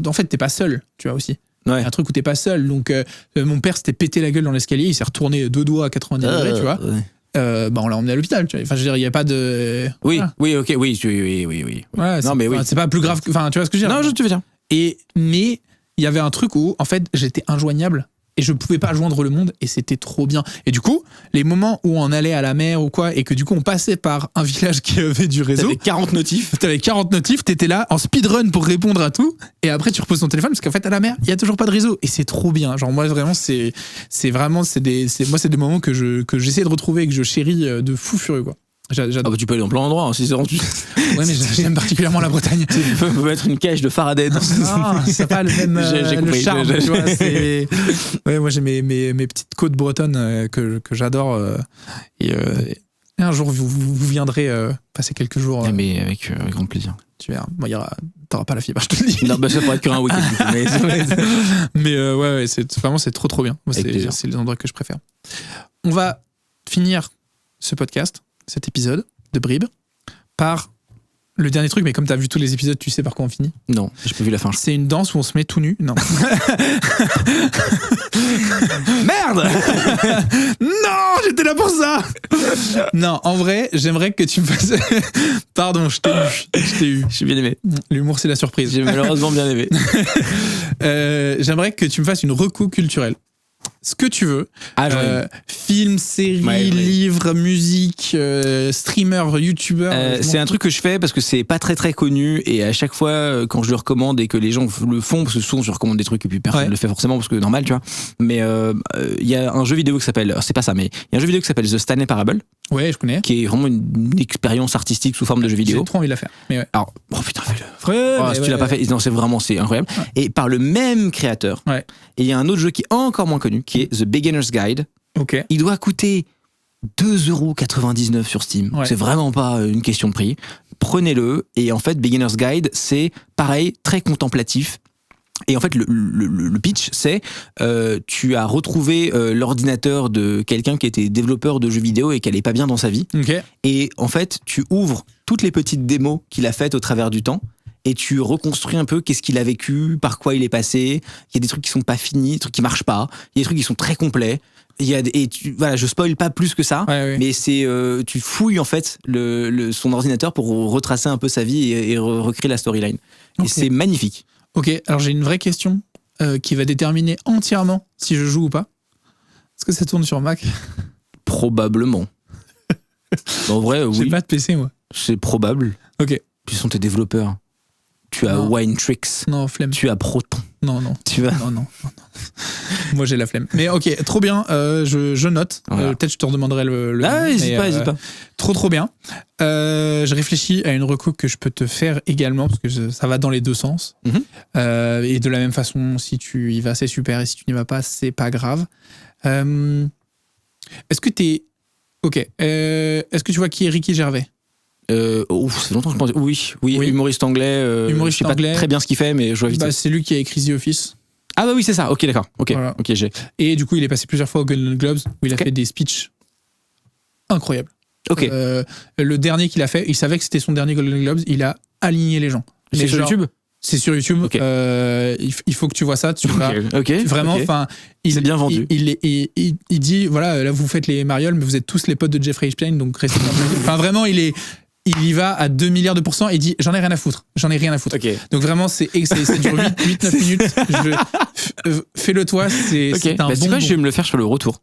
Speaker 1: en fait, t'es pas seul, tu vois, aussi.
Speaker 2: Ouais.
Speaker 1: Un truc où t'es pas seul. Donc, mon père s'était pété la gueule dans l'escalier, il s'est retourné 2 doigts à 90 degrés, tu vois. Ouais. On l'a emmené à l'hôpital, tu vois. Enfin, je veux dire, il n'y a pas de...
Speaker 2: Oui,
Speaker 1: voilà.
Speaker 2: oui, ok, oui.
Speaker 1: Ouais,
Speaker 2: non, mais oui.
Speaker 1: C'est pas plus grave... Enfin, tu vois ce que je veux dire?
Speaker 2: Non, tu veux dire.
Speaker 1: Mais il y avait un truc où, en fait, j'étais injoignable. Et je pouvais pas joindre le monde et c'était trop bien. Et du coup, les moments où on allait à la mer ou quoi et que du coup on passait par un village qui avait du réseau.
Speaker 2: T'avais 40 notifs,
Speaker 1: t'étais là en speedrun pour répondre à tout et après tu reposes ton téléphone parce qu'en fait à la mer, il y a toujours pas de réseau et c'est trop bien. Genre moi vraiment c'est des moments que j'essaie de retrouver et que je chéris de fou furieux quoi.
Speaker 2: J'adore. Tu peux aller dans plein d'endroits, hein, si c'est rendu.
Speaker 1: Ouais, mais j'aime particulièrement la Bretagne.
Speaker 2: Tu peux mettre une cage de Faraday.
Speaker 1: Non, c'est pas le même
Speaker 2: j'ai compris,
Speaker 1: le charme, tu vois. Ouais, moi j'ai mes petites côtes bretonnes que j'adore. Et un jour, vous viendrez passer quelques jours.
Speaker 2: Mais avec grand plaisir.
Speaker 1: Tu verras. Bon, t'auras pas la fibre, je te le dis.
Speaker 2: Non, ça pourrait être qu'un week-end.
Speaker 1: Mais ouais, c'est trop bien. Moi, c'est les endroits que je préfère. On va finir ce podcast, cet épisode de Bribes, par le dernier truc, mais comme t'as vu tous les épisodes, tu sais par quoi on finit?
Speaker 2: Non, j'ai pas vu la fin.
Speaker 1: C'est une danse où on se met tout nu. Non.
Speaker 2: Merde.
Speaker 1: Non, j'étais là pour ça. Non, en vrai, j'aimerais que tu me fasses... Pardon, je t'ai eu.
Speaker 2: J'ai bien aimé.
Speaker 1: L'humour, c'est la surprise.
Speaker 2: J'ai malheureusement bien aimé.
Speaker 1: J'aimerais que tu me fasses une reco culturelle. Ce que tu veux. Film, série, livre, musique, streamer, youtubeur.
Speaker 2: C'est un truc que je fais parce que c'est pas très très connu et à chaque fois quand je le recommande et que les gens le font, parce que souvent je recommande des trucs et puis personne le fait forcément parce que normal, tu vois. Mais il y a un jeu vidéo qui s'appelle, c'est pas ça, mais il y a un jeu vidéo qui s'appelle The Stanley Parable.
Speaker 1: Ouais, je connais.
Speaker 2: Qui est vraiment une expérience artistique sous forme de jeu vidéo.
Speaker 1: J'ai trop envie de la faire. Mais ouais.
Speaker 2: Alors, putain, fais-le. Si tu l'as pas fait, non, c'est incroyable. Ouais. Et par le même créateur. Ouais. Et il y a un autre jeu qui est encore moins connu, qui est The Beginner's Guide.
Speaker 1: Ok.
Speaker 2: Il doit coûter 2,99€ sur Steam. Ouais. C'est vraiment pas une question de prix. Prenez-le. Et en fait, Beginner's Guide, c'est pareil, très contemplatif. Et en fait, le pitch, c'est tu as retrouvé l'ordinateur de quelqu'un qui était développeur de jeux vidéo et qui allait pas bien dans sa vie.
Speaker 1: Okay.
Speaker 2: Et en fait, tu ouvres toutes les petites démos qu'il a faites au travers du temps et tu reconstruis un peu qu'est-ce qu'il a vécu, par quoi il est passé. Il y a des trucs qui sont pas finis, des trucs qui marchent pas. Il y a des trucs qui sont très complets. Voilà, je spoil pas plus que ça, mais c'est tu fouilles en fait son ordinateur pour retracer un peu sa vie et recréer la storyline. Okay. Et c'est magnifique.
Speaker 1: Ok, alors j'ai une vraie question qui va déterminer entièrement si je joue ou pas. Est-ce que ça tourne sur Mac?
Speaker 2: Probablement. En vrai, oui.
Speaker 1: J'ai pas de PC, moi.
Speaker 2: C'est probable.
Speaker 1: Ok.
Speaker 2: Puis sont tes développeurs. tu as
Speaker 1: Non.
Speaker 2: Wine Tricks,
Speaker 1: Non, flemme.
Speaker 2: tu as Proton,
Speaker 1: Non.
Speaker 2: tu as...
Speaker 1: Non. Moi, j'ai la flemme. Mais ok, trop bien. Je note.
Speaker 2: Voilà.
Speaker 1: Peut-être je te redemanderai le
Speaker 2: Ah,
Speaker 1: nom,
Speaker 2: n'hésite
Speaker 1: mais,
Speaker 2: pas.
Speaker 1: Trop bien. Je réfléchis à une reco que je peux te faire également, parce que ça va dans les deux sens.
Speaker 2: Mhm.
Speaker 1: Et de la même façon, si tu y vas, c'est super. Et si tu n'y vas pas, c'est pas grave. Est-ce que t'es... Ok. Est-ce que tu vois qui est Ricky Gervais?
Speaker 2: Ça fait longtemps que je pense. Oui, humoriste anglais.
Speaker 1: Humoriste
Speaker 2: je sais
Speaker 1: anglais.
Speaker 2: pas très bien ce qu'il fait, mais je vois vite.
Speaker 1: Bah, c'est lui qui a écrit The Office.
Speaker 2: Ah bah oui, c'est ça. Ok, d'accord. Ok,
Speaker 1: Voilà.
Speaker 2: ok, j'ai.
Speaker 1: Et du coup, il est passé plusieurs fois aux Golden Globes, où il a
Speaker 2: Ok.
Speaker 1: fait des speeches incroyables.
Speaker 2: Ok.
Speaker 1: Le dernier qu'il a fait, il savait que c'était son dernier Golden Globes, il a aligné les gens.
Speaker 2: C'est
Speaker 1: Mais
Speaker 2: sur
Speaker 1: genre,
Speaker 2: YouTube.
Speaker 1: C'est sur YouTube.
Speaker 2: Ok.
Speaker 1: Il faut que tu vois ça. Tu vas
Speaker 2: Ok.
Speaker 1: vraiment.
Speaker 2: ok.
Speaker 1: Enfin,
Speaker 2: C'est bien vendu.
Speaker 1: Il dit voilà, là vous faites les marioles, mais vous êtes tous les potes de Jeffrey Epstein, donc restez. Enfin, vraiment, il y va à 2 milliards de pourcents et il dit j'en ai rien à foutre.
Speaker 2: Ok.
Speaker 1: Donc vraiment, ça dure 8-9 minutes. Fais-le toi, c'est
Speaker 2: Ok.
Speaker 1: un
Speaker 2: C'est
Speaker 1: bon.
Speaker 2: quoi, je vais me le faire sur le retour.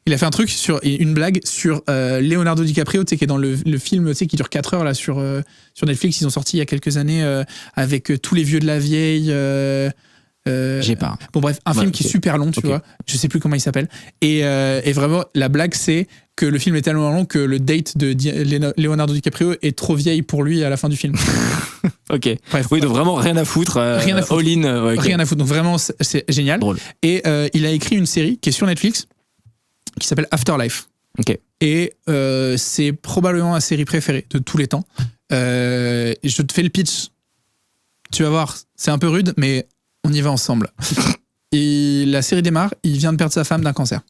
Speaker 1: Il a fait un truc une blague sur Leonardo DiCaprio, tu sais, qui est dans le film, tu sais, qui dure 4 heures là sur Netflix. Ils ont sorti il y a quelques années avec tous les vieux de la vieille.
Speaker 2: J'ai pas.
Speaker 1: Bon bref, un film qui est super long, tu
Speaker 2: Ok.
Speaker 1: vois. Je sais plus comment il s'appelle. Et vraiment, la blague, c'est que le film est tellement long que le date de Leonardo DiCaprio est trop vieille pour lui à la fin du film.
Speaker 2: Ok.
Speaker 1: Bref,
Speaker 2: Oui, donc vraiment rien à foutre.
Speaker 1: Rien à foutre.
Speaker 2: All in. Ouais, ok.
Speaker 1: rien à foutre. Donc vraiment, c'est génial.
Speaker 2: Drôle.
Speaker 1: Et il a écrit une série qui est sur Netflix qui s'appelle Afterlife.
Speaker 2: Ok.
Speaker 1: Et c'est probablement ma série préférée de tous les temps. Et je te fais le pitch. Tu vas voir, c'est un peu rude, mais on y va ensemble. Et la série démarre, il vient de perdre sa femme d'un cancer.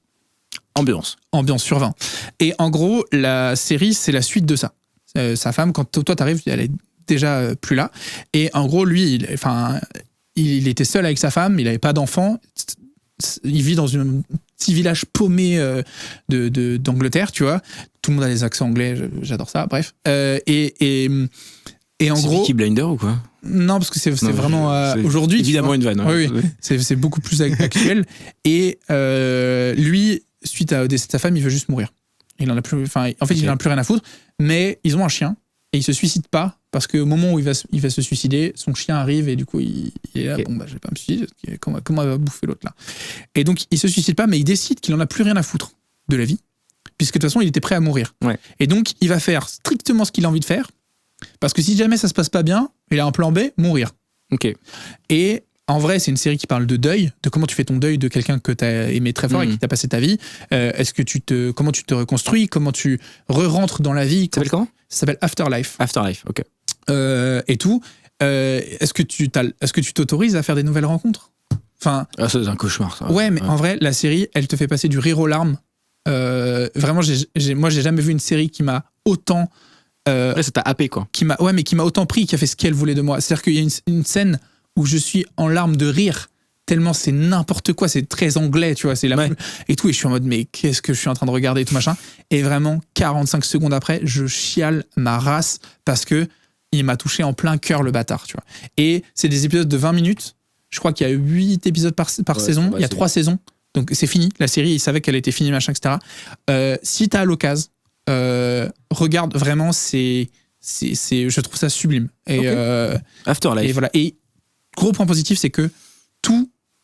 Speaker 2: Ambiance.
Speaker 1: Ambiance sur 20. Et en gros, la série, c'est la suite de ça. Sa femme, quand toi t'arrives, elle est déjà plus là. Et en gros, lui, il était seul avec sa femme, il n'avait pas d'enfant. Il vit dans un petit village paumé d'Angleterre, tu vois. Tout le monde a des accents anglais, j'adore ça, bref. Et en
Speaker 2: C'est
Speaker 1: gros...
Speaker 2: Peaky Blinder ou quoi?
Speaker 1: Non, parce que c'est
Speaker 2: Non,
Speaker 1: vraiment
Speaker 2: c'est
Speaker 1: aujourd'hui. tu
Speaker 2: Évidemment
Speaker 1: vois.
Speaker 2: une vanne. Ouais.
Speaker 1: Oui. C'est beaucoup plus actuel. Et lui, suite à décès de sa femme, il veut juste mourir. Il en a plus. Enfin, en fait, il en a plus rien à foutre. Mais ils ont un chien et il se suicide pas parce qu'au moment où il va se suicider, son chien arrive et du coup, il est là.
Speaker 2: Ok.
Speaker 1: Bon, bah, je vais pas me suicider. Comment elle va bouffer l'autre là? Et donc, il se suicide pas, mais il décide qu'il en a plus rien à foutre de la vie, puisque de toute façon, il était prêt à mourir.
Speaker 2: Ouais.
Speaker 1: Et donc, il va faire strictement ce qu'il a envie de faire, parce que si jamais ça se passe pas bien, il a un plan B, mourir.
Speaker 2: Ok.
Speaker 1: Et en vrai, c'est une série qui parle de deuil, de comment tu fais ton deuil de quelqu'un que tu as aimé très fort et qui t'a passé ta vie. Comment tu te reconstruis, comment tu re-rentres dans la vie.
Speaker 2: Ça s'appelle comment?
Speaker 1: Ça s'appelle Afterlife.
Speaker 2: Afterlife. Ok.
Speaker 1: Et tout. Est-ce que tu t'autorises à faire des nouvelles rencontres? Enfin,
Speaker 2: Ah, ça, c'est un cauchemar, ça.
Speaker 1: ouais, mais en vrai, la série, elle te fait passer du rire aux larmes. Vraiment, moi, j'ai jamais vu une série qui m'a autant...
Speaker 2: Là, ça t'a happé, quoi.
Speaker 1: qui m'a autant pris, qui a fait ce qu'elle voulait de moi. C'est-à-dire qu'il y a une scène où je suis en larmes de rire, tellement c'est n'importe quoi, c'est très anglais, tu vois, c'est la
Speaker 2: Ouais.
Speaker 1: et tout, et je suis en mode, mais qu'est-ce que je suis en train de regarder et tout machin. Et vraiment, 45 secondes après, je chiale ma race parce que il m'a touché en plein cœur, le bâtard, tu vois. Et c'est des épisodes de 20 minutes. Je crois qu'il y a 8 épisodes par
Speaker 2: Ouais,
Speaker 1: saison. Il y a
Speaker 2: c'est-
Speaker 1: 3 saisons. Donc c'est fini. La série, il savait qu'elle était finie, machin, etc. Si t'as l'occasion, regarde, vraiment, je trouve ça sublime. Et,
Speaker 2: Ok. Afterlife.
Speaker 1: et voilà. Et gros point positif, c'est que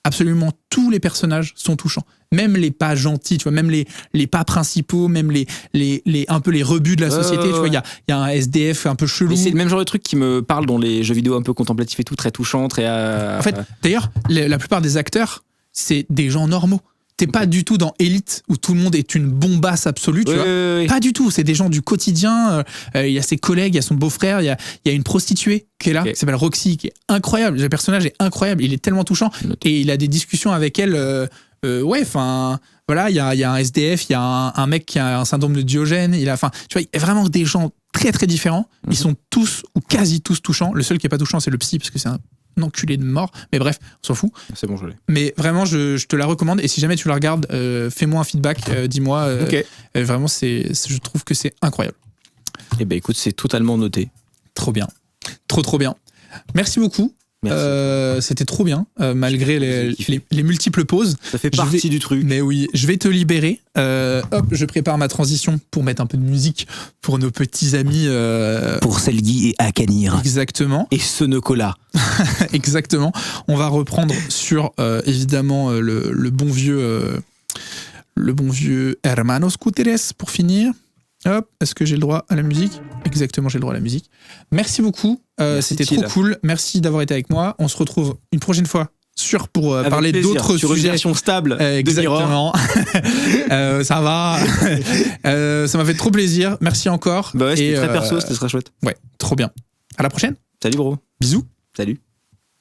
Speaker 1: absolument tous les personnages sont touchants. Même les pas gentils, tu vois, même les pas principaux, même un peu les rebuts de la société. Tu vois, il y a un SDF un peu chelou.
Speaker 2: Mais c'est le même genre de truc qui me parle dans les jeux vidéo un peu contemplatifs et tout, très touchant, très.
Speaker 1: En fait, d'ailleurs, la plupart des acteurs, c'est des gens normaux. T'es pas du tout dans Elite où tout le monde est une bombasse absolue, tu vois.
Speaker 2: ouais.
Speaker 1: Pas du tout, c'est des gens du quotidien. Il y a ses collègues, il y a son beau-frère, il y a une prostituée qui est là, qui s'appelle Roxy, qui est incroyable. Le personnage est incroyable, il est tellement touchant. Et il a des discussions avec elle. Voilà, il y a un SDF, il y a un mec qui a un syndrome de Diogène. Tu vois, il y a vraiment des gens très très différents. Ils sont tous ou quasi tous touchants. Le seul qui est pas touchant, c'est le psy, parce que c'est un enculé de mort. Mais bref, on s'en fout.
Speaker 2: C'est bon, je l'ai.
Speaker 1: Mais vraiment, je te la recommande. Et si jamais tu la regardes, fais-moi un feedback, dis-moi.
Speaker 2: Ok.
Speaker 1: Vraiment, je trouve que c'est incroyable.
Speaker 2: Eh ben écoute, c'est totalement noté.
Speaker 1: Trop bien. Trop bien. Merci beaucoup.
Speaker 2: Merci.
Speaker 1: C'était trop bien, malgré les multiples pauses.
Speaker 2: Ça fait
Speaker 1: Je
Speaker 2: partie du truc.
Speaker 1: Mais oui, je vais te libérer. Hop, je prépare ma transition pour mettre un peu de musique pour nos petits amis.
Speaker 2: Pour Selgi et Akanir.
Speaker 1: Exactement.
Speaker 2: Et Sonocola.
Speaker 1: Exactement. On va reprendre sur, évidemment, le bon vieux Hermanos Cuteres pour finir. Hop, est-ce que j'ai le droit à la musique ? Exactement, j'ai le droit à la musique. Merci beaucoup, c'était trop cool. Merci d'avoir été avec moi. On se retrouve une prochaine fois pour parler d'autres
Speaker 2: sur
Speaker 1: sujets.
Speaker 2: Une version stable.
Speaker 1: Exactement. Ça va. Ça m'a fait trop plaisir. Merci encore.
Speaker 2: Bah ouais, c'était très perso, c'était très chouette.
Speaker 1: Ouais, trop bien. À la prochaine.
Speaker 2: Salut bro.
Speaker 1: Bisous.
Speaker 2: Salut.